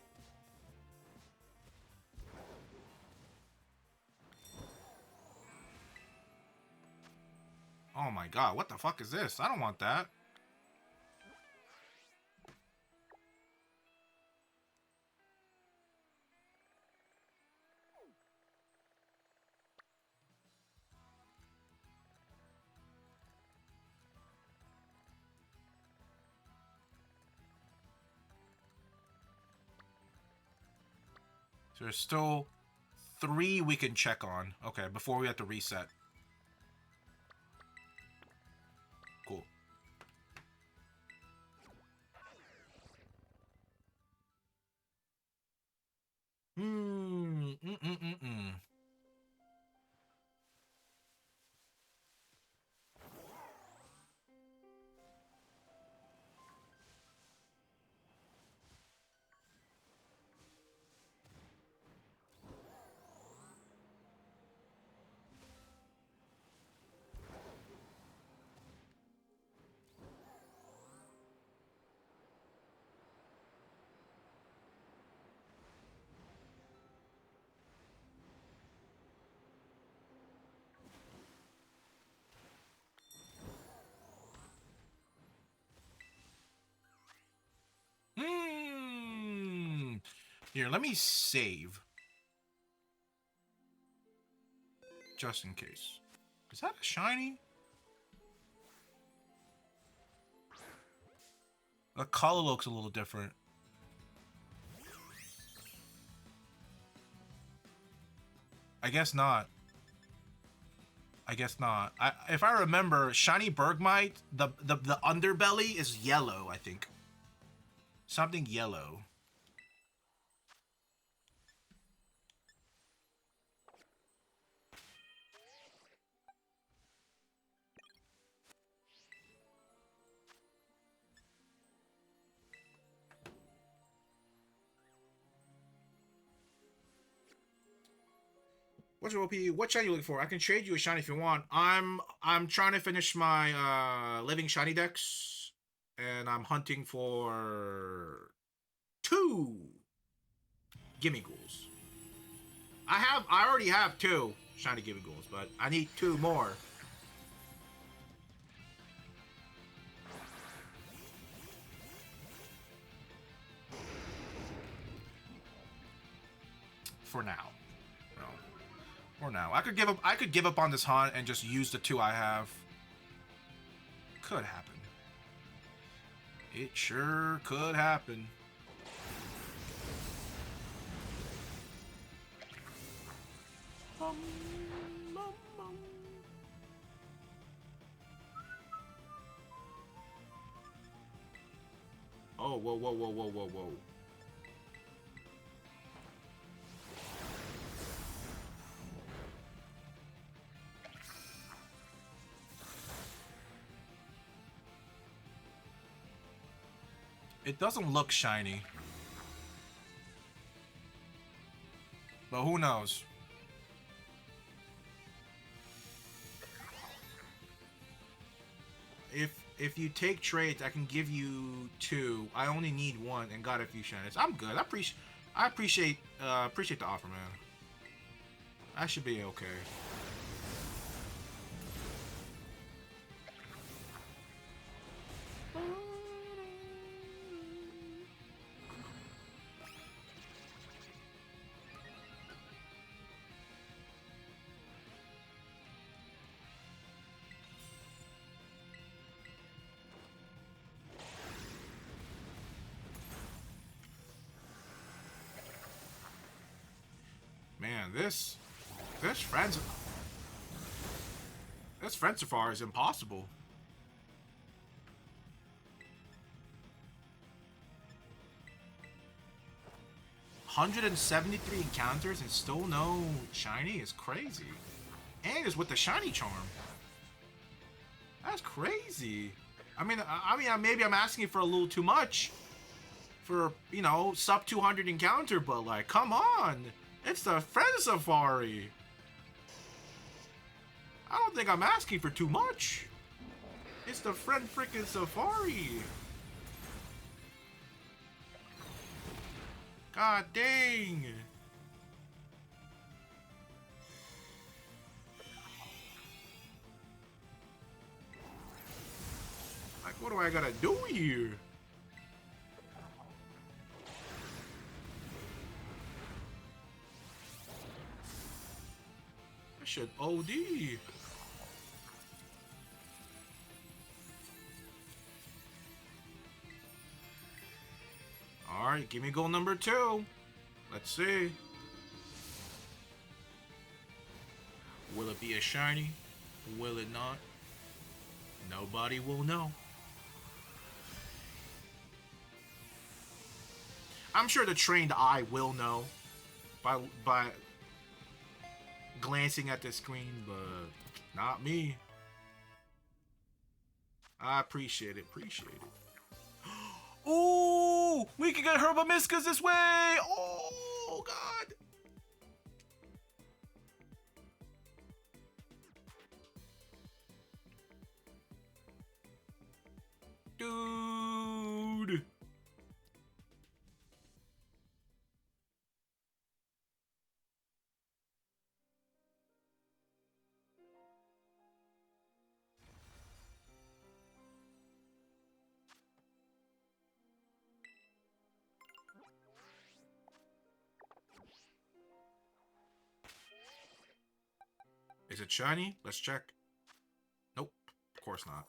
Oh my god, what the fuck is this? I don't want that. So there's still 3 we can check on. Okay, before we have to reset. Cool. Mm. Here, let me save. Just in case. Is that a shiny? The color looks a little different. I guess not. I guess not. If I remember, shiny Bergmite, the underbelly is yellow, I think. Something yellow. What's your OP? What shiny you looking for? I can trade you a shiny if you want. I'm trying to finish my living shiny decks, and I'm hunting for 2 Gimmigouls. I already have 2 shiny Gimmigouls, but I need 2 more. For now. No. For now. I could give up on this hunt and just use the 2 I have. Could happen. It sure could happen. Oh, whoa. It doesn't look shiny. But who knows? If you take trades, I can give you 2. I only need 1 and got a few shinies. I'm good. I appreciate the offer, man. I should be okay. Man, this friend safari is impossible. 173 encounters and still no shiny is crazy. And it's with the shiny charm. That's crazy. I mean, maybe I'm asking for a little too much for, you know, sub 200 encounter, but like, come on. It's the friend safari. I don't think I'm asking for too much. It's the friend freaking safari. God dang. Like, what do I gotta do here? I should OD. Alright, give me goal number 2. Let's see. Will it be a shiny? Will it not? Nobody will know. I'm sure the trained eye will know by glancing at the screen, but not me. I appreciate it. Appreciate it. Ooh, we can get Herbamiscus this way. Oh God. Dude. Is it shiny? Let's check. Nope. Of course not.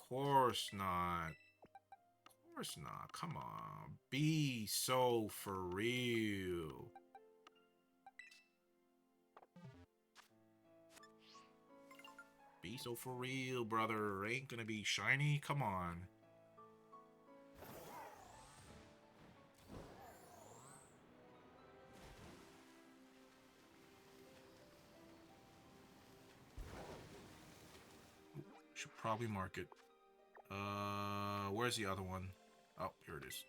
Course not. Course not. Come on. Be so for real. Be so for real, brother. Ain't gonna be shiny. Come on. Should probably mark it. Where's the other one? Oh, here it is.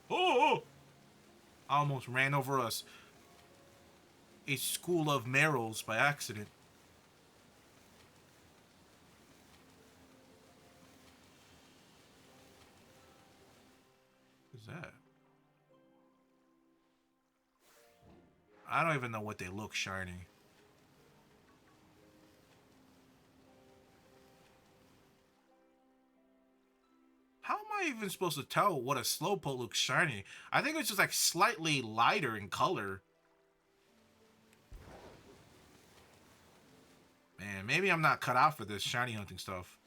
Oh! I almost ran over a school of Merrills by accident. What's that? I don't even know what they look shiny. How am I even supposed to tell what a Slowpoke looks shiny? I think it's just like slightly lighter in color. Man, maybe I'm not cut out for this shiny hunting stuff.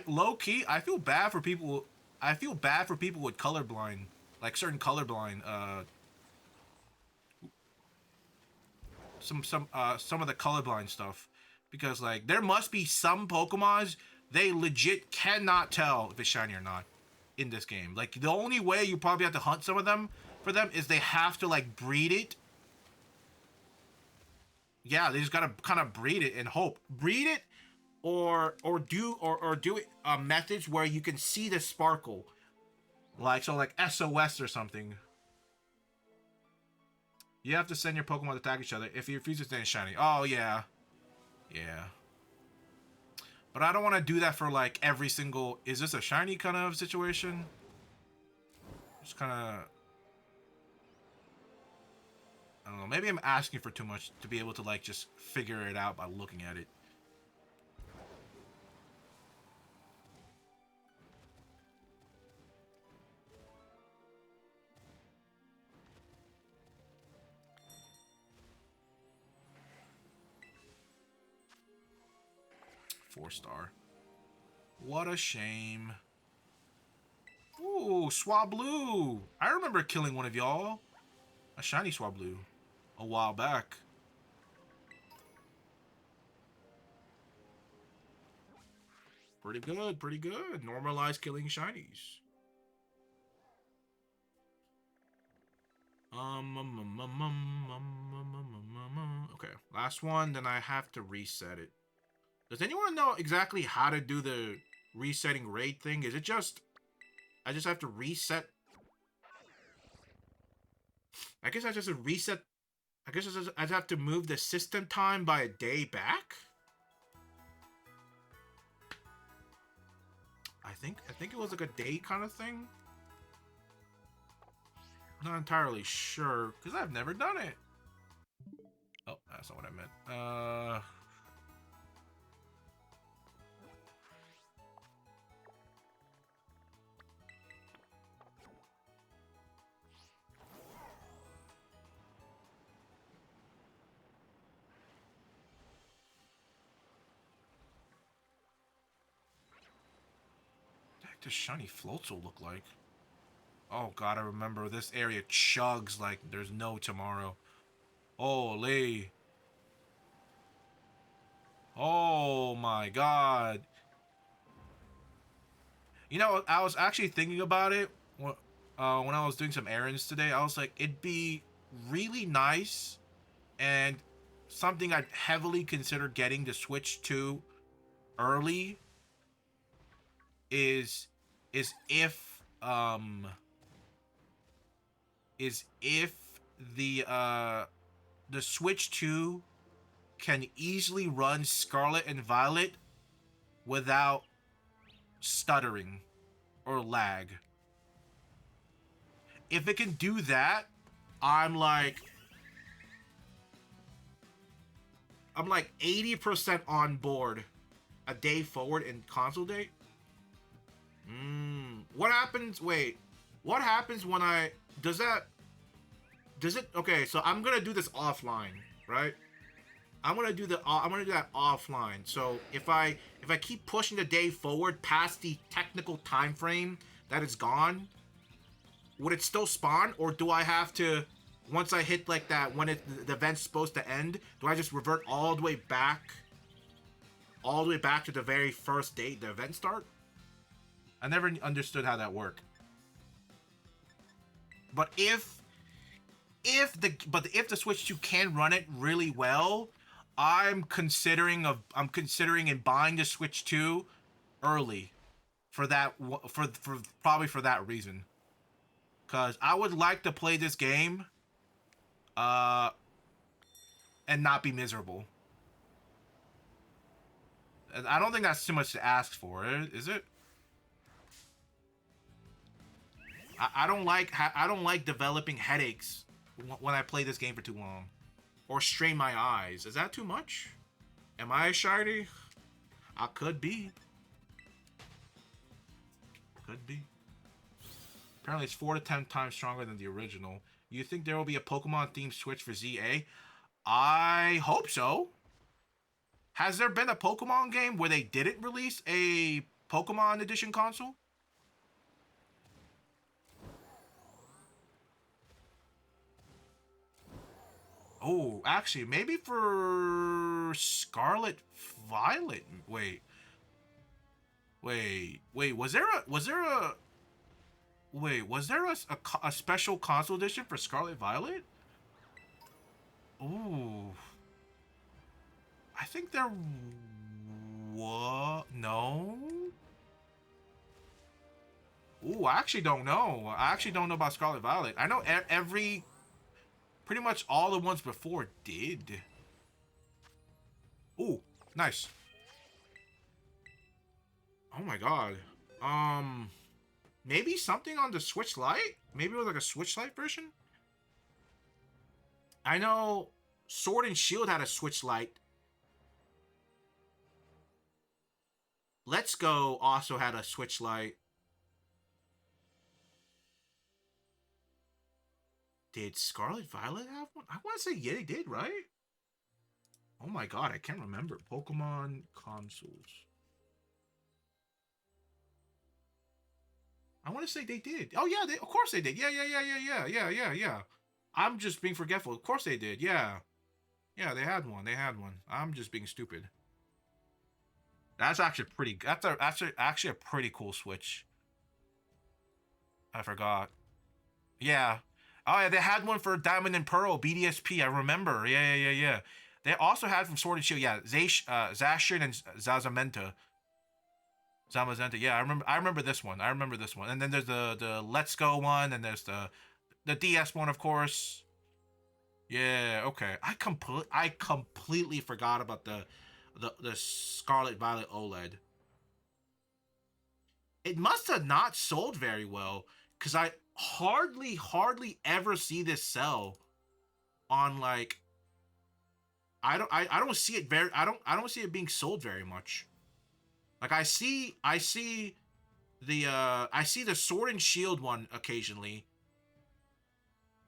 Low key, I feel bad for people. I feel bad for people with colorblind, like certain colorblind. Some of the colorblind stuff, because like there must be some Pokemons they legit cannot tell if it's shiny or not in this game. Like the only way you probably have to hunt some of them for them is they have to like breed it. Yeah, they just gotta kind of breed it and hope. Breed it or do it methods where you can see the sparkle, like so like SOS or something. You have to send your Pokemon to attack each other. If you refuse to stand shiny, oh yeah, yeah. But I don't want to do that for like every single. Is this a shiny kind of situation? Just kind of. I don't know. Maybe I'm asking for too much to be able to like just figure it out by looking at it. Four-star. What a shame. Ooh, Swablu. I remember killing one of y'all. A shiny Swablu. A while back. Pretty good, pretty good. Normalize killing shinies. Okay, last one, then I have to reset it. Does anyone know exactly how to do the resetting raid thing? Is it just... I just have to reset... I guess I just reset... I guess I just have to move the system time by a day back? I think it was like a day kind of thing. Not entirely sure, because I've never done it. Oh, that's not what I meant. What the heck does shiny Floatzel look like? Oh god, I remember this area chugs like there's no tomorrow. Holy. Oh my god. You know, I was actually thinking about it when I was doing some errands today. I was like, it'd be really nice and something I'd heavily consider getting the Switch to early is is if um is if the Switch 2 can easily run Scarlet and Violet without stuttering or lag. If it can do that, I'm like 80% on board a day forward in console date. What happens? Wait, what happens when I does it? Okay, so I'm gonna do this offline, right? I'm gonna do that offline. So if I keep pushing the day forward past the technical time frame that it's gone, would it still spawn, or do I have to, once I hit like that when the event's supposed to end, do I just revert all the way back to the very first date the event start? I never understood how that worked. But if the Switch 2 can run it really well, I'm considering in buying the Switch 2 early for that for probably for that reason. Cause I would like to play this game uh and not be miserable. And I don't think that's too much to ask for, is it? I don't like developing headaches when I play this game for too long, or strain my eyes. Is that too much? Am I shiny? I could be. Could be. Apparently, it's 4 to 10 times stronger than the original. You think there will be a Pokemon themed Switch for ZA? I hope so. Has there been a Pokemon game where they didn't release a Pokemon Edition console? Oh, actually, maybe for Scarlet Violet. Wait. Was there a special console edition for Scarlet Violet? Ooh, I think there was no. Ooh, I actually don't know. I actually don't know about Scarlet Violet. I know pretty much all the ones before did. Ooh, nice. Oh my god. Maybe something on the Switch Lite? Maybe it was like a Switch Lite version? I know Sword and Shield had a Switch Lite. Let's Go also had a Switch Lite. Did Scarlet Violet have one? I want to say yeah, they did, right? Oh my god, I can't remember. Pokemon consoles. I want to say they did. Oh yeah, of course they did. Yeah. I'm just being forgetful. Of course they did. Yeah. Yeah, they had one. They had one. I'm just being stupid. That's actually pretty. Actually a pretty cool Switch. I forgot. Yeah. Oh yeah, they had one for Diamond and Pearl BDSP. I remember. Yeah. They also had from Sword and Shield. Yeah, Zacian and Zazamenta. Zamazenta. Yeah, I remember this one. I remember this one. And then there's the Let's Go one, and there's the DS one, of course. Yeah. Okay. I completely forgot about the Scarlet Violet OLED. It must have not sold very well, because I hardly ever see this sell on like I don't see it very I don't see it being sold very much. Like I see I see the Sword and Shield one occasionally.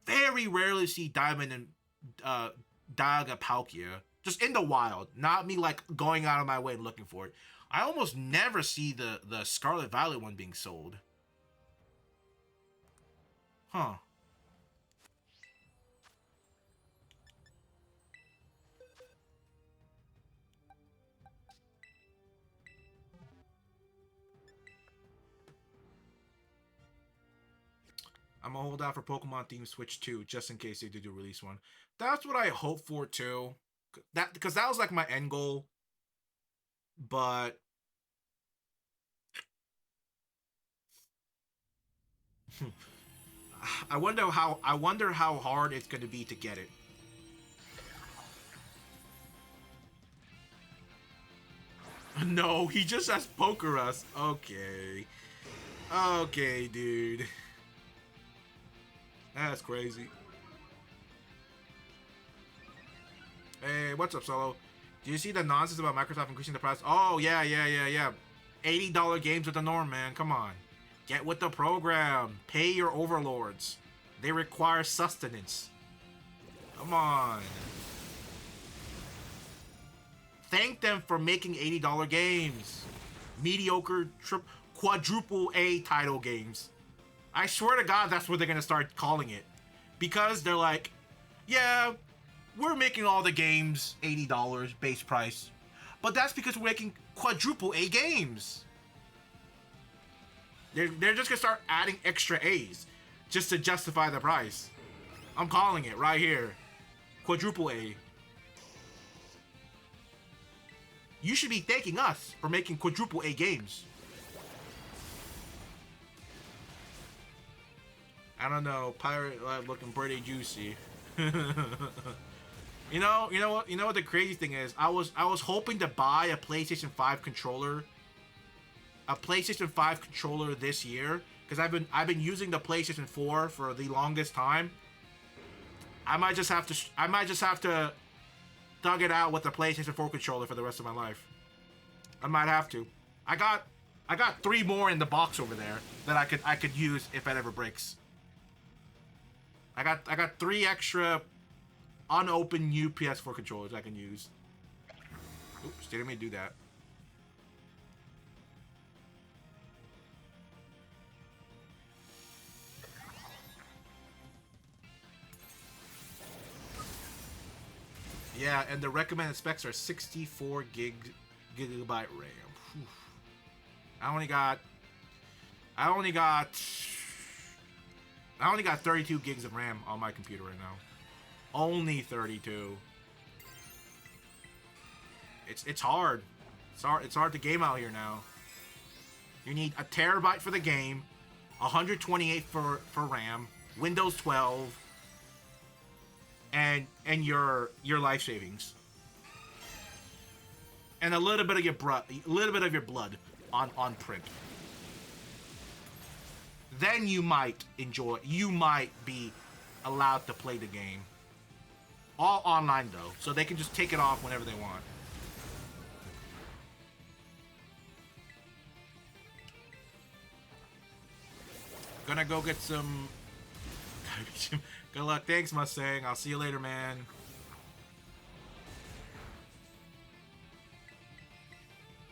Very rarely see Diamond and Dialga Palkia. Just in the wild. Not me like going out of my way and looking for it. I almost never see the Scarlet Violet one being sold. Huh. I'm gonna hold out for Pokemon Theme Switch 2 just in case they do release one. That's what I hope for too. That because that was like my end goal. But I wonder how hard it's gonna be to get it. No, he just has Pokerus. Okay. Okay, dude. That's crazy. Hey, what's up, Solo? Do you see the nonsense about Microsoft increasing the price? Oh, yeah. $80 games are the norm, man. Come on. Get with the program. Pay your overlords. They require sustenance. Come on. Thank them for making $80 games. Mediocre, quadruple A title games. I swear to God, that's what they're going to start calling it. Because they're like, yeah, we're making all the games $80 base price. But that's because we're making quadruple A games. They're just going to start adding extra A's just to justify the price. I'm calling it right here. Quadruple A. You should be thanking us for making quadruple A games. I don't know, Pirate Life looking pretty juicy. You know what the crazy thing is? I was hoping to buy a PlayStation 5 controller. A PlayStation 5 controller this year. Because I've been using the PlayStation 4 for the longest time. I might just have to thug it out with the PlayStation 4 controller for the rest of my life. I might have to. I got 3 more in the box over there that I could use if it ever breaks. I got 3 extra unopened new PS4 controllers I can use. Oops, didn't mean to do that. Yeah, and the recommended specs are 64 gigabyte RAM. Whew. I only got 32 gigs of RAM on my computer right now. Only 32. It's hard. It's hard to game out here now. You need a terabyte for the game, 128 for RAM, Windows 12, and your life savings, and a little bit of your blood on print. Then you might be allowed to play the game. All online though, so they can just take it off whenever they want. Gonna go get some. Good luck. Thanks, Mustang. I'll see you later, man.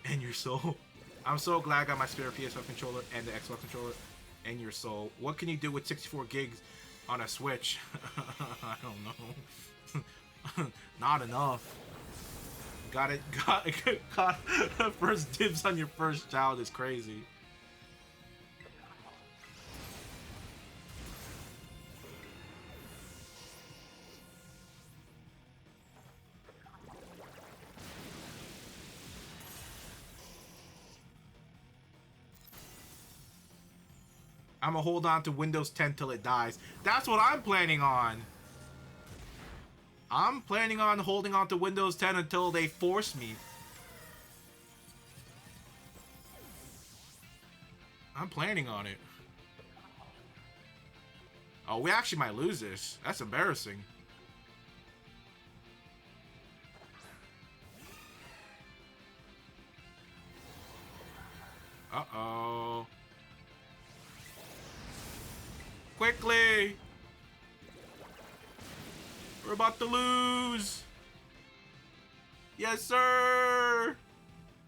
And your soul. I'm so glad I got my spare PS5 controller and the Xbox controller. And your soul. What can you do with 64 gigs on a Switch? I don't know. Not enough. Got first dibs on your first child is crazy. I'm gonna hold on to Windows 10 till it dies. That's what I'm planning on. I'm planning on holding on to Windows 10 until they force me. I'm planning on it. Oh, we actually might lose this. That's embarrassing. Uh-oh. Quickly! We're about to lose! Yes, sir!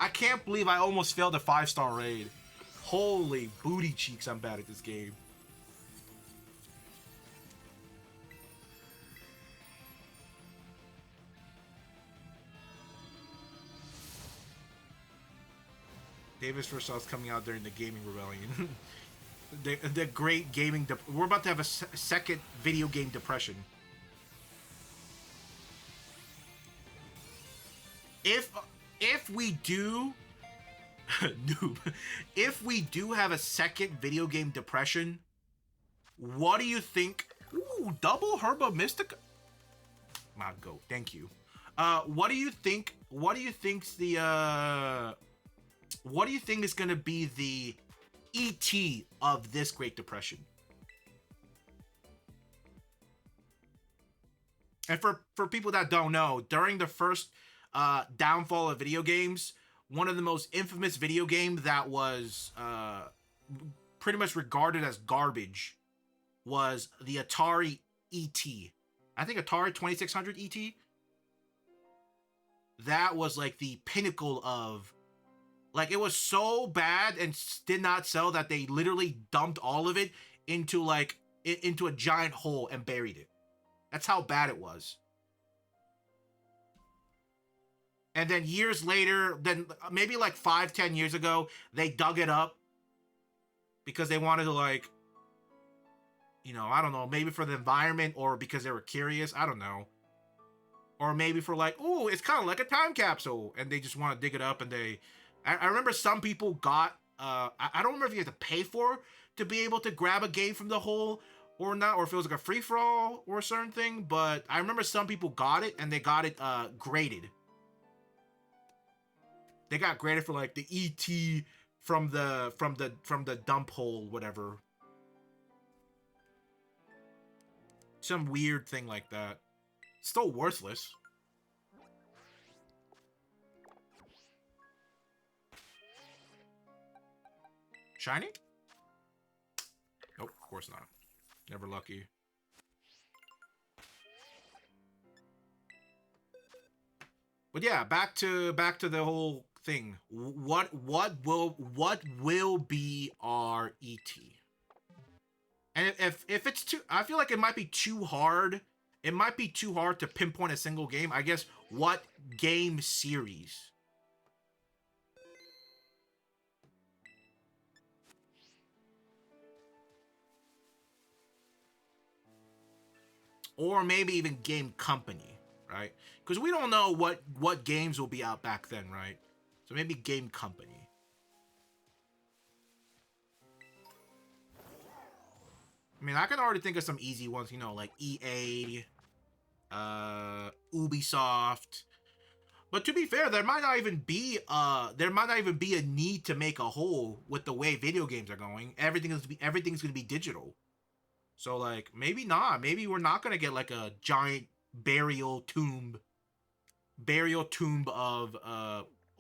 I can't believe I almost failed a 5-star raid. Holy booty cheeks, I'm bad at this game. Davifoos South coming out during the gaming rebellion. the great gaming... We're about to have a second video game depression. If we do... noob. If we do have a second video game depression, what do you think... Ooh, double Herba Mystica... My goat, thank you. What do you think... What do you think's the... What do you think is going to be the ET of this Great Depression? And for people that don't know, during the first downfall of video games, one of the most infamous video games that was pretty much regarded as garbage was the Atari ET. I think Atari 2600 ET. That was like the pinnacle of... Like, it was so bad and did not sell that they literally dumped all of it into, like, into a giant hole and buried it. That's how bad it was. And then years later, then maybe like 5-10 years ago, they dug it up because they wanted to, like, you know, I don't know, maybe for the environment or because they were curious. I don't know. Or maybe for like, oh, it's kind of like a time capsule. And they just want to dig it up and they... I remember some people got, I don't remember if you had to pay for to be able to grab a game from the hole or not, or if it was like a free-for-all or a certain thing, but I remember some people got it and they got it graded. They got graded for like the ET from the dump hole, whatever. Some weird thing like that. Still worthless. Shiny? Nope, of course not. Never lucky. But yeah, back to the whole thing. What will be our ET? And if it's too, I feel like it might be too hard. It might be too hard to pinpoint a single game. I guess what game series? Or maybe even game company, right? Because we don't know what games will be out back then, right? So maybe game company. I mean, I can already think of some easy ones, you know, like EA, Ubisoft. But to be fair, there might not even be a need to make a whole with the way video games are going. Everything's going to be digital. So, like, maybe not. Maybe we're not going to get, like, a giant burial tomb of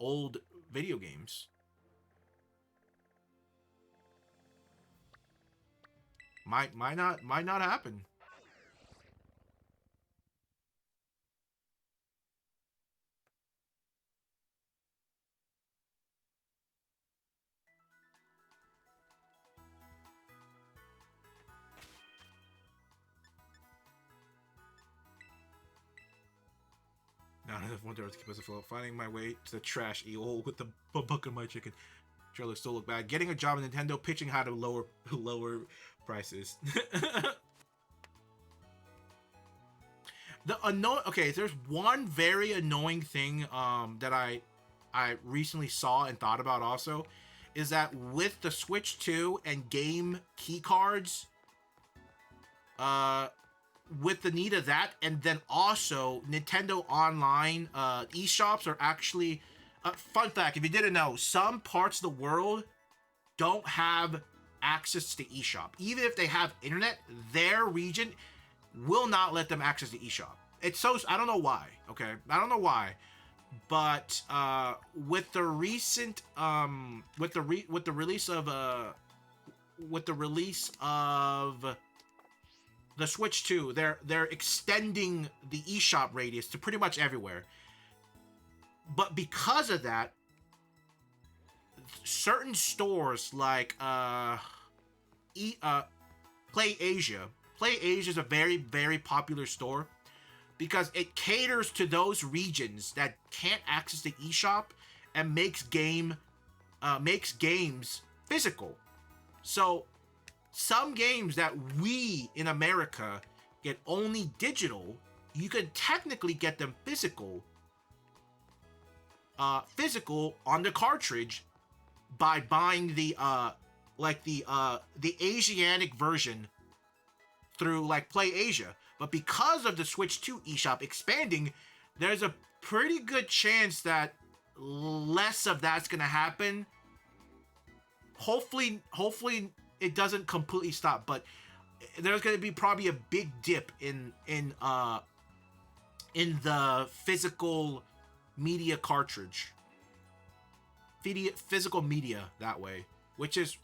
old video games. Might not happen. Now I have wonder to keep us afloat. Finding my way to the trash eel with the buck of my chicken. Trailer still look bad. Getting a job at Nintendo, pitching how to lower prices. Okay, there's one very annoying thing that I recently saw and thought about also, is that with the Switch 2 and game key cards, with the need of that, and then also Nintendo Online eShops are actually... fun fact, if you didn't know, some parts of the world don't have access to eShop. Even if they have internet, their region will not let them access the eShop. It's so... I don't know why, okay? I don't know why. but with the recent with the release of the Switch 2, they're extending the eShop radius to pretty much everywhere. But because of that, certain stores like Play Asia. Play Asia is a very, very popular store because it caters to those regions that can't access the eShop and makes games physical. So some games that we in America get only digital, you can technically get them physical on the cartridge by buying the Asiatic version through like Play Asia. But because of the Switch 2 eShop expanding, there's a pretty good chance that less of that's gonna happen. Hopefully it doesn't completely stop, but there's gonna be probably a big dip in the physical media cartridge, physical media that way, which is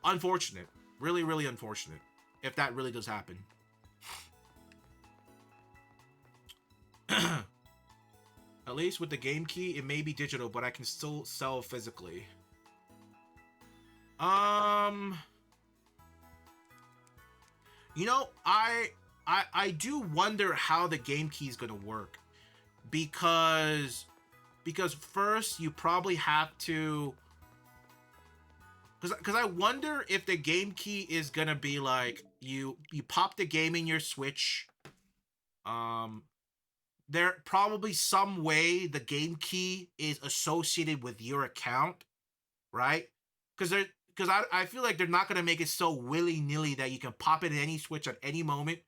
unfortunate, really, really unfortunate if that really does happen. At least with the game key, it may be digital, but I can still sell physically. You know, I do wonder how the game key is gonna work, because first you probably have to, because I wonder if the game key is gonna be like you pop the game in your Switch. There probably some way the game key is associated with your account, right? Because I feel like they're not gonna make it so willy nilly that you can pop it in any Switch at any moment.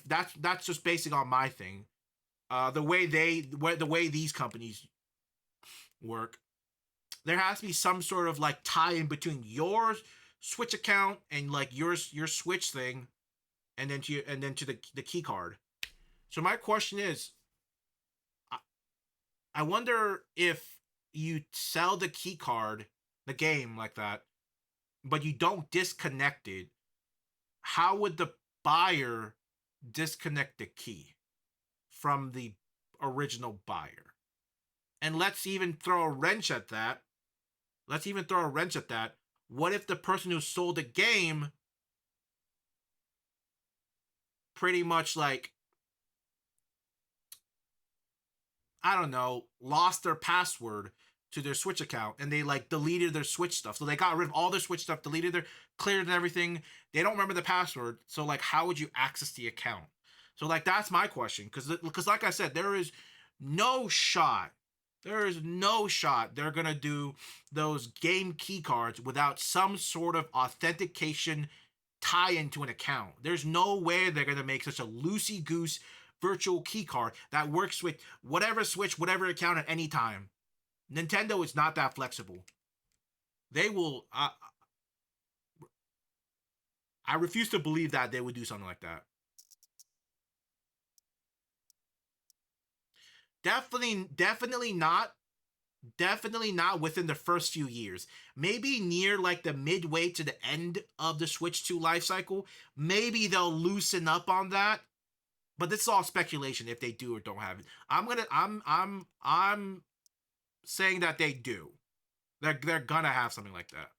That's just basing on my thing. The way these companies work, there has to be some sort of like tie in between your Switch account and like your Switch thing, and then to the key card. So my question is, I wonder if you sell the key card, the game like that, but you don't disconnect it, how would the buyer disconnect the key from the original buyer? And let's even throw a wrench at that. What if the person who sold the game pretty much like, I don't know, lost their password to their Switch account and they like deleted their Switch stuff. So they got rid of all their Switch stuff, cleared and everything. They don't remember the password. So like, how would you access the account? So like, that's my question. Because like I said, there is no shot they're gonna do those game key cards without some sort of authentication tie into an account. There's no way they're gonna make such a loosey goose virtual key card that works with whatever Switch, whatever account at any time. Nintendo is not that flexible. They will. I refuse to believe that they would do something like that. Definitely not. Definitely not within the first few years. Maybe near like the midway to the end of the Switch 2 life cycle. Maybe they'll loosen up on that. But this is all speculation if they do or don't have it. I'm saying that they do. They're gonna have something like that.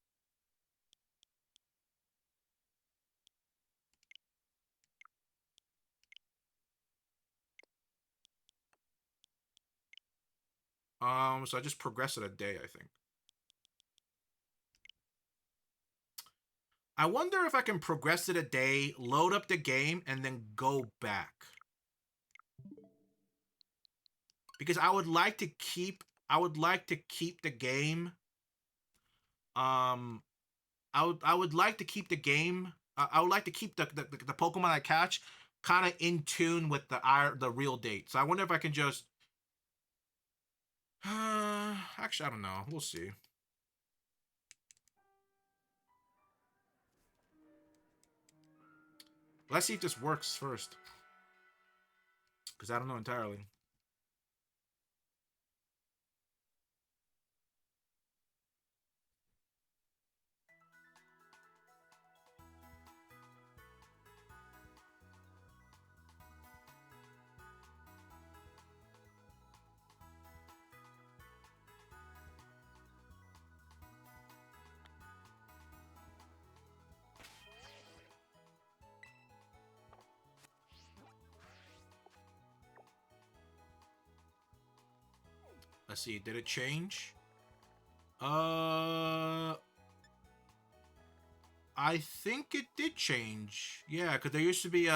So I just progressed it a day, I think. I wonder if I can progress it a day, load up the game, and then go back. Because I would like to keep the game. I would like to keep the game. I would like to keep the Pokemon I catch kind of in tune with the real date. So I wonder if I can just. Actually, I don't know. We'll see. Let's see if this works first. Because I don't know entirely. Let's see. Did it change? I think it did change. Yeah, because there used to be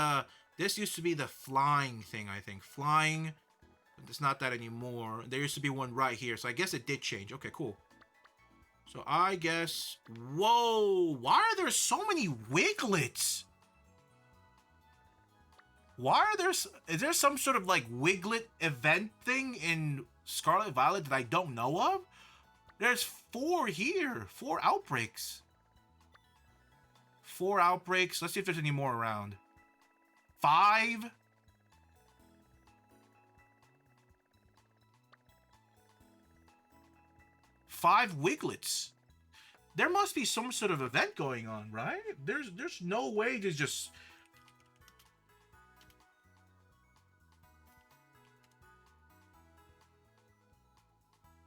this used to be the flying thing, I think. Flying. It's not that anymore. There used to be one right here, so I guess it did change. Okay, cool. So I guess... Whoa! Why are there so many Wiglets? Why are there... Is there some sort of, like, Wiglet event thing in Scarlet Violet that I don't know of? There's 4 here. 4 outbreaks. 4 outbreaks. Let's see if there's any more around. 5? Five Wiglets. There must be some sort of event going on, right? There's no way to just...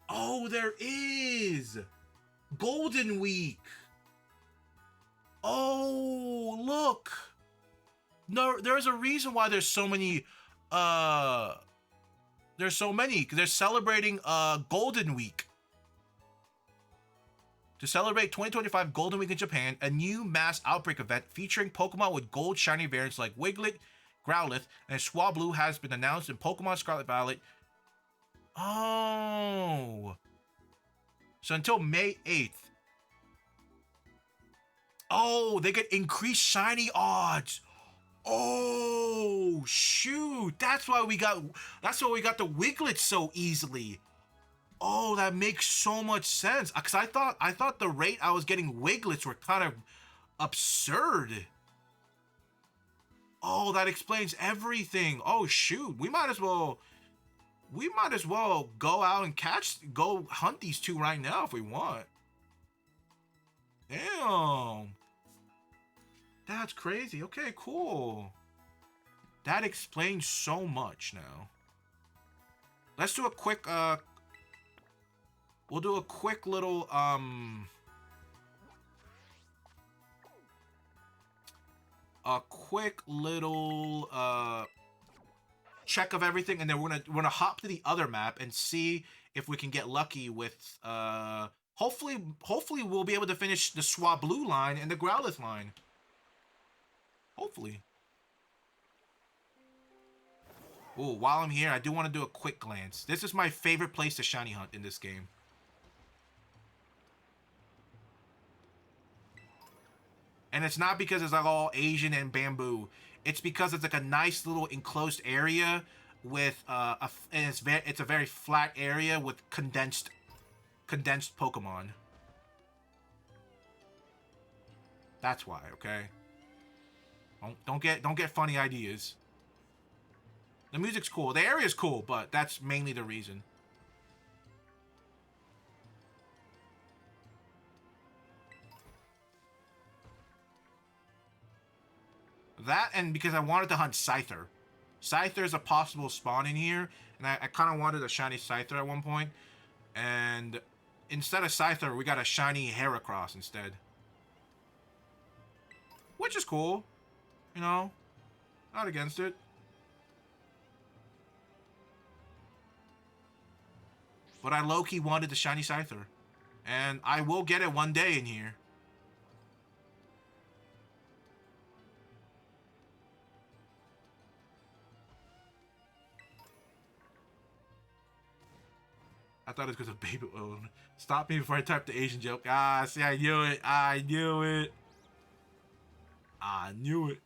Oh, there is! Golden Week! Oh, look! No, there's a reason why there's so many, there's so many, because they're celebrating, Golden Week. To celebrate 2025 Golden Week in Japan, a new mass outbreak event featuring Pokemon with gold shiny variants like Wiglet, Growlithe, and Swablu has been announced in Pokemon Scarlet Violet. Oh. So until May 8th. Oh, they get increased shiny odds. Oh, shoot. That's why we got the Wiglet so easily. Oh, that makes so much sense. Cause I thought the rate I was getting Wiglets were kind of absurd. Oh, that explains everything. Oh shoot, we might as well go out and go hunt these 2 right now if we want. Damn. That's crazy. Okay, cool. That explains so much now. Let's do a quick we'll do a quick little check of everything, and then we're gonna hop to the other map and see if we can get lucky with hopefully we'll be able to finish the Swablu line and the Growlithe line. Hopefully. Ooh, while I'm here, I do want to do a quick glance. This is my favorite place to shiny hunt in this game. And it's not because it's like all Asian and bamboo. It's because it's like a nice little enclosed area with and it's a very flat area with condensed Pokemon. That's why, okay? Don't get funny ideas. The music's cool. The area's cool, but that's mainly the reason. That, and because I wanted to hunt Scyther. Scyther is a possible spawn in here, and I kind of wanted a shiny Scyther at one point. And instead of Scyther, we got a shiny Heracross instead. Which is cool. You know, not against it. But I low-key wanted the shiny Scyther. And I will get it one day in here. I thought it was because of baby oil. Stop me before I type the Asian joke. Ah, see, I knew it. I knew it. I knew it.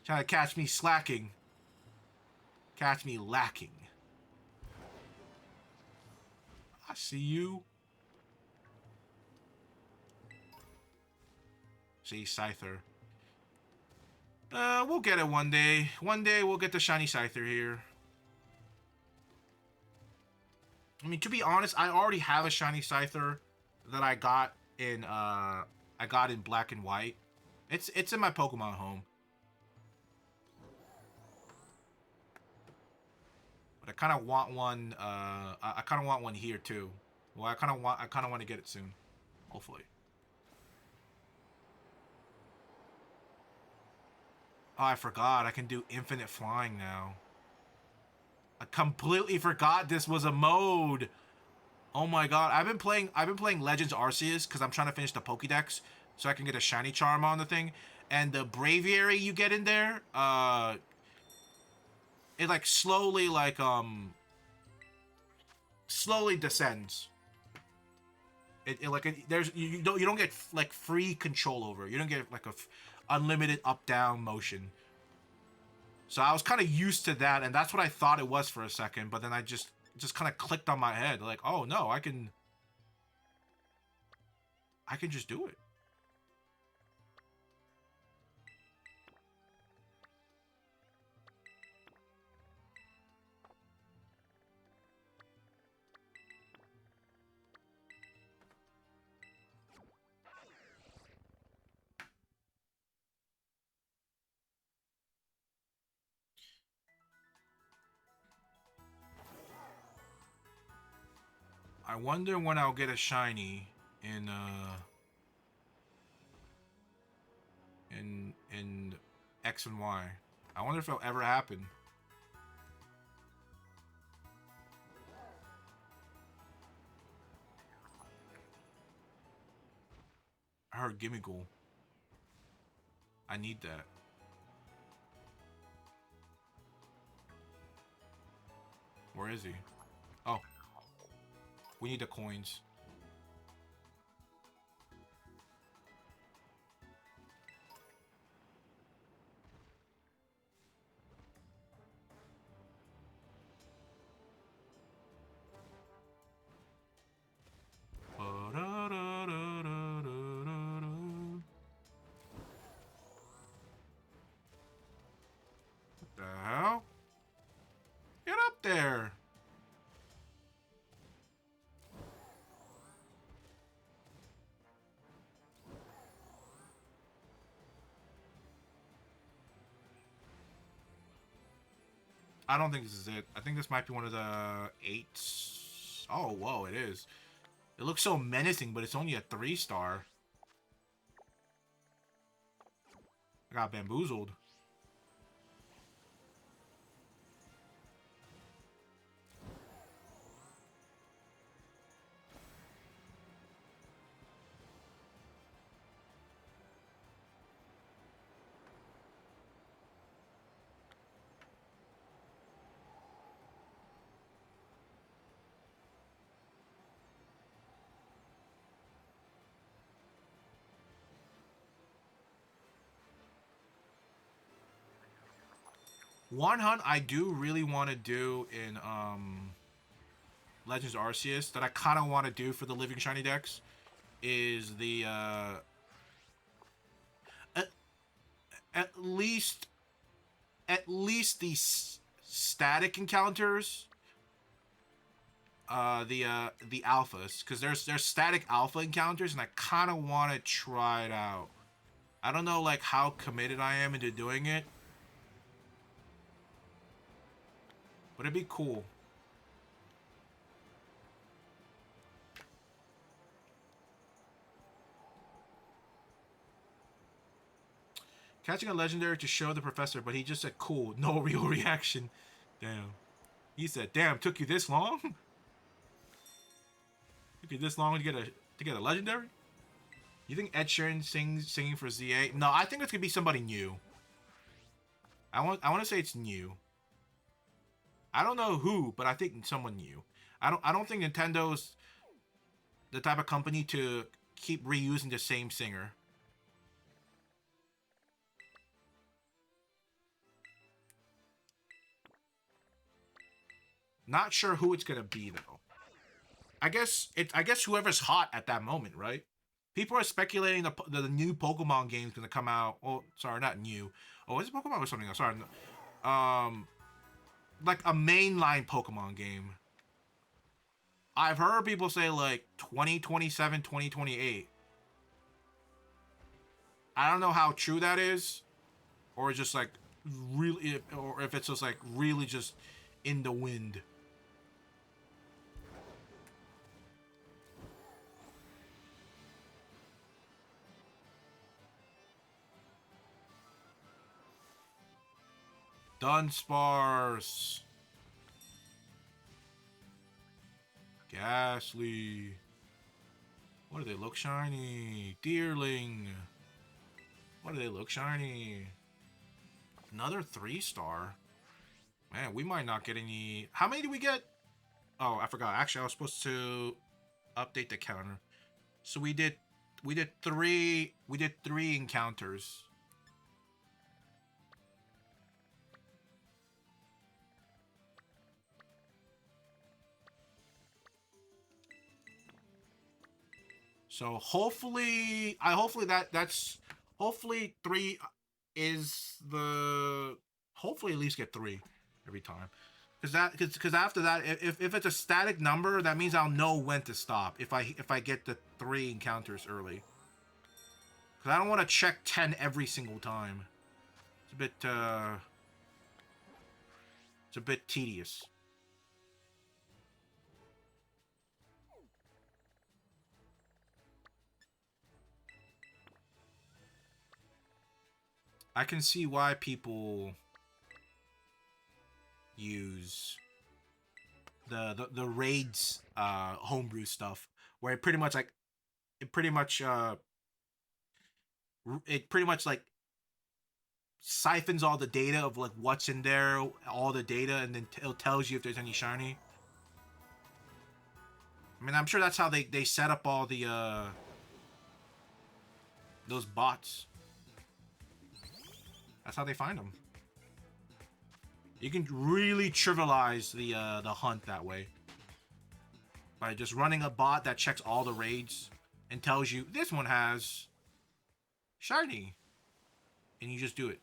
Trying to catch me slacking. Catch me lacking. I see you. See, Scyther. We'll get it one day. One day we'll get the shiny Scyther here. I mean, to be honest, I already have a shiny Scyther that I got in black and white. It's in my Pokemon home. But I kind of want one. I kind of want one here too. Well, I kind of want to get it soon, hopefully. Oh, I forgot. I can do infinite flying now. I completely forgot this was a mode. Oh my god, I've been playing Legends Arceus because I'm trying to finish the Pokédex so I can get a shiny charm on the thing. And the Braviary you get in there, it like slowly descends. There's you don't get like free control over it. You don't get like unlimited up down motion. So I was kind of used to that, and that's what I thought it was for a second. But then I just kind of clicked on my head, like, oh no, I can just do it. I wonder when I'll get a shiny in X and Y. I wonder if it'll ever happen. I heard Gimmighoul. I need that. Where is he? Oh. We need the coins. What the hell? Get up there! I don't think this is it. I think this might be one of the 8s. Oh, whoa, it is. It looks so menacing, but it's only a 3-star. I got bamboozled. One hunt I do really want to do in Legends Arceus that I kind of want to do for the Living Shiny Dex is the at least the static encounters, the alphas, because there's static alpha encounters and I kind of want to try it out. I don't know like how committed I am into doing it, but it'd be cool. Catching a legendary to show the professor, but he just said cool, no real reaction. Damn. He said, damn, took you this long? Took you this long to get a legendary? You think Ed Sheeran singing for ZA? No, I think it's gonna be somebody new. I want to say it's new. I don't know who, but I think someone new. I don't think Nintendo's the type of company to keep reusing the same singer. Not sure who it's gonna be though. I guess whoever's hot at that moment, right? People are speculating the new Pokemon game is gonna come out. Oh, sorry, not new. Oh, is it Pokemon or something else? Sorry. Like a mainline Pokemon game. I've heard people say like 2027, 2028. I don't know how true that is, or just like really, or if it's just like really just in the wind. Dunsparce. Ghastly. What do they look shiny? Deerling. What do they look shiny? Another 3-star. Man, we might not get any. How many did we get? Oh, I forgot. Actually, I was supposed to update the counter. So we did 3 encounters. So hopefully, hopefully 3 is the, hopefully at least get 3 every time. Because after that, if it's a static number, that means I'll know when to stop if I get the 3 encounters early. Because I don't want to check 10 every single time. It's a bit tedious. I can see why people use the raids homebrew stuff, where it pretty much like it pretty much like siphons all the data of like what's in there, all the data, and then it tells you if there's any shiny. I mean, I'm sure that's how they set up all the those bots. That's how they find them. You can really trivialize the hunt that way by just running a bot that checks all the raids and tells you this one has shiny, and you just do it.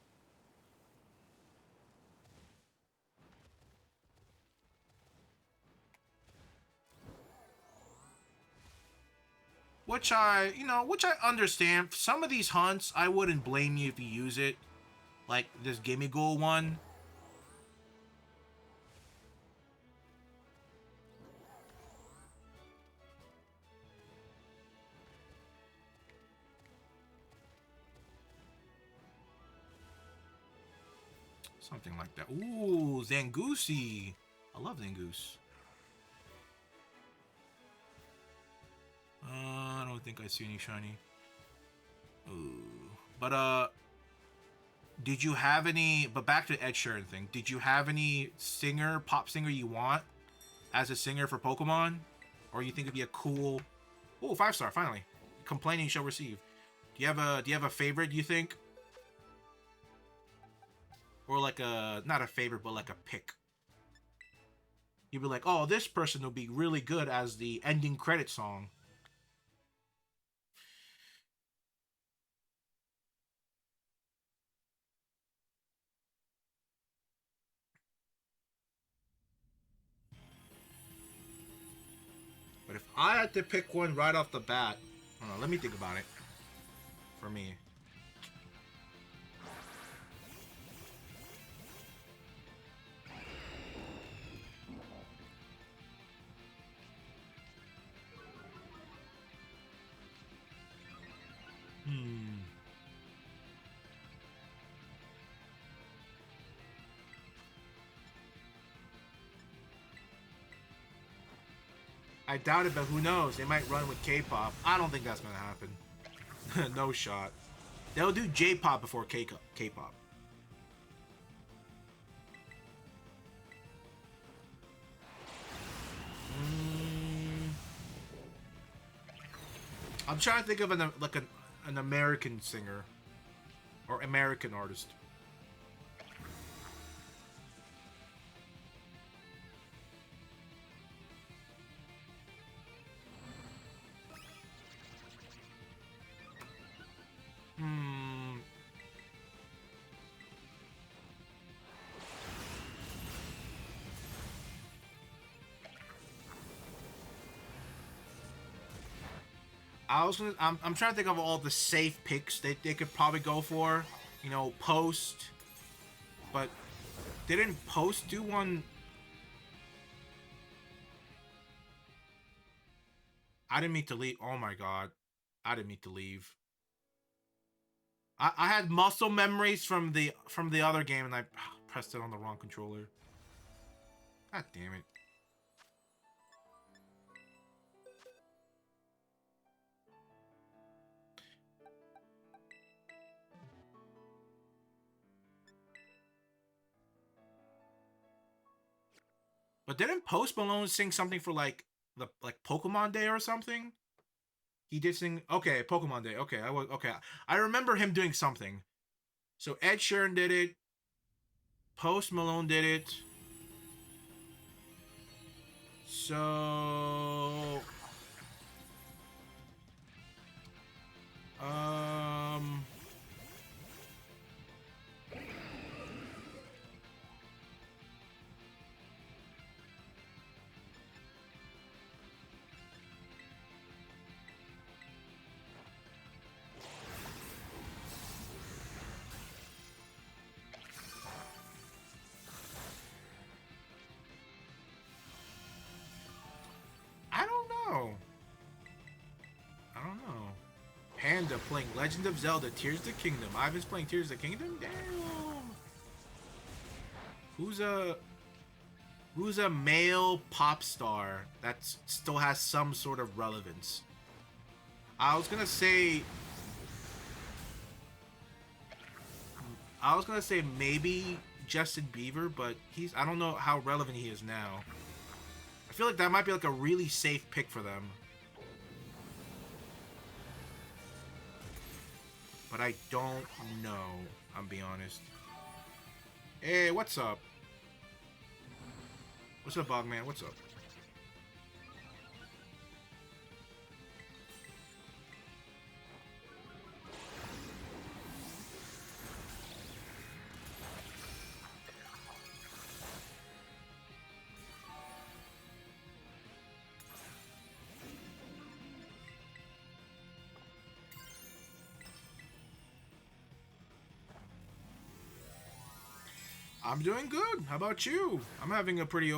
Which I understand. Some of these hunts, I wouldn't blame you if you use it. Like this Gimmighoul one. Something like that. Ooh, Zangoose. I love Zangoose. I don't think I see any shiny. Ooh. But, did you have any... But back to the Ed Sheeran thing. Did you have any singer, pop singer you want as a singer for Pokemon? Or you think it'd be a cool... Oh, 5-star, finally. Complaining shall receive. Do you have a favorite, you think? Or like a... Not a favorite, but like a pick. You'd be like, oh, this person will be really good as the ending credit song. But if I had to pick one right off the bat, hold on, let me think about it. For me. I doubt it, but who knows? They might run with K-pop. I don't think that's gonna happen. No shot. They'll do J-pop before K-pop. I'm trying to think of an American singer or American artist. I'm trying to think of all the safe picks that they could probably go for. You know, Post. But didn't Post do one? I didn't mean to leave. Oh my god. I didn't mean to leave. I had muscle memories from the other game and I pressed it on the wrong controller. God damn it. But didn't Post Malone sing something for like the Pokemon Day or something? He did sing. Okay, Pokemon Day. Okay, I was okay. I remember him doing something. So Ed Sheeran did it. Post Malone did it. So um I don't know. I don't know. Panda playing Legend of Zelda Tears of the Kingdom. Ivan's playing Tears of the Kingdom? Damn. Who's a male pop star that still has some sort of relevance? I was gonna say maybe Justin Bieber, but I don't know how relevant he is now. I feel like that might be like a really safe pick for them. But I don't know, I'm being honest. Hey, what's up? What's up, Bogman? What's up? I'm doing good. How about you? I'm having a pretty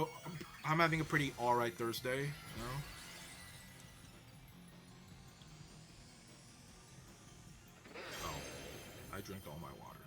alright Thursday, you know? Oh, I drank all my water.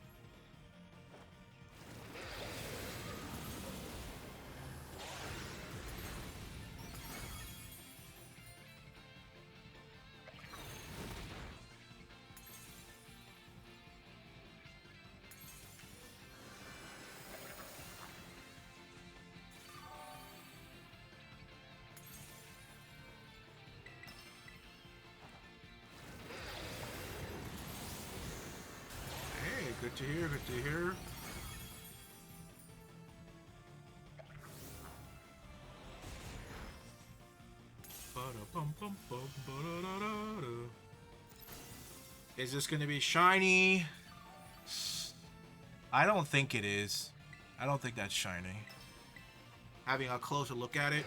Hey, good to hear, good to hear. Is this gonna be shiny? I don't think it is. I don't think that's shiny. Having a closer look at it.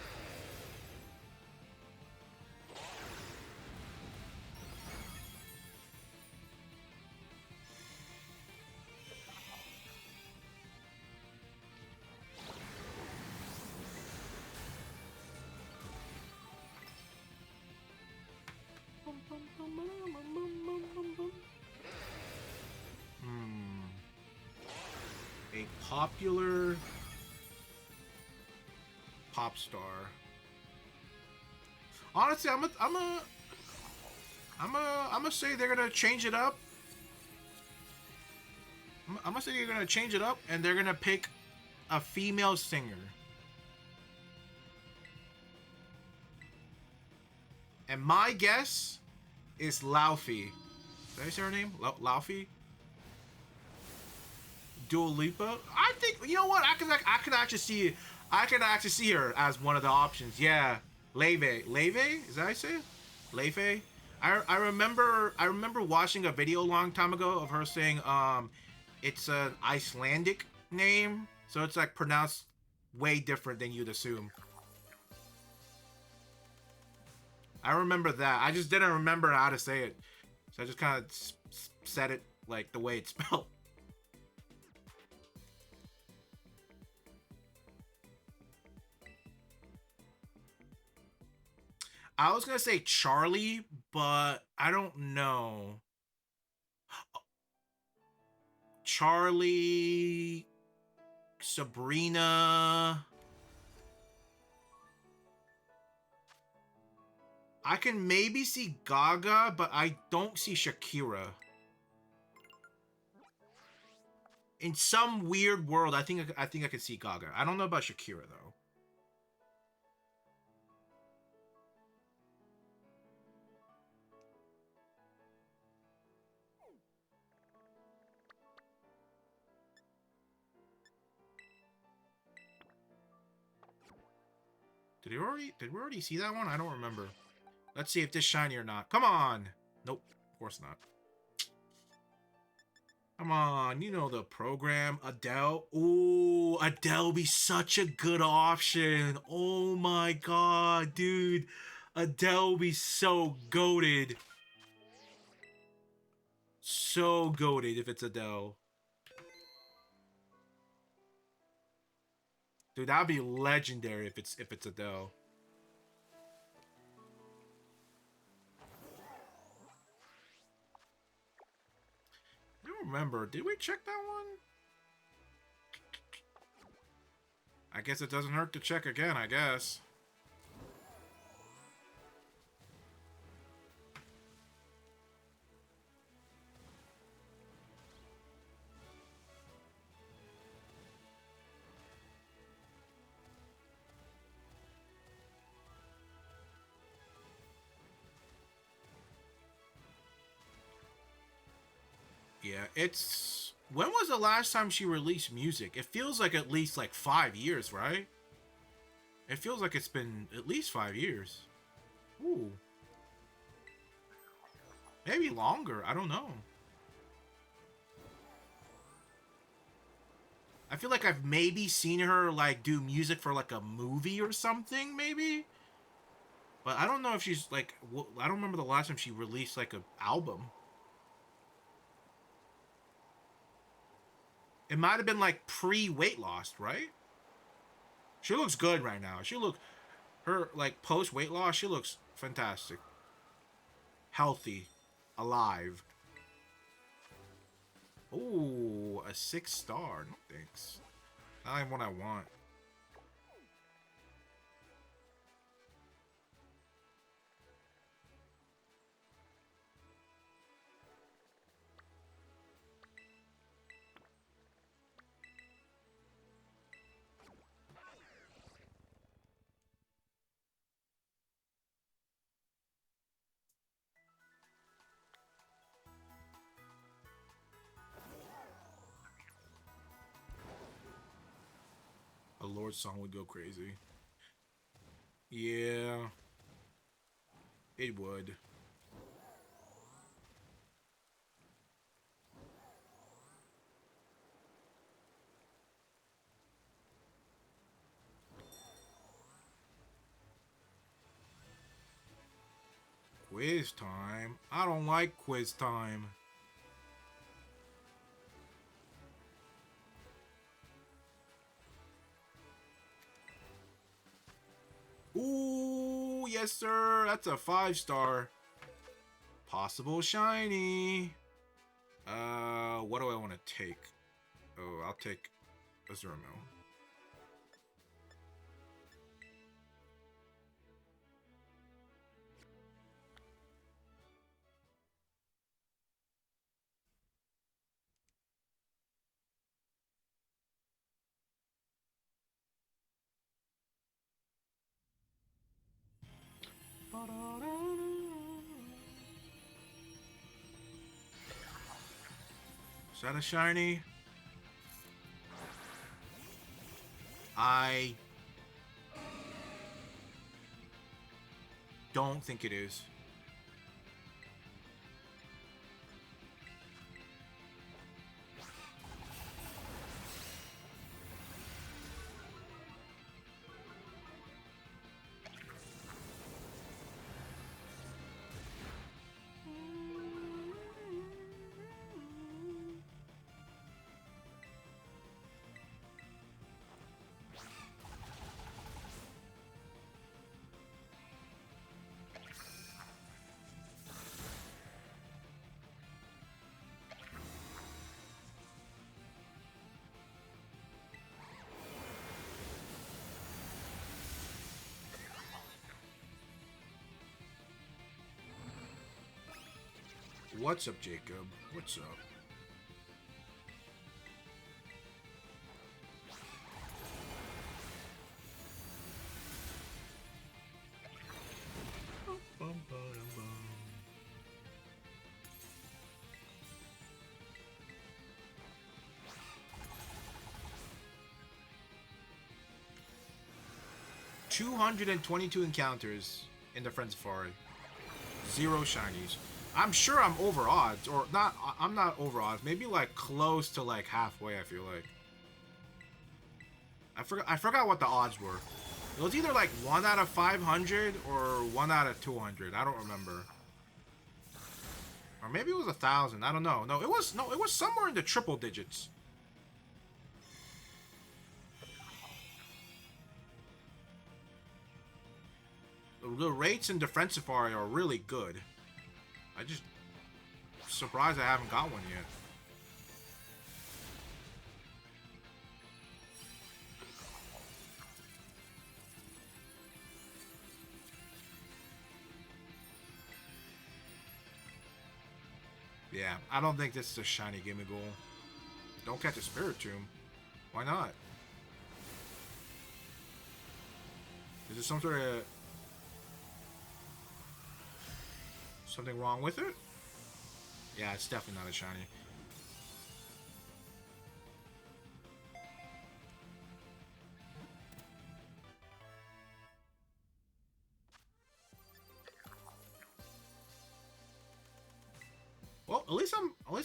A popular pop star. Honestly, I'm gonna say they're gonna change it up. I'm gonna say they're gonna change it up, and they're gonna pick a female singer. And my guess is Laufey. Did I say her name? Laufey? Dua Lipa? I think, you know what? I could actually see her as one of the options. Yeah, Leve. Leve? Is that how I say it? Leve? I remember watching a video a long time ago of her saying it's an Icelandic name, so it's like pronounced way different than you'd assume. I remember that. I just didn't remember how to say it. So I just kind of said it like the way it's spelled. I was gonna say Charlie, but I don't know. Charlie, Sabrina. I can maybe see Gaga, but I don't see Shakira. In some weird world, I think I can see Gaga. I don't know about Shakira though. Did we already see that one? I don't remember. Let's see if this shiny or not. Come on. Nope, of course not. Come on, you know the program. Adele. Ooh, Adele be such a good option. Oh my god, dude. Adele be so goated. So goated if it's Adele. Dude, that'd be legendary if it's Adele. I don't remember. Did we check that one? I guess it doesn't hurt to check again, I guess. Yeah, it's... When was the last time she released music? It feels like at least like 5 years, right? It feels like it's been at least 5 years. Ooh. Maybe longer, I don't know. I feel like I've maybe seen her like do music for like a movie or something, maybe? But I don't know if she's like... I don't remember the last time she released like an album. It might have been like pre-weight loss, right? She looks good right now. Her like post-weight loss, she looks fantastic. Healthy. Alive. Ooh, a 6-star. No thanks. Not even what I want. A Lord song would go crazy. Yeah. It would. Quiz time? I don't like quiz time. Ooh, yes sir. That's a 5-star. Possible shiny. What do I want to take? Oh, I'll take a Zermo. Is that a shiny? I don't think it is. What's up, Jacob? What's up? Bum, bum, bum. $222 encounters in the Friend Safari. 0 shinies. I'm sure I'm over odds, or not. I'm not over odds. Maybe like close to like halfway. I feel like. I forgot what the odds were. It was either like 1 out of 500 or 1 out of 200. I don't remember. Or maybe it was 1,000. I don't know. No, it was somewhere in the triple digits. The rates in Defense Safari are really good. I just surprised I haven't got one yet. Yeah, I don't think this is a shiny Gimmighoul. Don't catch a Spirit Tomb. Why not? Is there some sort of... something wrong with it? Yeah, it's definitely not a shiny. Well, at least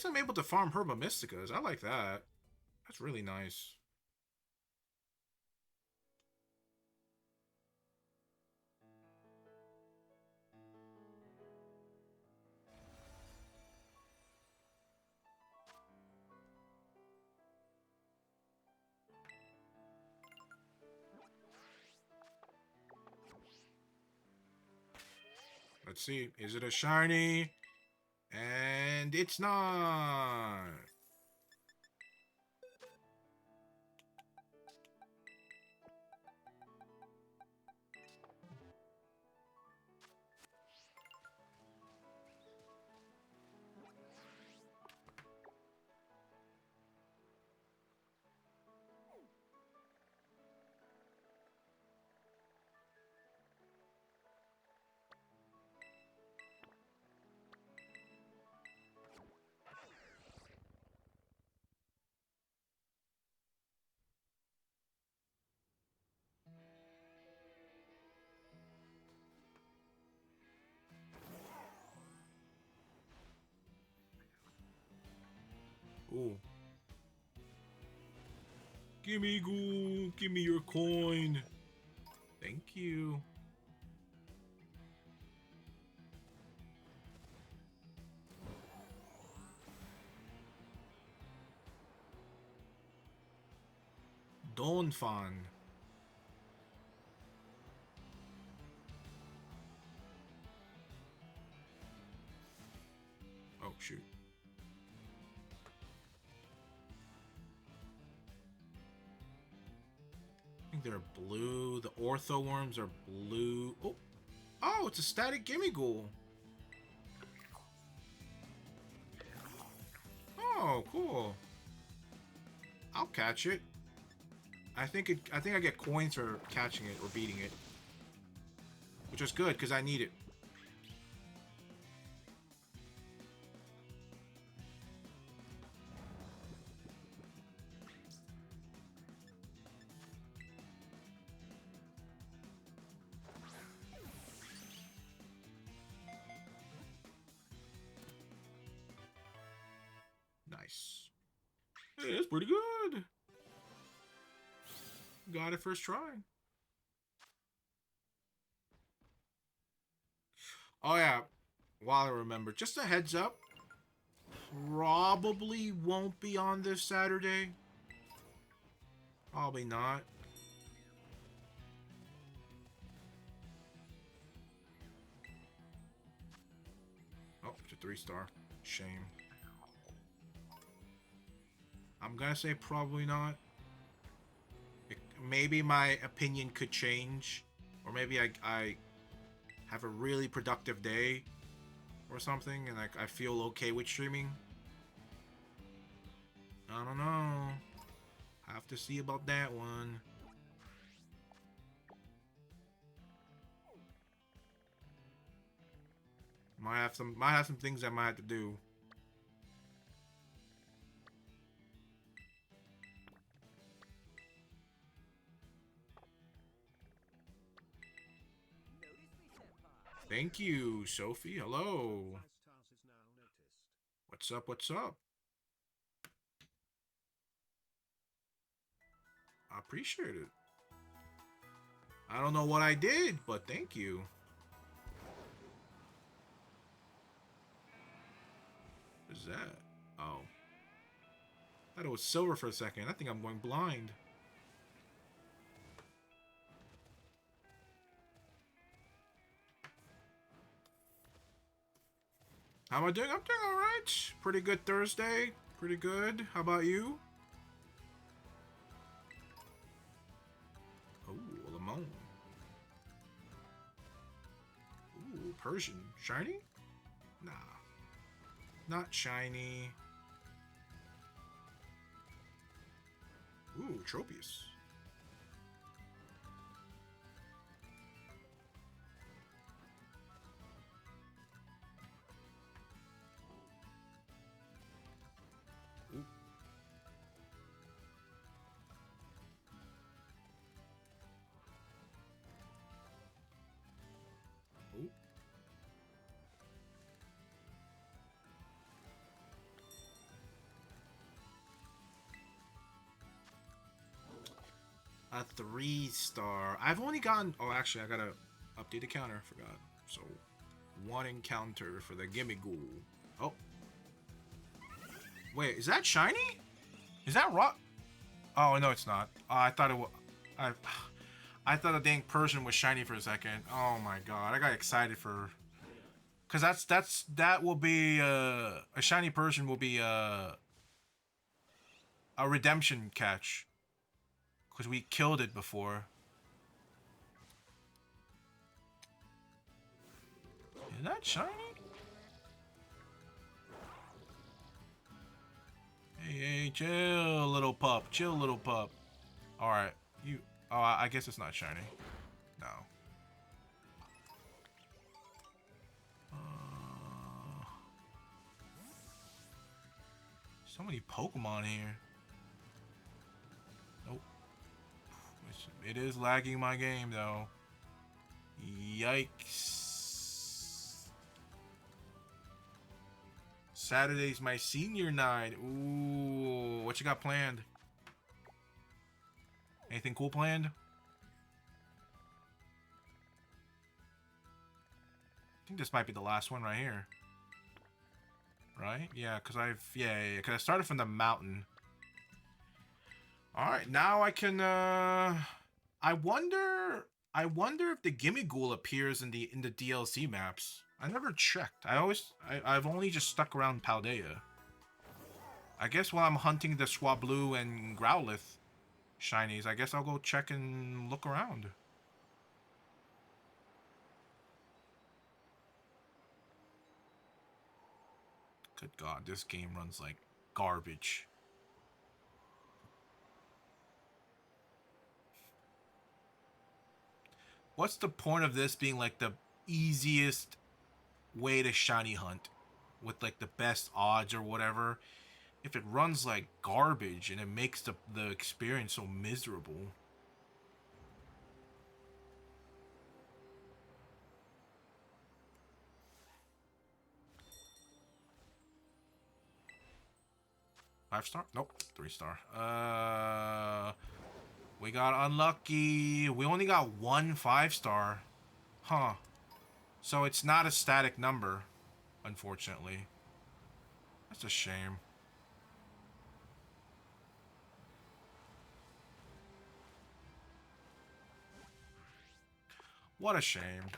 I'm able to farm Herba Mysticas. I like that. That's really nice. Let's see. Is it a shiny? And it's not. Ooh. Gimmighoul, give me your coin. Thank you. Donphan. Oh, shoot. I think they're blue. The ortho worms are blue. Oh, oh, it's a static Gimmighoul. Oh, cool. I'll catch it. I think I get coins for catching it or beating it, which is good because I need it. Nice. Hey, that's pretty good. Got it first try. Oh yeah, while I remember, just a heads up. Probably won't be on this Saturday. Probably not. Oh, it's a 3-star. Shame. I'm gonna say probably not. Maybe my opinion could change. Or maybe I have a really productive day or something, and like I feel okay with streaming. I don't know. Have to see about that one. Might have some things I might have to do. Thank you, Sophie. Hello. What's up? What's up? I appreciate it. I don't know what I did, but thank you. What is that? Oh. I thought it was silver for a second. I think I'm going blind. How am I doing? I'm doing alright. Pretty good Thursday. Pretty good. How about you? Oh, Lemon. Ooh, Persian. Shiny? Nah. Not shiny. Ooh, Tropius. Ooh. Ooh. A 3-star. I've only gotten... Oh, actually, I gotta update the counter. Forgot. So, 1 encounter for the Gimmighoul. Oh. Wait, is that shiny? Is that rock? Oh, no, it's not. I thought it was... I thought the dang Persian was shiny for a second. Oh my god, I got excited for... Cause that will be a shiny Persian will be a redemption catch. Cause we killed it before. Is that shiny? Hey, chill, little pup. Chill, little pup. All right, you. Oh, I guess it's not shiny. No. So many Pokemon here. Nope. It is lagging my game though. Yikes. Saturday's my senior night. Ooh, what you got planned? Anything cool planned? I think this might be the last one right here. Right? Yeah, because yeah, because I started from the mountain. Alright, now I can, I wonder if the Gimmighoul appears in the DLC maps. I never checked. I've only just stuck around Paldea. I guess while I'm hunting the Swablu and Growlithe shinies, I guess I'll go check and look around. Good god, this game runs like garbage. What's the point of this being like the easiest way to shiny hunt with like the best odds or whatever if it runs like garbage and it makes the experience so miserable? Five-star? Nope. 3-star. We got unlucky. We only got 1 5-star. Huh. So it's not a static number, unfortunately. That's a shame. What a shame.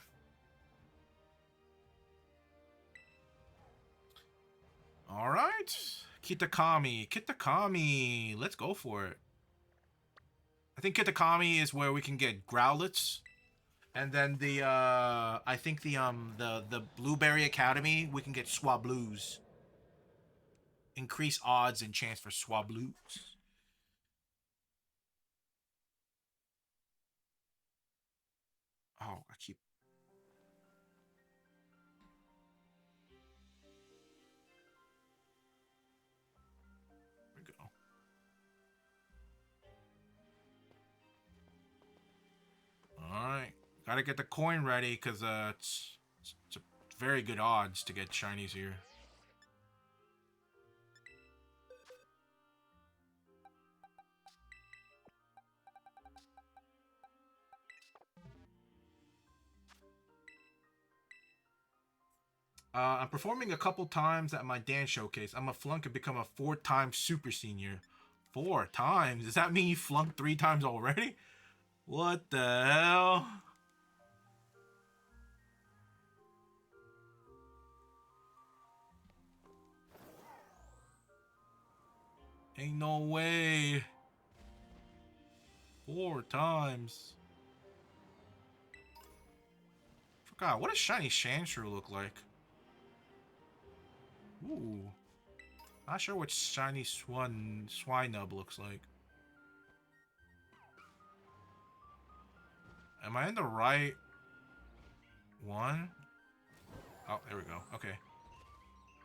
Alright. Kitakami. Let's go for it. I think Kitakami is where we can get Growlithes. And then the I think the Blueberry Academy, we can get Swablues. Increase odds and chance for Swablues. Oh, I keep. There we go. All right, gotta get the coin ready because it's a very good odds to get shinies here. I'm performing a couple times at my dance showcase. I'm a flunk and become a 4-time super senior. 4 times? Does that mean you flunked 3 times already? What the hell? Ain't no way. 4 times. Forgot, what does shiny Sandshrew look like? Ooh. Not sure what shiny Swinub looks like. Am I in the right one? Oh, there we go. Okay.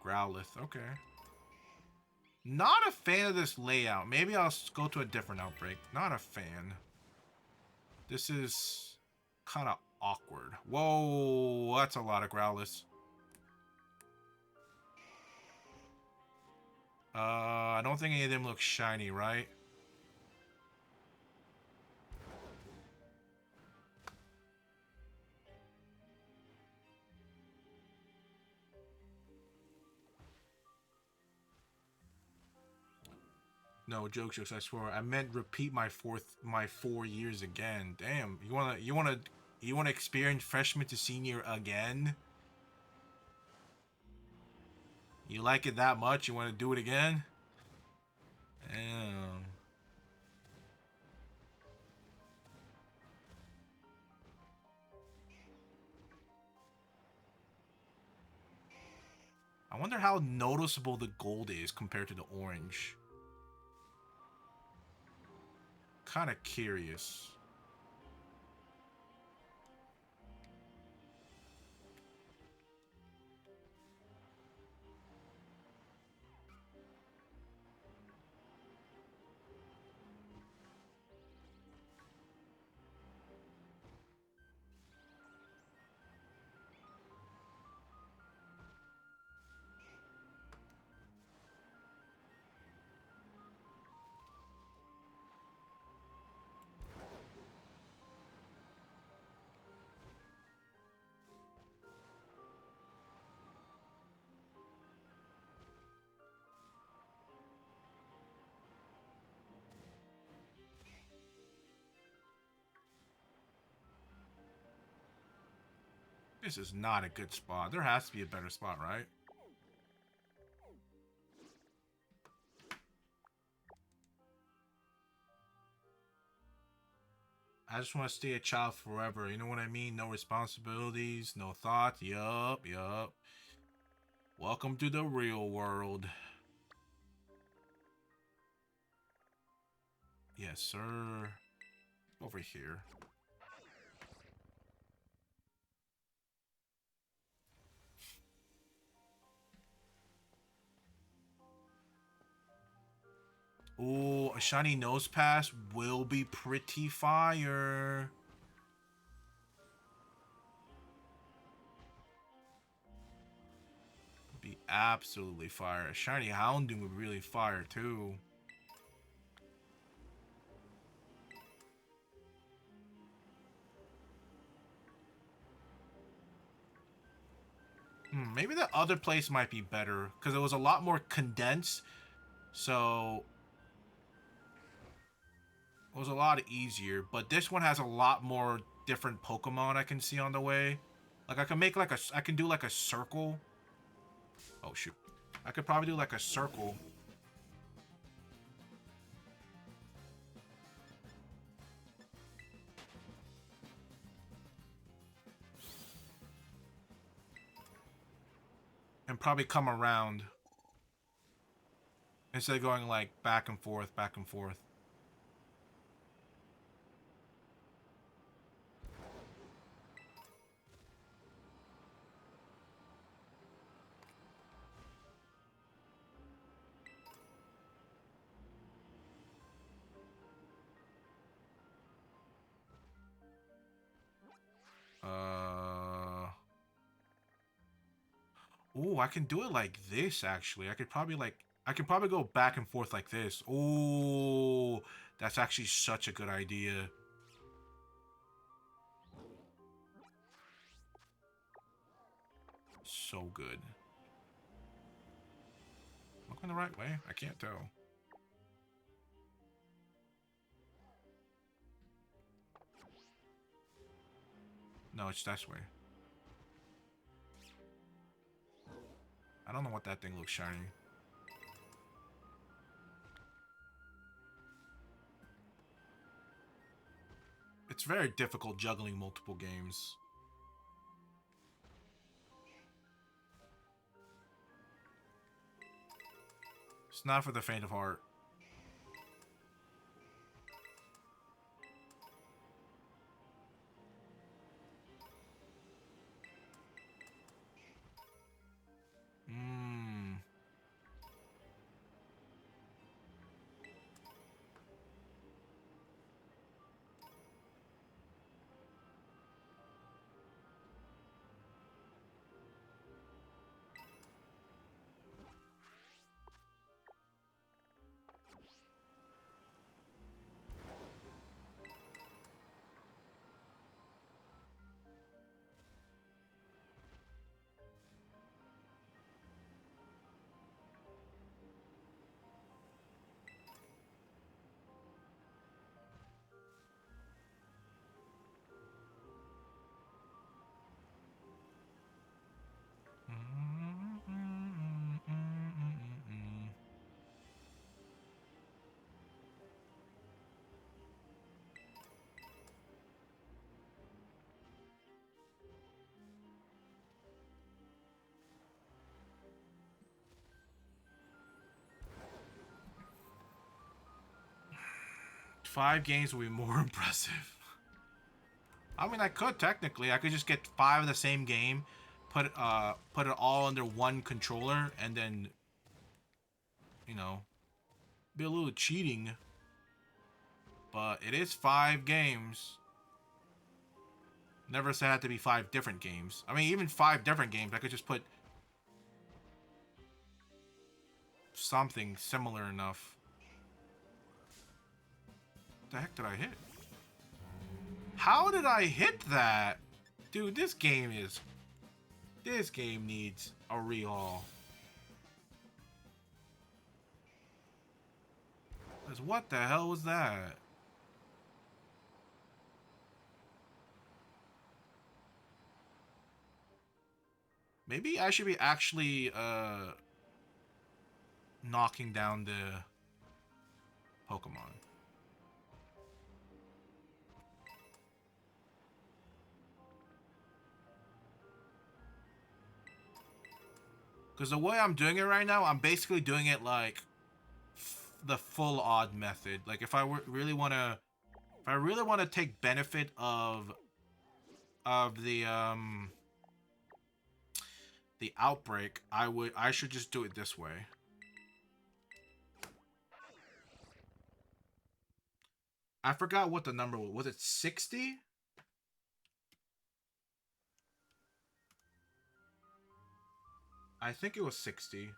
Growlithe. Okay. Not a fan of this layout. Maybe I'll go to a different outbreak. Not a fan. This is kind of awkward. Whoa, that's a lot of Growlithe. I don't think any of them look shiny, right? No, jokes, I swear. I meant repeat my 4 years again. Damn, you wanna experience freshman to senior again? You like it that much? You wanna do it again? Damn. I wonder how noticeable the gold is compared to the orange. Kind of curious. This is not a good spot. There has to be a better spot, right? I just want to stay a child forever. You know what I mean? No responsibilities, no thoughts. Yup, yup. Welcome to the real world. Yes, sir. Over here. Ooh, a shiny nose pass will be pretty fire. Be absolutely fire. A shiny Houndoom would really fire too. Maybe the other place might be better because it was a lot more condensed. So it was a lot easier, but this one has a lot more different Pokemon I can see on the way. Like I can make like I can do like a circle. Oh shoot. I could probably do like a circle. and probably come around instead of going like back and forth, back and forth. Oh, I can do it like this, actually. I could probably go back and forth like this. Oh, that's actually such a good idea. So good. Am I going the right way? I can't tell. No, it's this way. I don't know what that thing looks shiny. It's very difficult juggling multiple games. It's not for the faint of heart. Mmm. Five games will be more impressive. I mean, I could technically. I could just get 5 of the same game, put it all under one controller, and then, you know, be a little cheating. But it is 5 games. Never said it had to be 5 different games. I mean, even 5 different games, I could just put something similar enough. What the heck did I hit? How did I hit that? Dude, this game needs a rehaul. Because what the hell was that? Maybe I should be actually knocking down the Pokemon. Because the way I'm doing it right now, I'm basically doing it like the full odd method. Like if I really want to take benefit of the outbreak, I should just do it this way. I forgot what the number was. Was it 60? I think it was 60.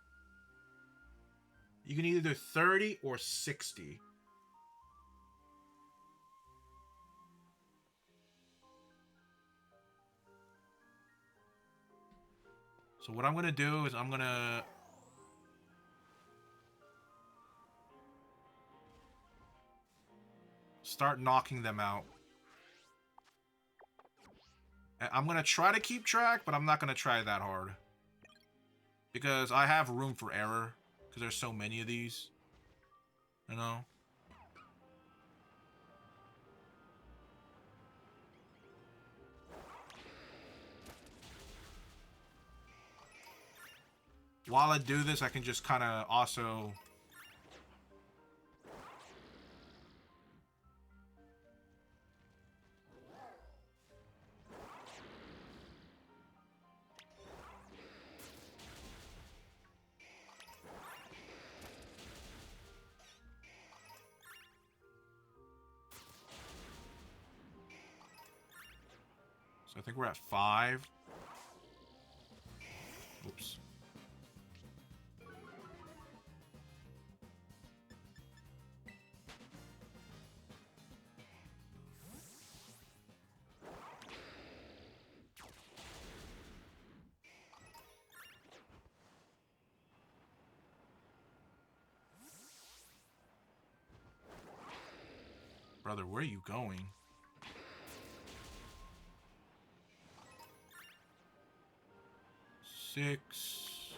You can either do 30 or 60. So what I'm going to do is I'm going to start knocking them out. And I'm going to try to keep track, but I'm not going to try that hard. Because I have room for error. Because there's so many of these. You know? while I do this, I can just kind of also... So I think we're at 5. Oops. Brother, where are you going? Six,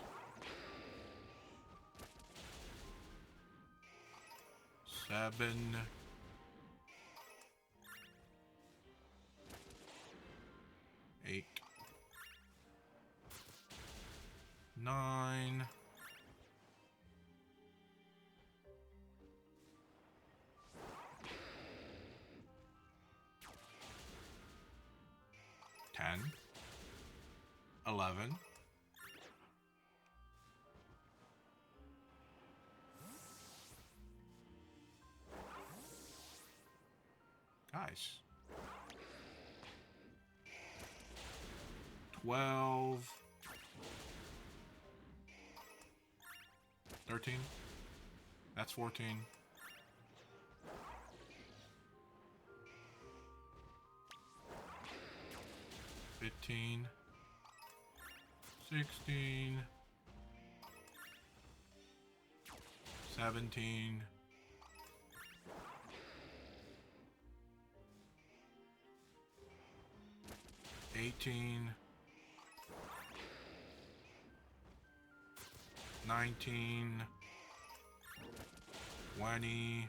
7, 8, 9, 10, 11. Guys. 12. 13. That's 14. 15. 16. 17. 18, 19, 20,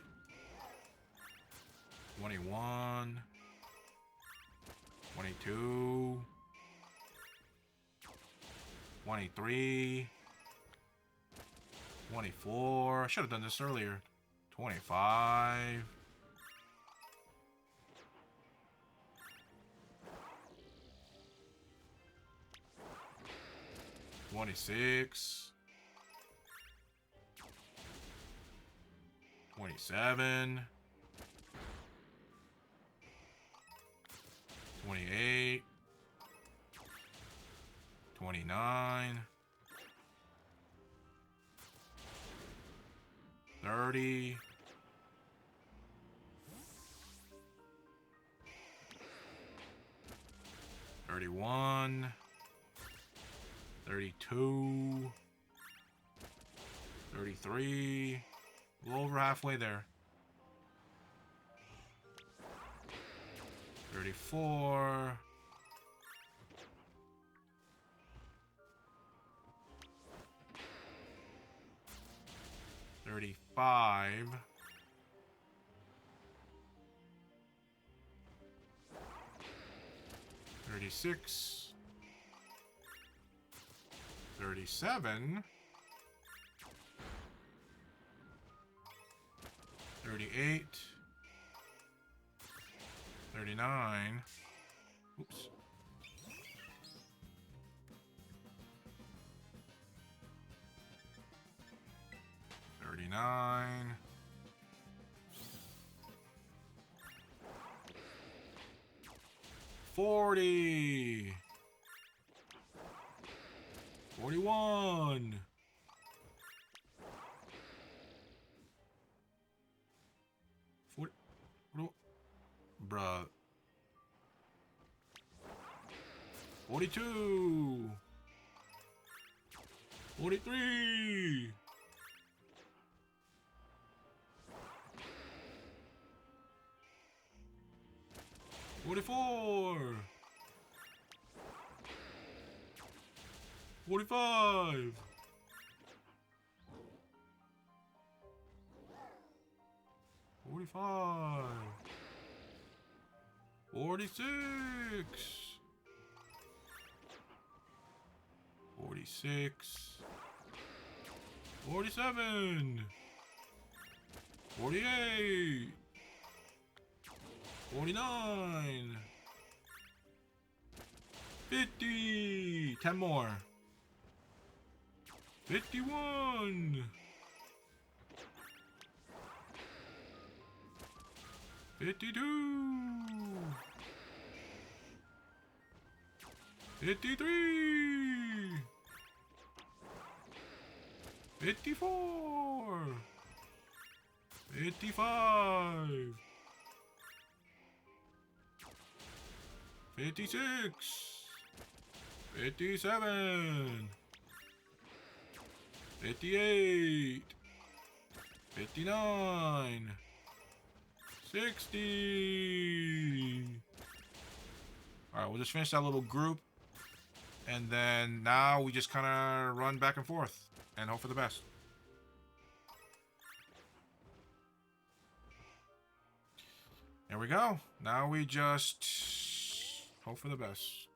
21, 22, 23, 24. I should have done this earlier. 25. 26, 27, 28, 29, 30, 31, 32, 33, a little over halfway there. 34, 35, 36, 37, 38, 39, oops, 39, 40, 41, 40, bruh, 42, 43, 44, 45, 45, 46, 46, 47. 48. 49. 50. 10 more. 51. 52. 53. 54. 55. 56. 57. 58. 59. 60. Alright, we'll just finish that little group. And then now we just kind of run back and forth and hope for the best. There we go. Now we just hope for the best.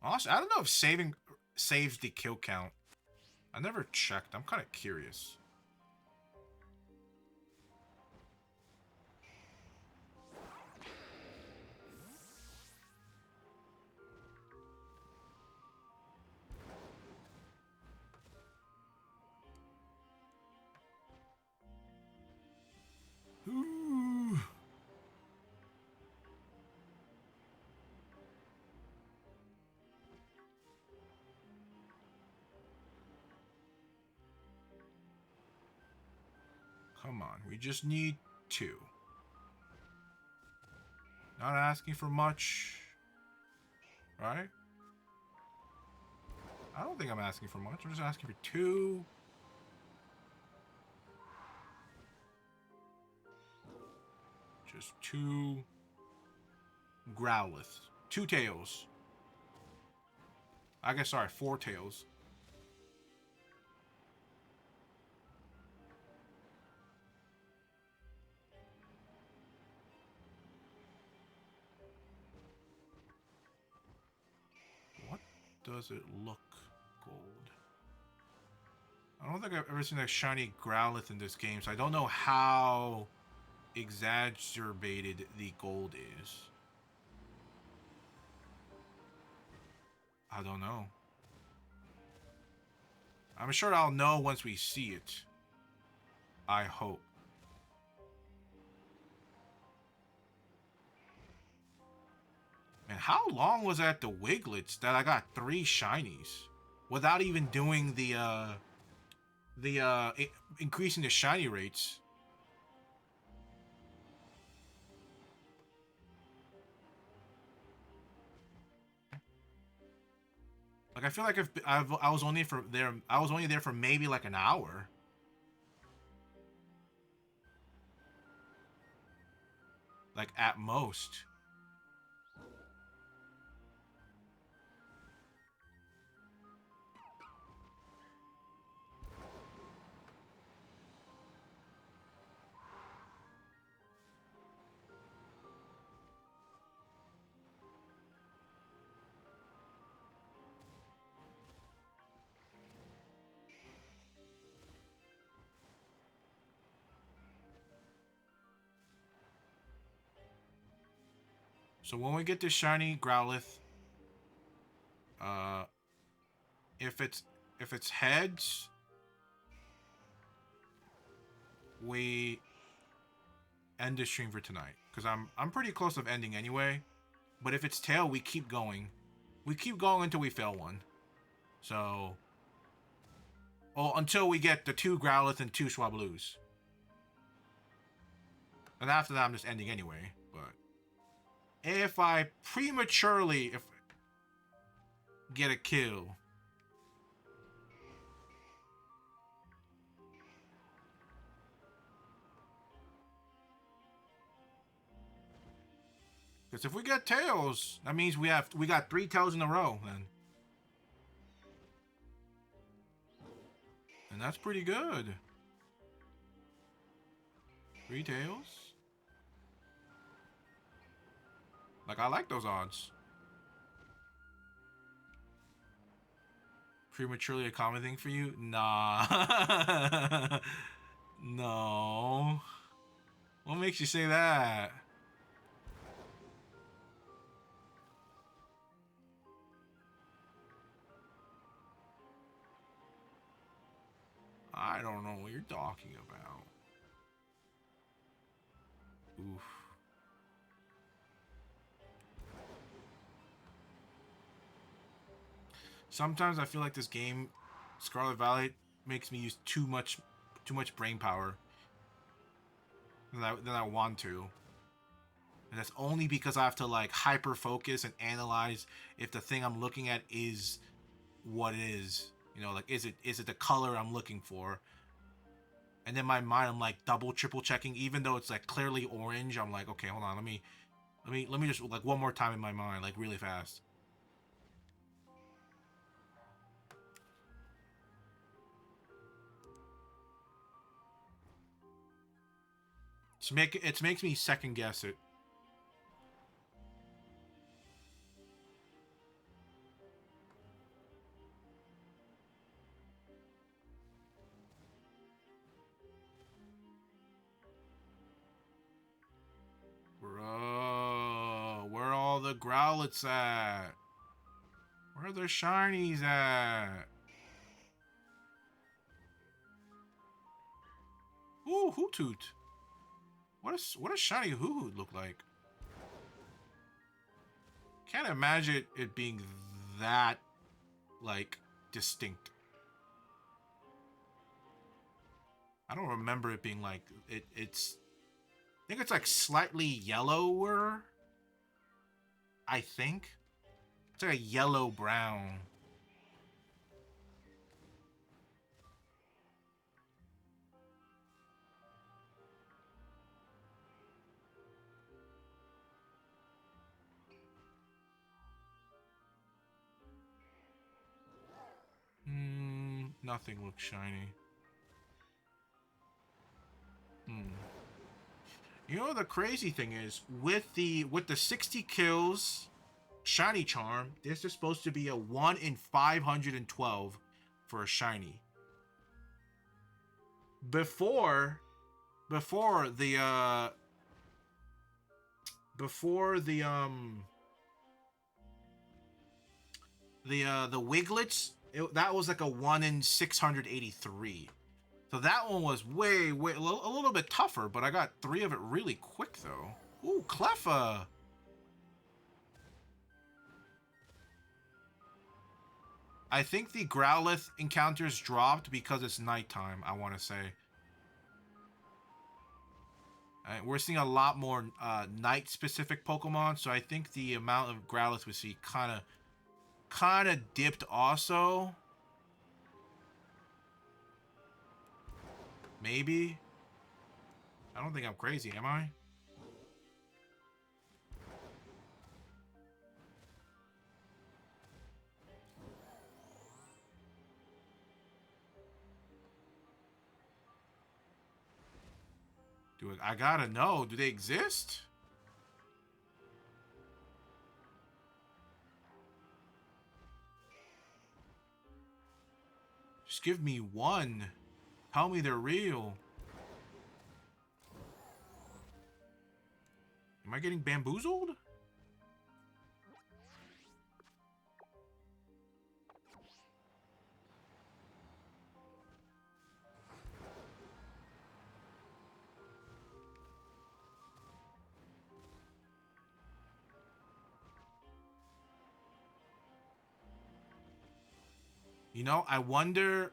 Honestly, I don't know if saving saves the kill count. I never checked. I'm kind of curious. Ooh. Come on, we just need 2. Not asking for much, right? I don't think I'm asking for much. I'm just asking for 2. Just 2 Growlithe. 2 tails. I guess, sorry, 4 tails. What does it look gold? I don't think I've ever seen a shiny Growlithe in this game, so I don't know how exacerbated the gold is. I don't know. I'm sure I'll know once we see it. I hope. Man, how long was that the Wiglets that I got 3 shinies without even doing the increasing the shiny rates? Like, I feel like if I was only there for maybe like an hour. Like, at most. So when we get this shiny Growlithe, if it's heads, we end the stream for tonight, because I'm pretty close of ending anyway. But if it's tail, we keep going. We keep going until we fail one. So, well, until we get the 2 Growlithe and 2 Swablues. And after that, I'm just ending anyway. But if I prematurely get a kill, because if we get tails, that means we got 3 tails in a row then. And that's pretty good. 3 tails? Like, I like those odds. prematurely a common thing for you? Nah. No. What makes you say that? I don't know what you're talking about. Oof. Sometimes I feel like this game, Scarlet Valley, makes me use too much brain power than I want to. And that's only because I have to like hyper focus and analyze if the thing I'm looking at is what it is. You know, like is it the color I'm looking for? And in my mind, I'm like double, triple checking, even though it's like clearly orange. I'm like, okay, hold on, let me just like one more time in my mind, like really fast. It makes me second guess it. Bro, where are all the Growlits at? Where are the shinies at? Ooh, Hoothoot. What does shiny Hoothoot look like? Can't imagine it being that, like, distinct. I don't remember it being like it's. I think it's like slightly yellower. I think it's like a yellow brown. Nothing looks shiny. You know the crazy thing is with the 60 kills shiny charm, this is supposed to be a 1 in 512 for a shiny. Before the the Wiglets, that was like a 1 in 683. So that one was way a little bit tougher, but I got 3 of it really quick though. Ooh, Cleffa. I think the Growlithe encounters dropped because it's nighttime, I want to say. We're seeing a lot more night-specific Pokemon, so I think the amount of Growlithe we see kind of dipped also. Maybe. I don't think I'm crazy, am I? I gotta know. Do they exist? Just give me one. Tell me they're real. Am I getting bamboozled? You know, I wonder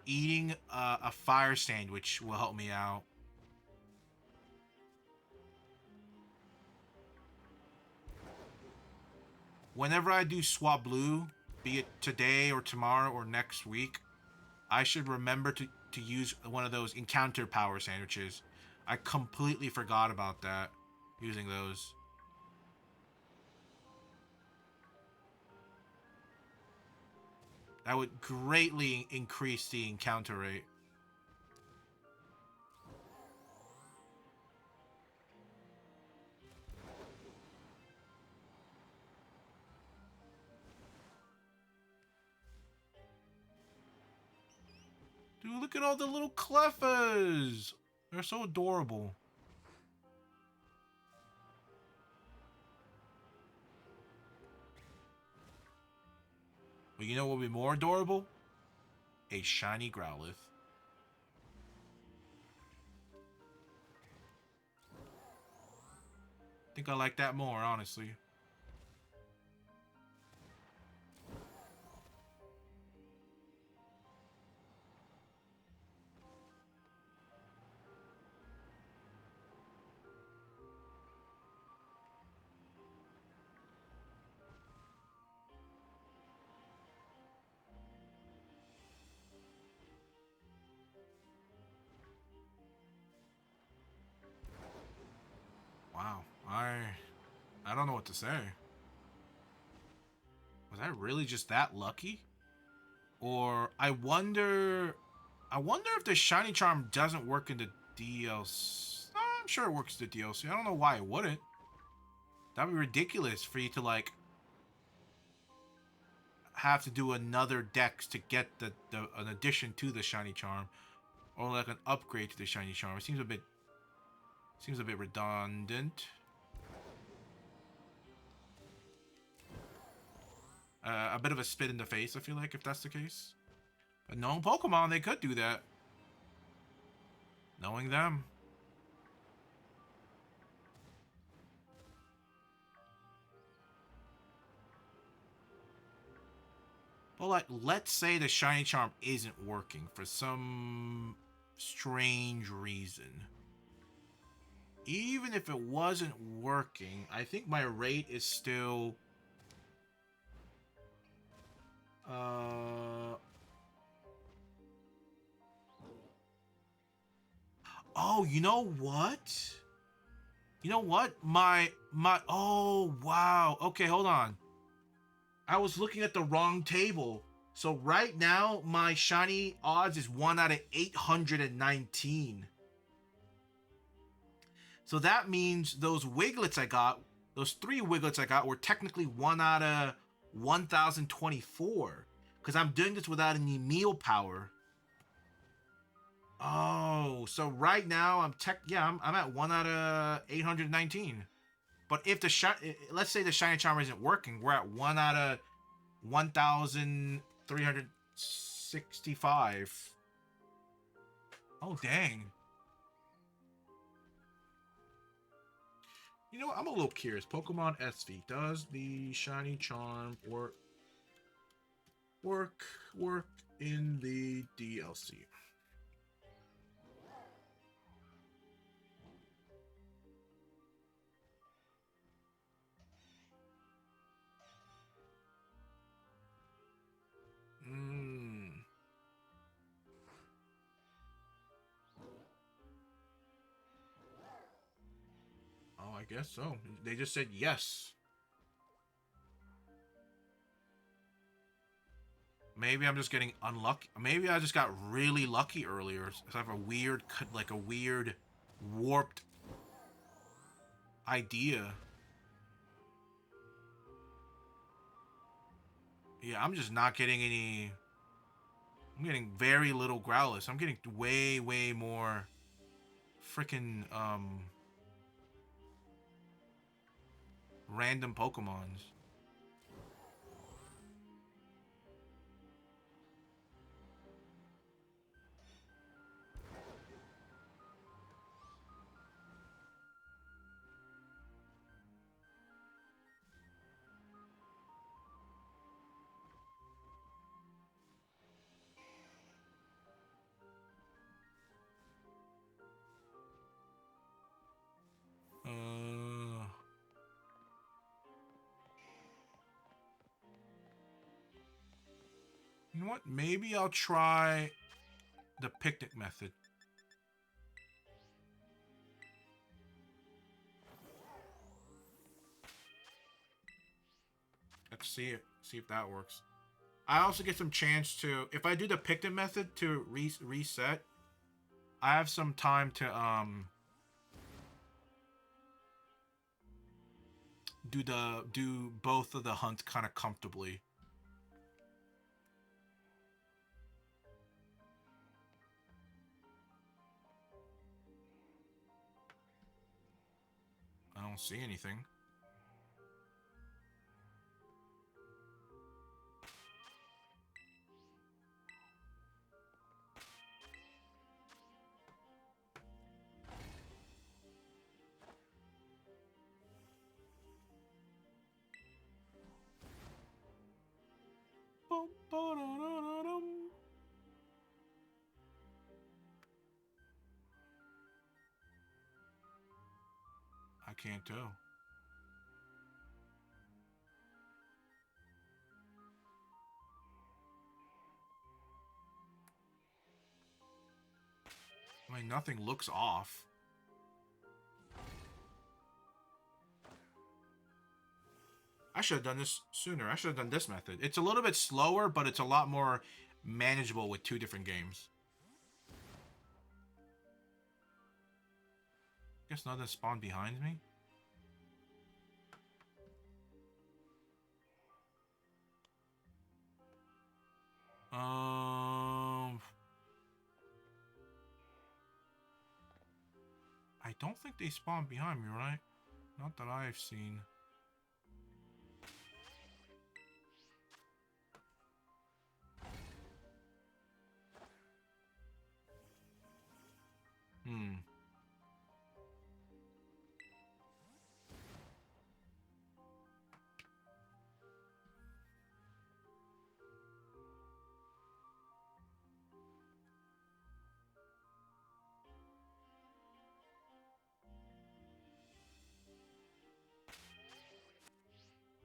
eating a fire sandwich will help me out. Whenever I do swap blue, be it today or tomorrow or next week, I should remember to use one of those encounter power sandwiches. I completely forgot about that, using those. That would greatly increase the encounter rate. look at all the little cleffas. They're so adorable. But you know what would be more adorable? A shiny Growlithe. I think I like that more, honestly. Wow, I don't know what to say. Was I really just that lucky? Or I wonder if the shiny charm doesn't work in the DLC. I'm sure it works in the DLC. I don't know why it wouldn't. That'd be ridiculous for you to like have to do another dex to get an addition to the shiny charm, or like an upgrade to the shiny charm. It seems a bit redundant. A bit of a spit in the face, I feel like, if that's the case. But knowing Pokemon, they could do that. Knowing them. But like, let's say the shiny charm isn't working for some strange reason. Even if it wasn't working, I think my rate is still... Oh, you know what? You know what? Oh, wow. Okay, hold on. I was looking at the wrong table. So right now, my shiny odds is 1 out of 819. So that means those Wiglets I got, those 3 Wiglets I got, were technically 1 out of 1024. Because I'm doing this without any meal power. Oh, so right now I'm at 1 out of 819. But if let's say the shiny charm isn't working, we're at 1 out of 1365. Oh dang. You know what? I'm a little curious. Pokemon SV, does the shiny charm work in the DLC? Oh, I guess so. They just said yes. Maybe I'm just getting unlucky. Maybe I just got really lucky earlier. I have a weird, warped idea. Yeah, I'm just not getting any... I'm getting very little Growlithe. I'm getting way, way more freaking random Pokemons. You know what? Maybe I'll try the picnic method. Let's see if that works. I also get some chance to, if I do the picnic method to reset, I have some time to do both of the hunts kind of comfortably. don't see anything. I can't tell. I mean, nothing looks off. I should have done this sooner. I should have done this method. It's a little bit slower, but it's a lot more manageable with 2 different games. Guess nothing spawned behind me. I don't think they spawned behind me, right? Not that I've seen.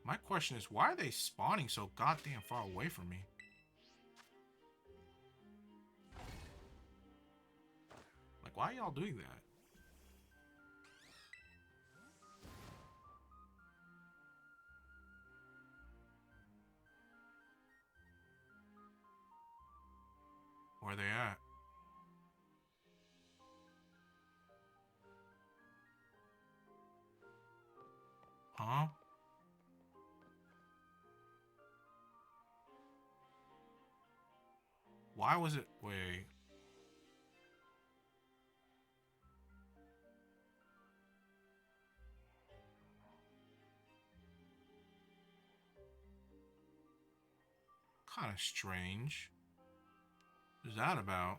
My question is, why are they spawning so goddamn far away from me? Like, why are y'all doing that? Where are they at? Huh? Why was it... Wait. Kind of strange. What is that about?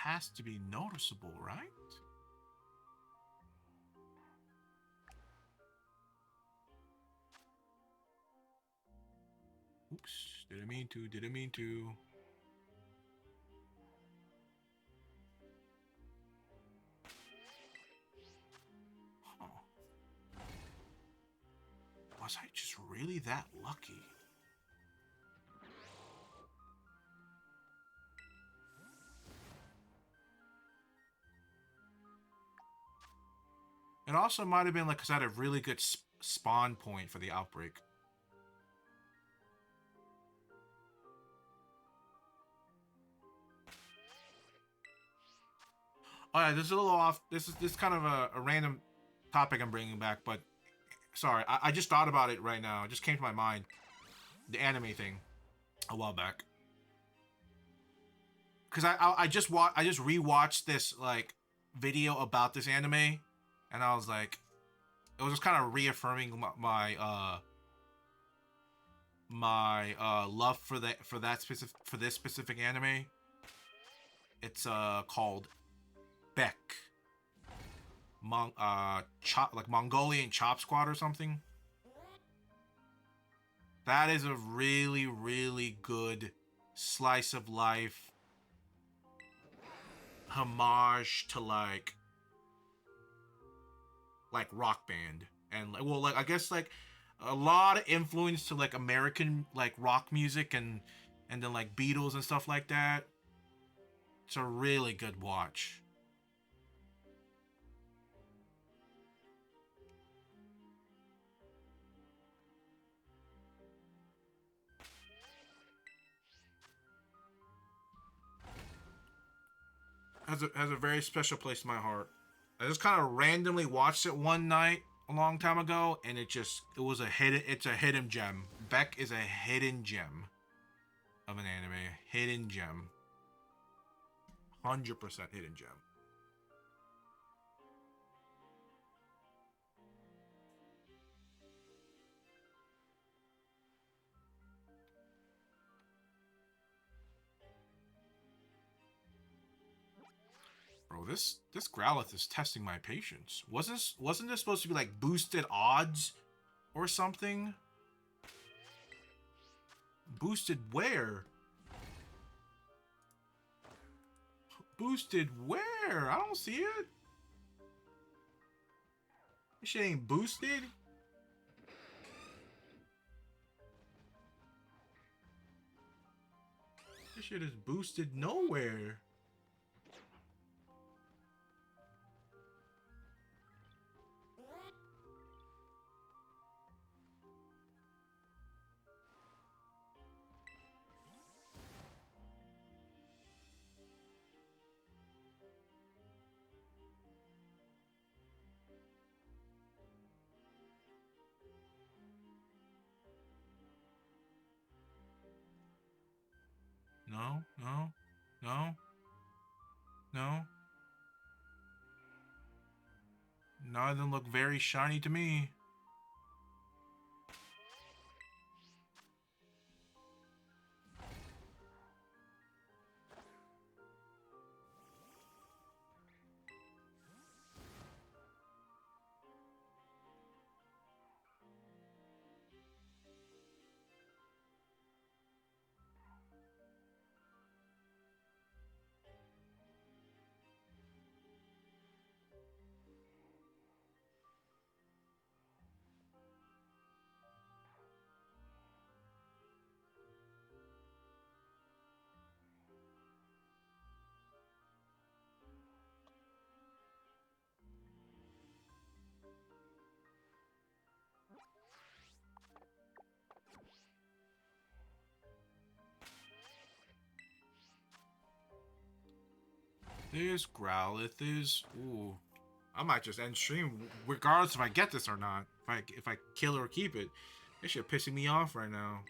Has to be noticeable, right? Oops, didn't mean to, didn't mean to. Huh. Was I just really that lucky? It also might have been like because I had a really good spawn point for the outbreak. Oh yeah, this is a little off. This is kind of a random topic I'm bringing back, but sorry, I just thought about it right now. It just came to my mind. The anime thing a while back. Because I just rewatched this like video about this anime, and I was like, it was just kind of reaffirming my love for this specific anime. It's called Beck. Like Mongolian Chop Squad or something. That is a really, really good slice of life homage to like Rock Band, and well, like I guess like a lot of influence to like American like rock music and then like Beatles and stuff like that. It's a really good watch. has a very special place in my heart. I just kind of randomly watched it one night a long time ago, and it's a hidden gem. Beck is a hidden gem of an anime, hidden gem, 100% hidden gem. Bro, this Growlithe is testing my patience. Wasn't this supposed to be like boosted odds or something? Boosted where? Boosted where? I don't see it. This shit ain't boosted. This shit is boosted nowhere. No, no, no, no. None of them look very shiny to me. This Growlithe is... Ooh. I might just end stream regardless if I get this or not. If I kill or keep it. This shit pissing me off right now.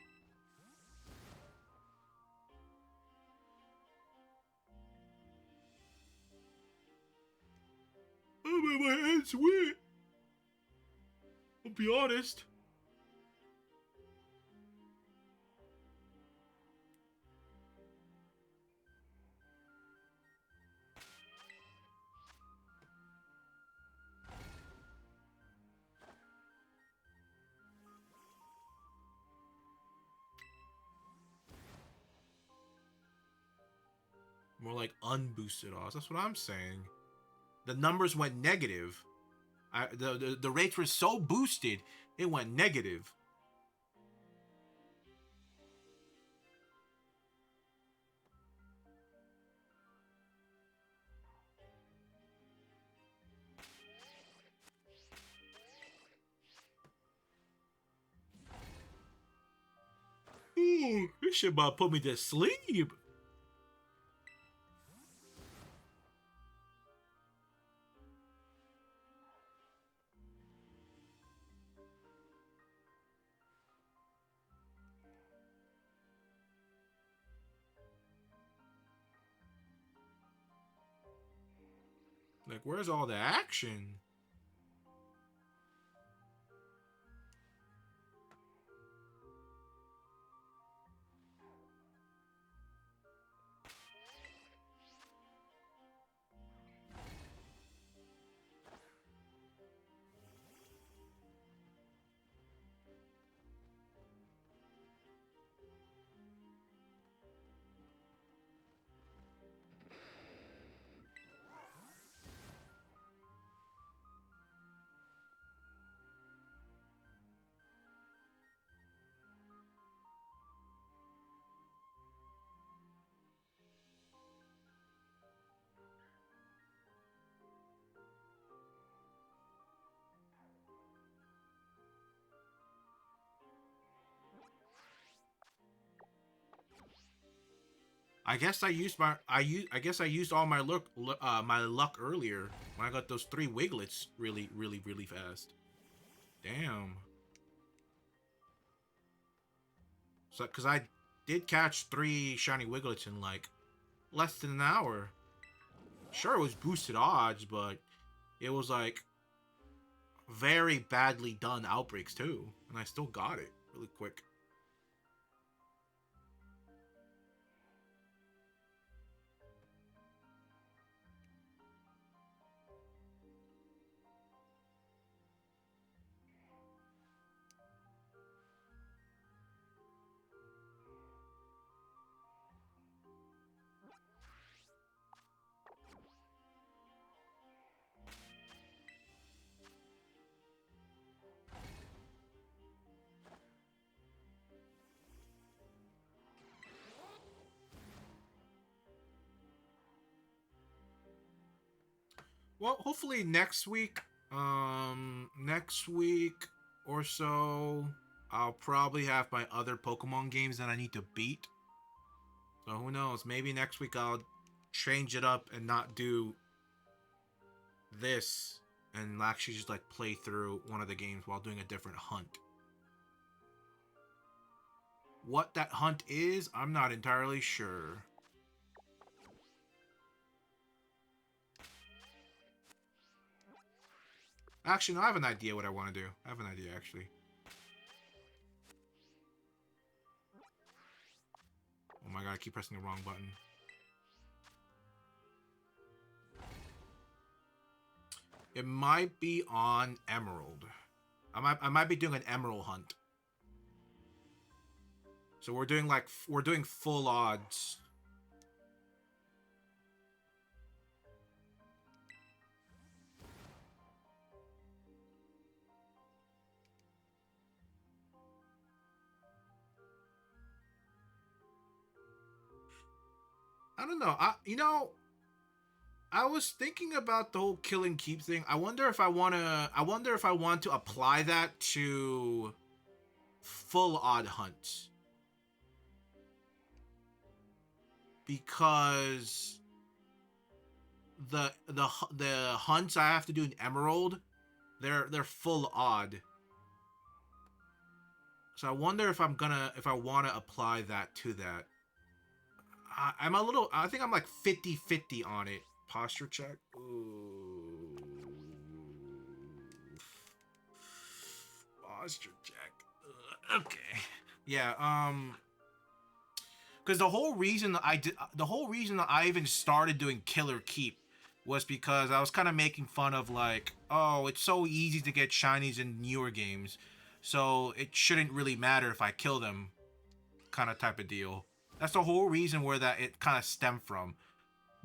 Oh, my hand's wet. I'll be honest. More like unboosted odds. That's what I'm saying. The numbers went negative. The rates were so boosted, it went negative. Ooh, this shit about to put me to sleep. Like, where's all the action? I guess I used my I guess I used all my luck earlier when I got those 3 Wiglets really fast. Damn. So cuz I did catch 3 shiny Wiglets in like less than an hour. Sure, it was boosted odds, but it was like very badly done outbreaks too, and I still got it really quick. Well, hopefully next week or so, I'll probably have my other Pokemon games that I need to beat. So who knows? Maybe next week I'll change it up and not do this and actually just like play through one of the games while doing a different hunt. What that hunt is, I'm not entirely sure. Actually, no, I have an idea what I want to do. I have an idea, actually. Oh my god, I keep pressing the wrong button. It might be on Emerald. I might be doing an Emerald hunt. So we're doing full odds. I don't know. I was thinking about the whole kill and keep thing. I wonder if I want to apply that to full odd hunts. Because the hunts I have to do in Emerald, they're full odd. So I wonder if I want to apply that to that. I think I'm like 50-50 on it. Posture check. Ooh. Posture check. Okay. Yeah, because the whole reason that I even started doing Killer Keep was because I was kind of making fun of like, oh, it's so easy to get shinies in newer games, so it shouldn't really matter if I kill them, kind of type of deal. That's the whole reason where that it kind of stemmed from.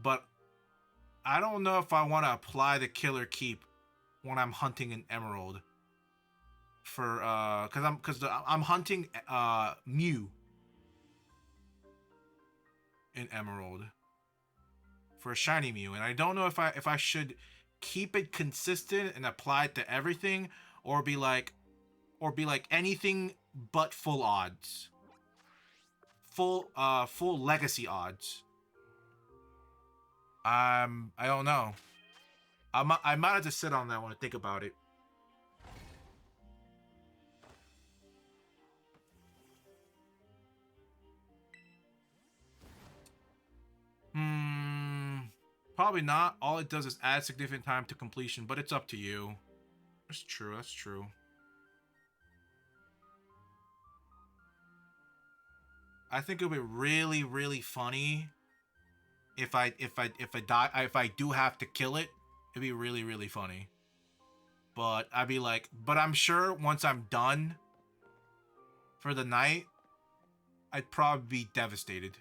But I don't know if I want to apply the Killer Keep when I'm hunting an Emerald. For because I'm hunting Mew in Emerald for a shiny Mew, and I don't know if I should keep it consistent and apply it to everything, or be like anything but full odds. Full legacy odds. I don't know. I might have to sit on that one and think about it. Probably not. All it does is add significant time to completion, but it's up to you. That's true. That's true. I think it would be really funny if I do have to kill it. It'd be really funny. But I'd be like, but I'm sure once I'm done for the night, I'd probably be devastated.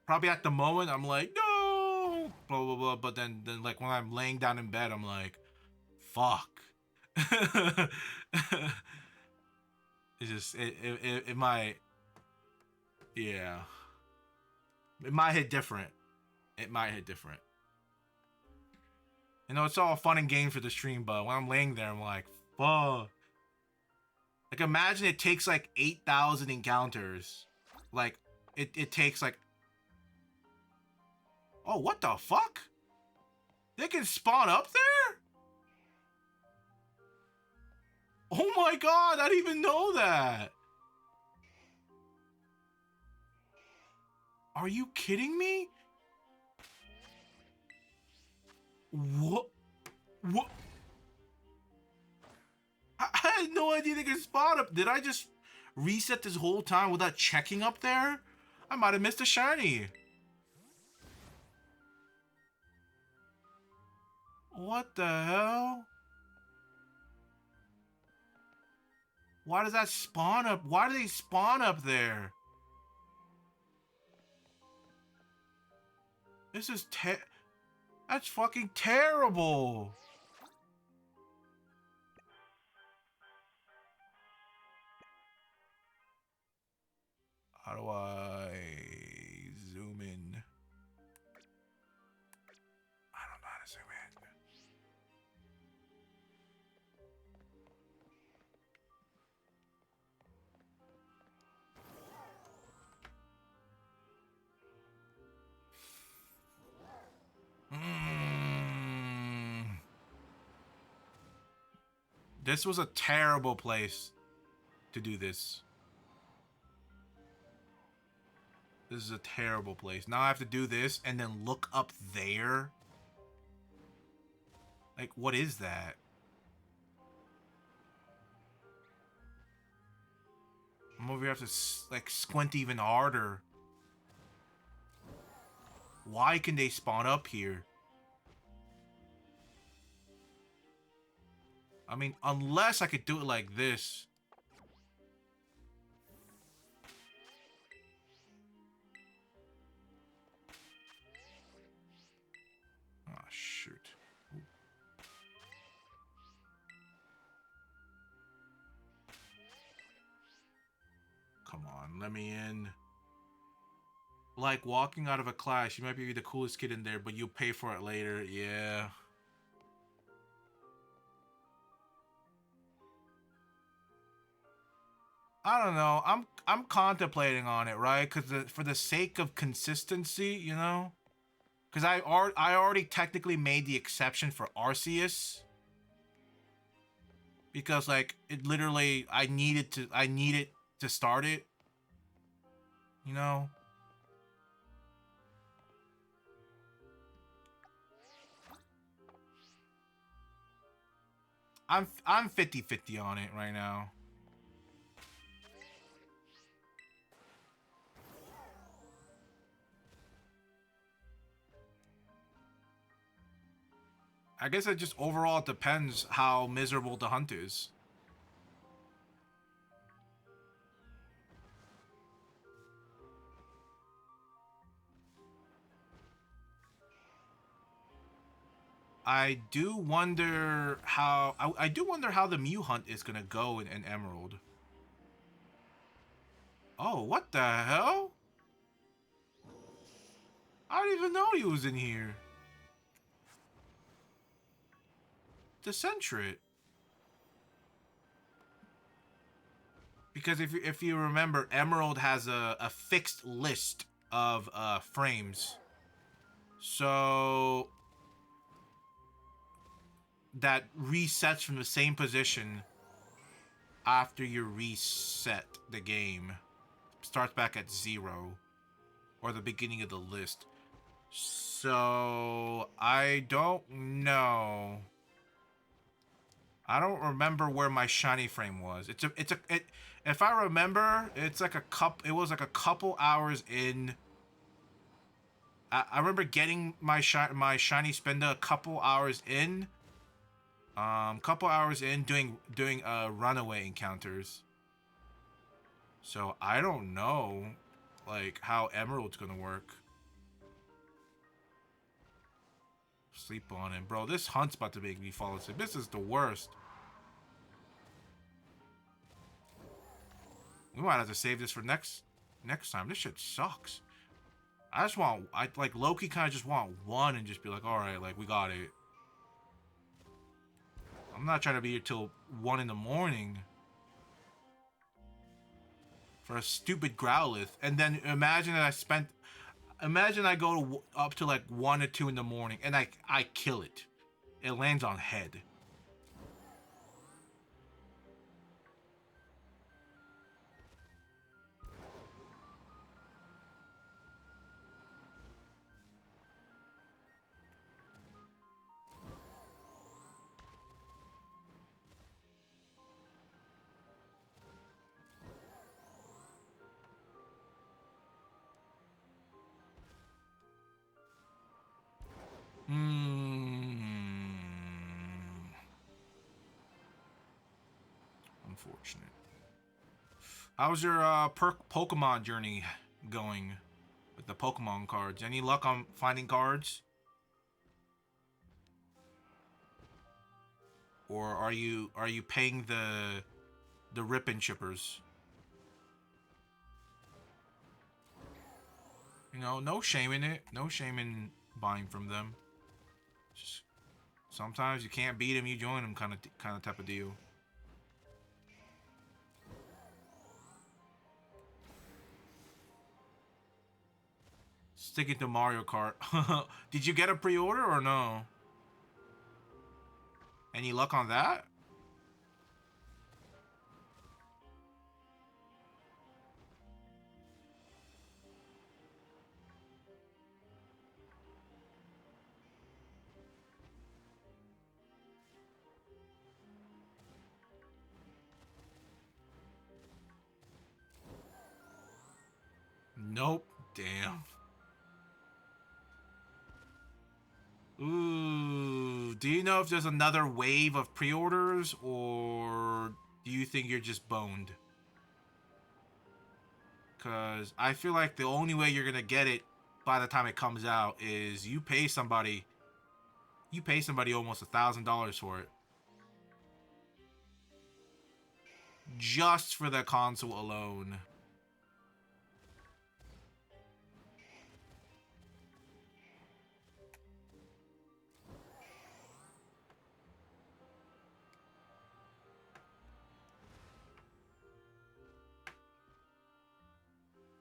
Probably at the moment, I'm like, no, blah blah blah. But then like when I'm laying down in bed, I'm like, fuck. It's just it might, yeah, it might hit different. It might hit different. You know, it's all fun and games for the stream, but when I'm laying there, I'm like, fuck. Like, imagine it takes like 8,000 encounters. Like, it takes like... Oh, what the fuck? They can spawn up there? Oh my god, I didn't even know that. Are you kidding me? What? What? I had no idea they could spawn up. Did I just reset this whole time without checking up there? I might have missed a shiny. What the hell? Why does that spawn up? Why do they spawn up there? This is that's fucking terrible. How do I zoom in? I don't know how to zoom in. This was a terrible place to do this. This is a terrible place. Now I have to do this and then look up there. Like, what is that? I'm over here, have to like squint even harder. Why can they spawn up here? I mean, unless I could do it like this. Oh, shoot. Ooh. Come on, let me in. Like walking out of a class, you might be the coolest kid in there, but you pay for it later. Yeah. I don't know. I'm contemplating on it, right? Because for the sake of consistency, you know, because I already technically made the exception for Arceus, because like it literally I needed to start it, you know. I'm 50-50 on it right now. I guess it just overall depends how miserable the hunt is. I do wonder how I do wonder how the Mew hunt is gonna go in Emerald. Oh, what the hell? I didn't even know he was in here. The Sentret. Because if you remember, Emerald has a fixed list of frames. So that resets from the same position after you reset the game. Starts back at 0 or the beginning of the list. So I don't know. I don't remember where my shiny frame was. If I remember, it's like it was like a couple hours in. I remember getting my shiny Spinda a couple hours in. Couple hours in doing runaway encounters. So I don't know, like how Emerald's gonna work. Sleep on it, bro. This hunt's about to make me fall asleep. This is the worst. We might have to save this for next time. This shit sucks. I like Loki kind of just want one and just be like, all right, like we got it. I'm not trying to be here till 1 in the morning for a stupid Growlithe. And then imagine I go to, up to like 1 or 2 in the morning and I kill it. It lands on head. Unfortunate. How's your Pokemon journey going with the Pokemon cards? Any luck on finding cards? Or are you paying the rip and chippers? You know, no shame in it. No shame in buying from them. Just sometimes you can't beat them, you join them, kind of type of deal. Sticking to Mario Kart. Did you get a pre-order or no? Any luck on that? Nope. Damn. Ooh. Do you know if there's another wave of pre-orders, or do you think you're just boned? Because I feel like the only way you're gonna get it by the time it comes out is you pay somebody almost $1,000 for it. Just for the console alone.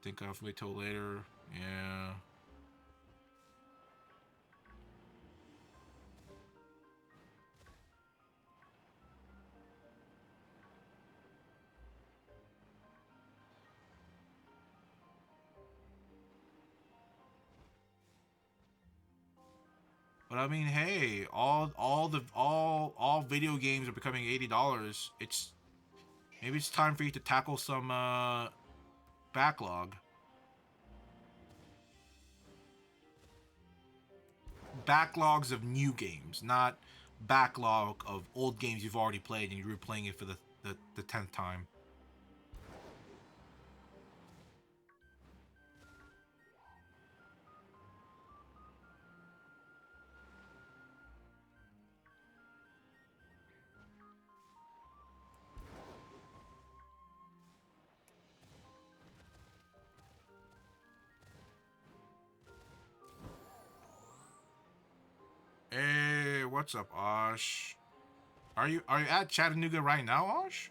Think I'll wait till later. Yeah. But I mean, hey, all video games are becoming $80. Maybe it's time for you to tackle some backlog. Backlogs of new games, not backlog of old games you've already played and you're replaying it for the 10th time. Hey, what's up, Osh? Are you at Chattanooga right now, Osh?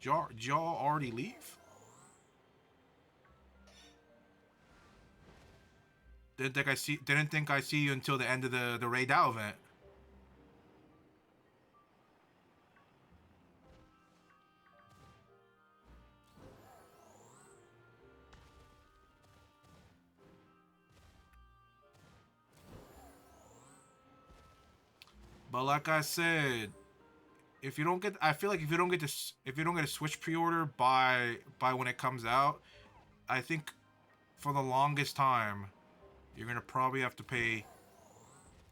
Did y'all already leave? Didn't think I see you until the end of the Raid Out event. But like I said, if you don't get, I feel like if you don't get a Switch pre-order by when it comes out, I think for the longest time, you're gonna probably have to pay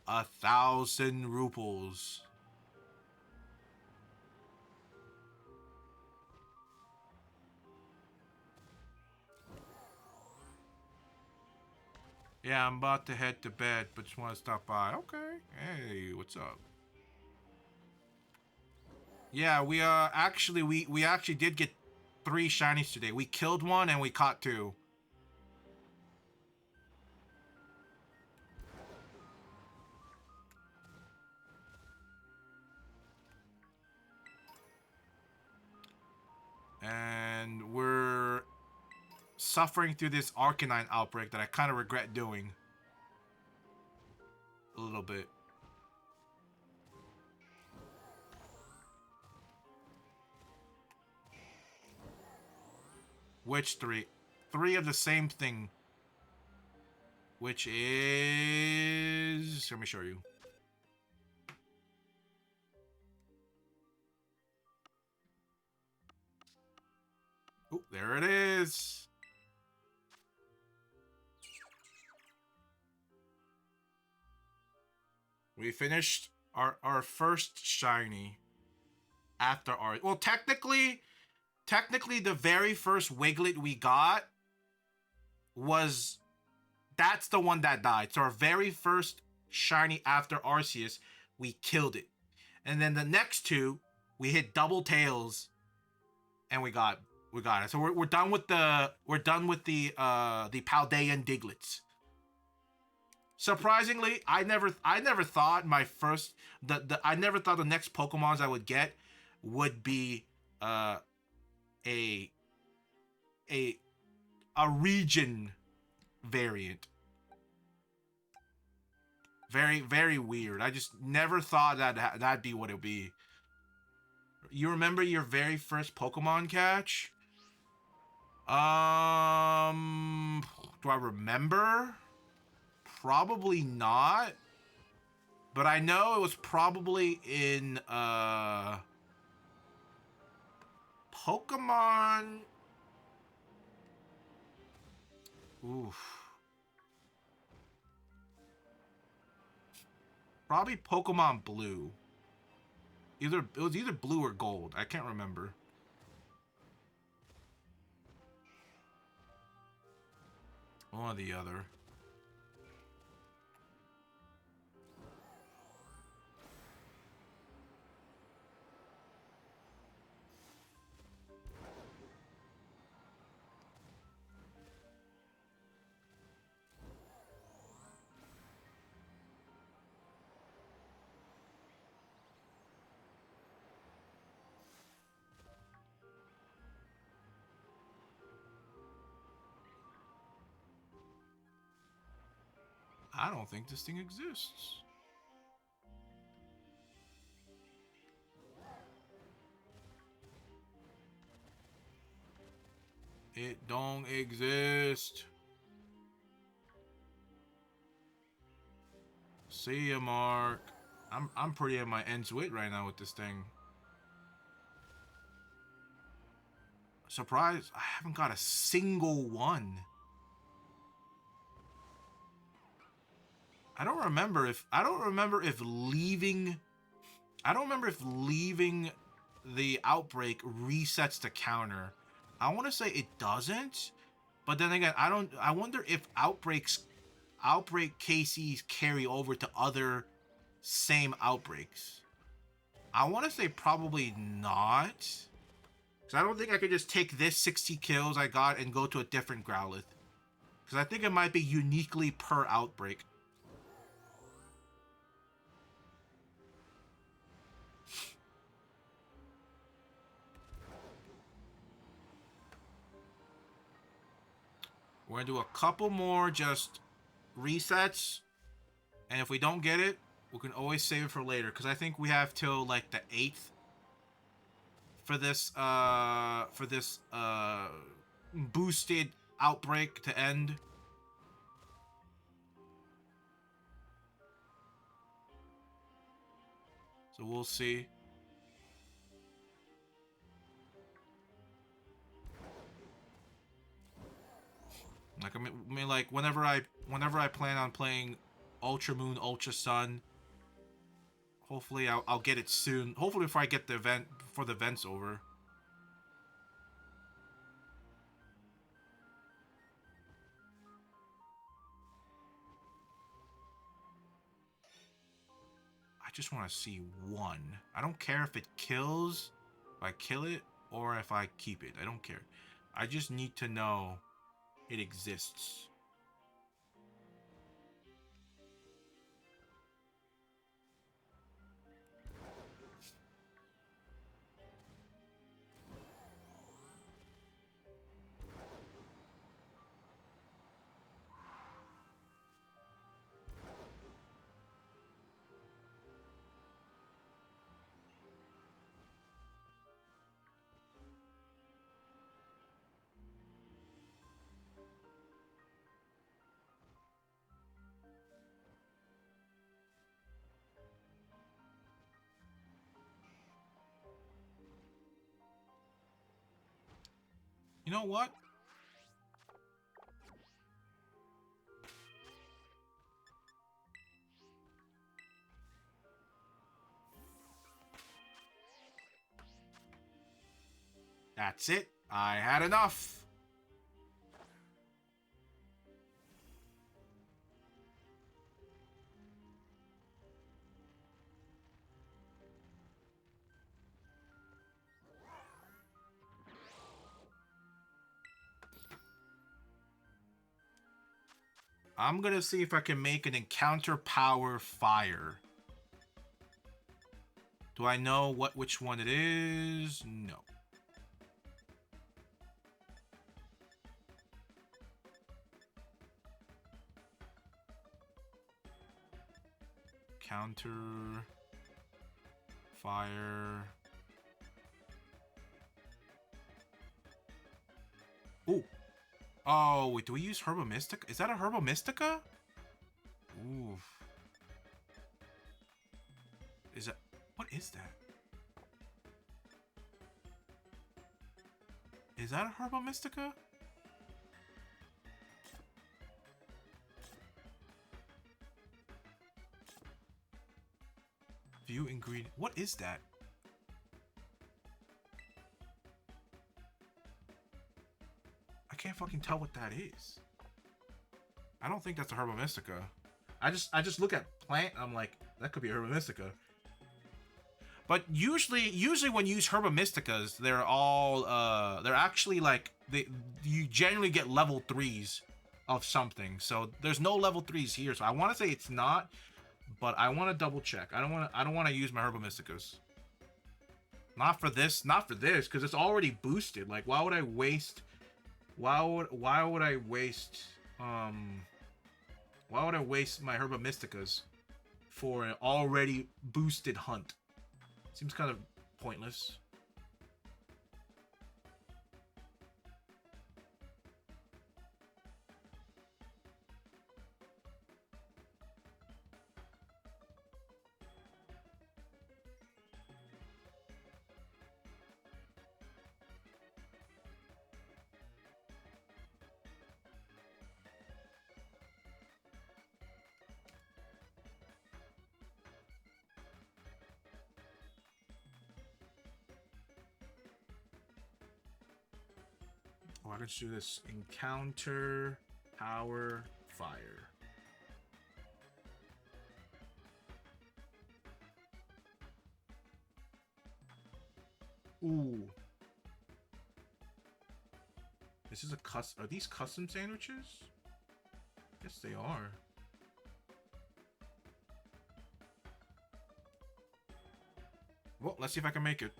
1,000 rupees. Yeah, I'm about to head to bed, but just want to stop by. Okay. Hey, what's up? Yeah, we actually did get 3 shinies today. We killed one and we caught 2. suffering through this Arcanine outbreak that I kind of regret doing. A little bit. Which three? Three of the same thing. Which is... Let me show you. Oh, there it is. We finished our first shiny after our... Well, technically the very first Wiglet we got was... That's the one that died. So our very first shiny after Arceus, we killed it. And then the next two, we hit double tails, and we got it. So we're done with the Paldean Diglets. Surprisingly, I never thought my first I never thought the next Pokemons I would get would be a region variant. Very, very weird. I just never thought that'd be what it would be. You remember your very first Pokemon catch? Do I remember? Probably not. But I know it was probably in Pokemon. Oof. Probably Pokemon Blue. It was either blue or gold. I can't remember. One or the other. I don't think this thing exists. It don't exist. See ya, Mark. I'm pretty at my ends wit right now with this thing. Surprise! I haven't got a single one. I don't remember if leaving the outbreak resets the counter. I want to say it doesn't, but then again, I wonder if outbreak KCs carry over to other same outbreaks. I want to say probably not, because I don't think I could just take this 60 kills I got and go to a different Growlithe, because I think it might be uniquely per outbreak. We're gonna do a couple more just resets, and if we don't get it, we can always save it for later, because I think we have till like the 8th for this boosted outbreak to end. So we'll see. Like I mean, like whenever I plan on playing Ultra Moon, Ultra Sun, hopefully I'll get it soon. Hopefully before I get the event, before the event's over. I just want to see one. I don't care if it kills, if I kill it, or if I keep it. I don't care. I just need to know it exists. You know what? That's it. I had enough. I'm gonna see if I can make an encounter power fire. Do I know which one it is? No. Counter fire. Ooh. Oh, wait, do we use Herba Mystica? Is that a Herba Mystica? Ooh. Is that... What is that? Is that a Herba Mystica? View ingredient. What is that? I can't fucking tell what that is. I don't think that's a Herba Mystica. I just look at plant and I'm like, that could be a Herba Mystica. But usually when you use Herba Mysticas, they're all they're actually like you generally get level 3s of something. So there's no level 3s here. So I want to say it's not, but I want to double check. I don't want to use my Herba Mysticas. Not for this, because it's already boosted. Like, why would I waste my Herba Mysticas for an already boosted hunt? Seems kind of pointless. Oh, I can just do this. Encounter, power, fire. Ooh. This is a custom. Are these custom sandwiches? Yes, they are. Well, let's see if I can make it.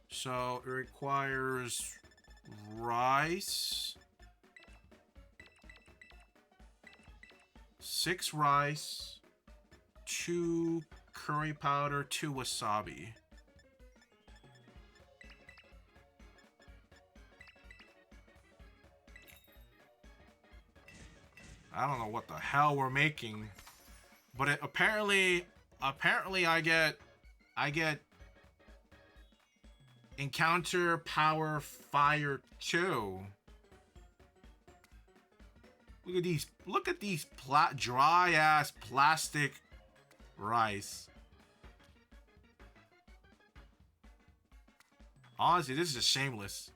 So it requires rice, 6 rice, 2 curry powder, 2 wasabi. I don't know what the hell we're making, but it apparently I get encounter power fire 2. Look at these dry ass plastic rice. Honestly, this is just shameless.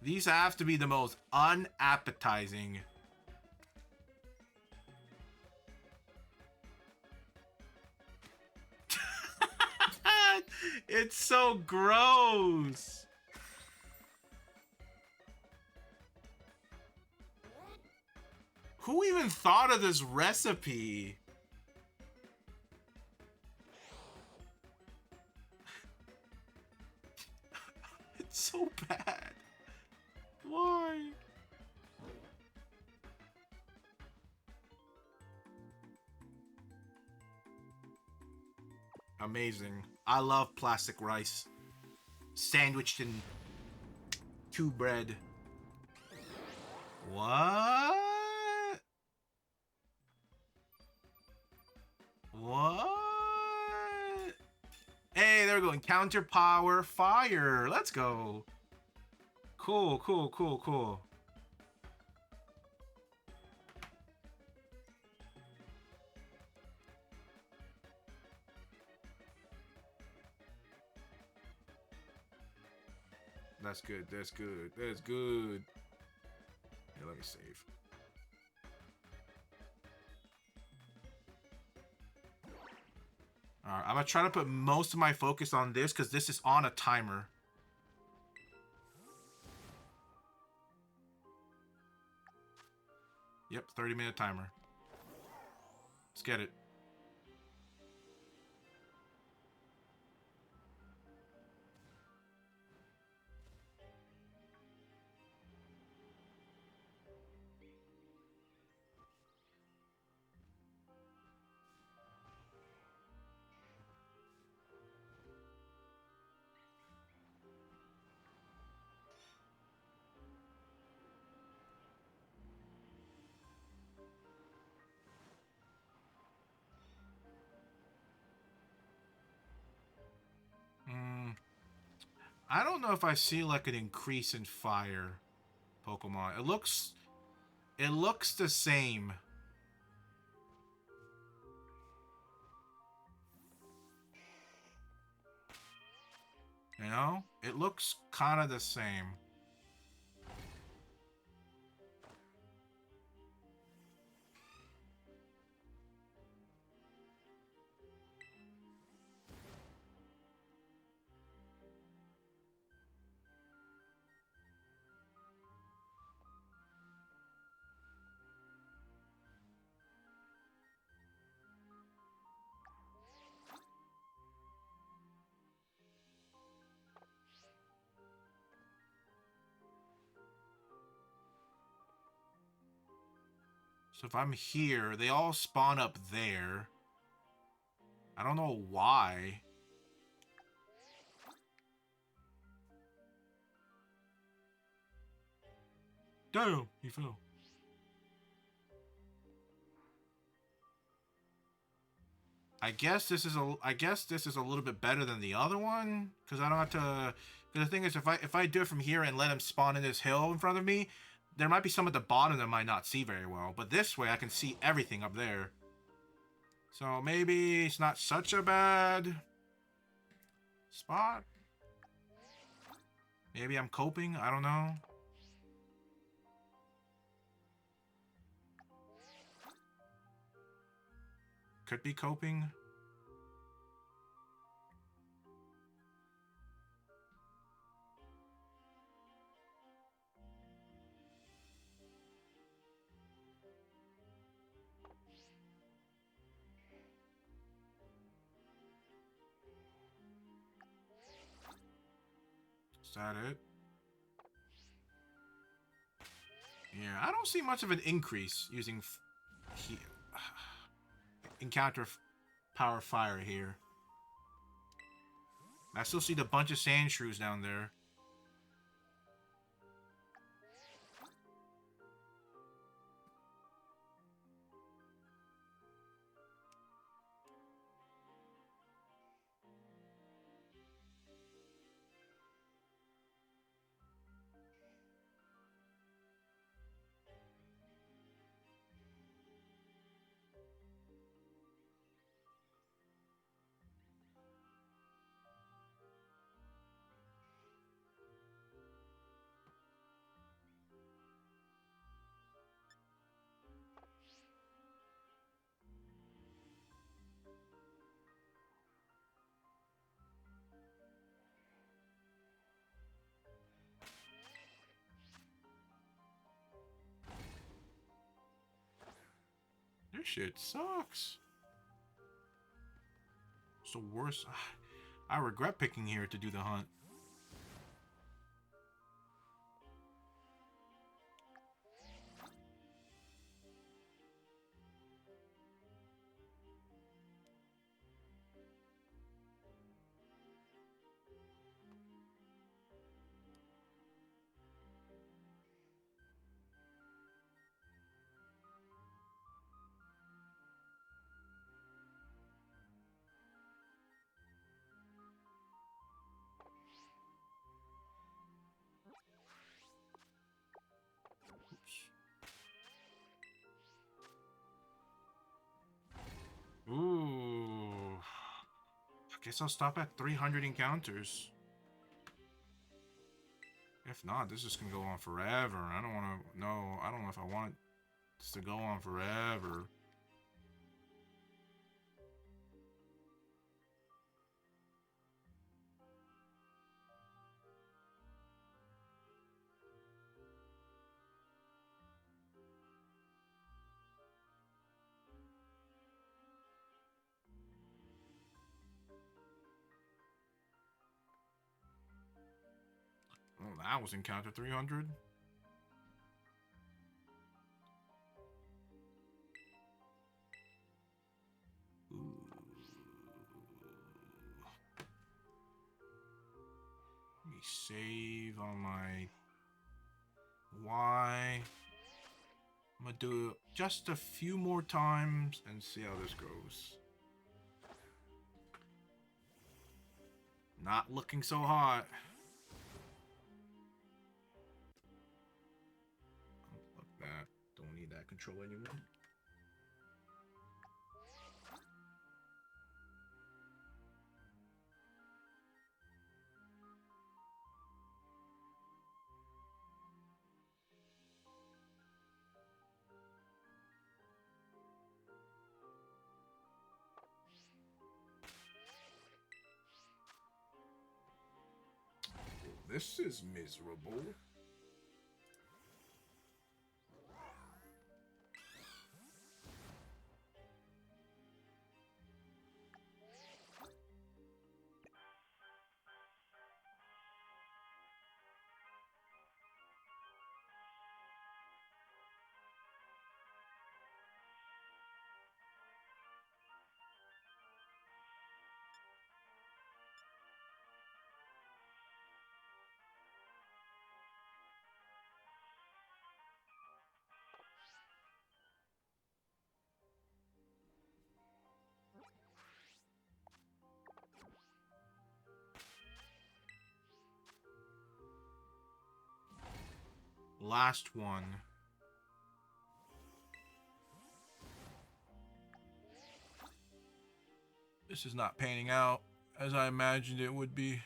These have to be the most unappetizing. It's so gross. Who even thought of this recipe? It's so bad. Why? Amazing. I love plastic rice. Sandwiched in 2 bread. What? What? Hey, there we go. Encounter power fire. Let's go. Cool, cool, cool, cool. That's good. That's good. That's good. Here, let me save. Alright, I'm gonna try to put most of my focus on this because this is on a timer. Yep, 30-minute timer. Let's get it. I don't know if I see like an increase in fire Pokemon. It looks the same. You know? It looks kind of the same. So if I'm here, they all spawn up there. I don't know why. Damn, he fell. I guess this is a little bit better than the other one because I don't have to. Because the thing is, if I do it from here and let him spawn in this hill in front of me, there might be some at the bottom that I might not see very well. But this way, I can see everything up there. So maybe it's not such a bad spot. Maybe I'm coping. I don't know. Could be coping. Is that it? Yeah, I don't see much of an increase using encounter power fire here. I still see the bunch of sand shrews down there. This shit sucks. It's the worst. I regret picking here to do the hunt. Guess I'll stop at 300 encounters. If not, this is gonna go on forever. I don't want to. No, I don't know if I want this to go on forever. Oh, that was encounter 300. Ooh. Let me save on my Y. I'm gonna do it just a few more times and see how this goes. Not looking so hot. Fuck that. Don't need that control anymore. This is miserable. Last one. This is not panning out as I imagined it would be.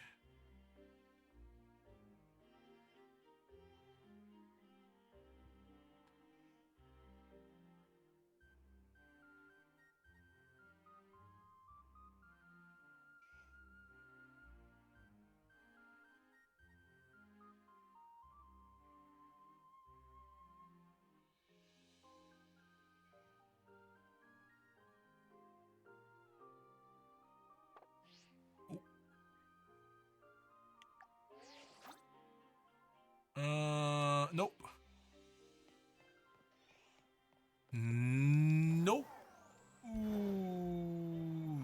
Nope. Nope. Ooh.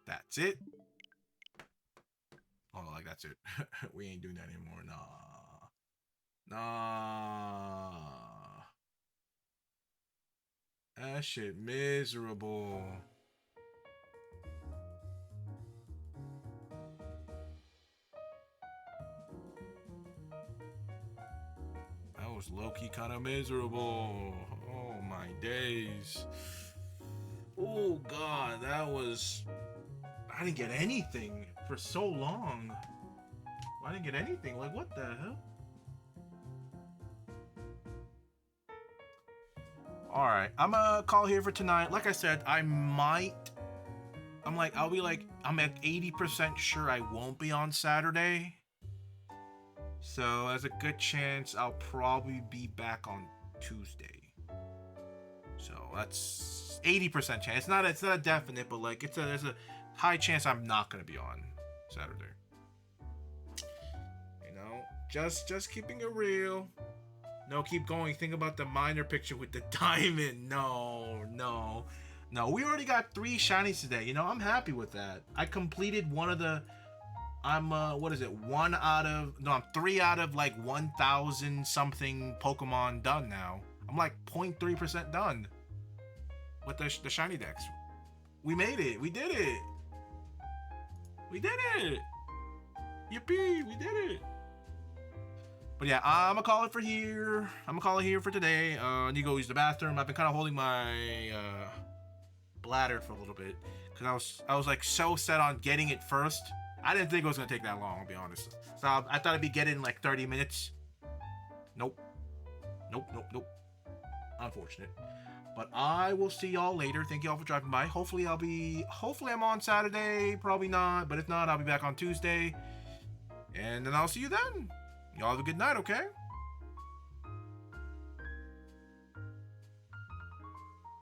That's it. Oh, like that's it. We ain't doing that anymore. Nah. Nah. That shit miserable. That was low-key kind of miserable. Oh my days. Oh god, that was... I didn't get anything for so long. I didn't get anything. Like, what the hell? Alright, I'm gonna call here for tonight. Like I said, I'm at 80% sure I won't be on Saturday. So, there's a good chance I'll probably be back on Tuesday. So, that's 80% chance. It's not a definite, but like, there's a high chance I'm not gonna be on Saturday. You know, just keeping it real. No, keep going. Think about the minor picture with the diamond. No. We already got 3 shinies today. You know, I'm happy with that. I completed one of the... I'm 3 out of like 1,000 something Pokemon done now. I'm like 0.3% done with the shiny decks. We made it. We did it. We did it. Yippee, we did it. But yeah, I'm gonna call it for here. I'm gonna call it here for today. I need to go use the bathroom. I've been kind of holding my bladder for a little bit because I was like so set on getting it first. I didn't think it was gonna take that long, I'll be honest. So I thought I'd be getting in like 30 minutes. Nope. Nope. Unfortunate. But I will see y'all later. Thank y'all for driving by. Hopefully I'm on Saturday. Probably not. But if not, I'll be back on Tuesday. And then I'll see you then. Y'all have a good night, okay?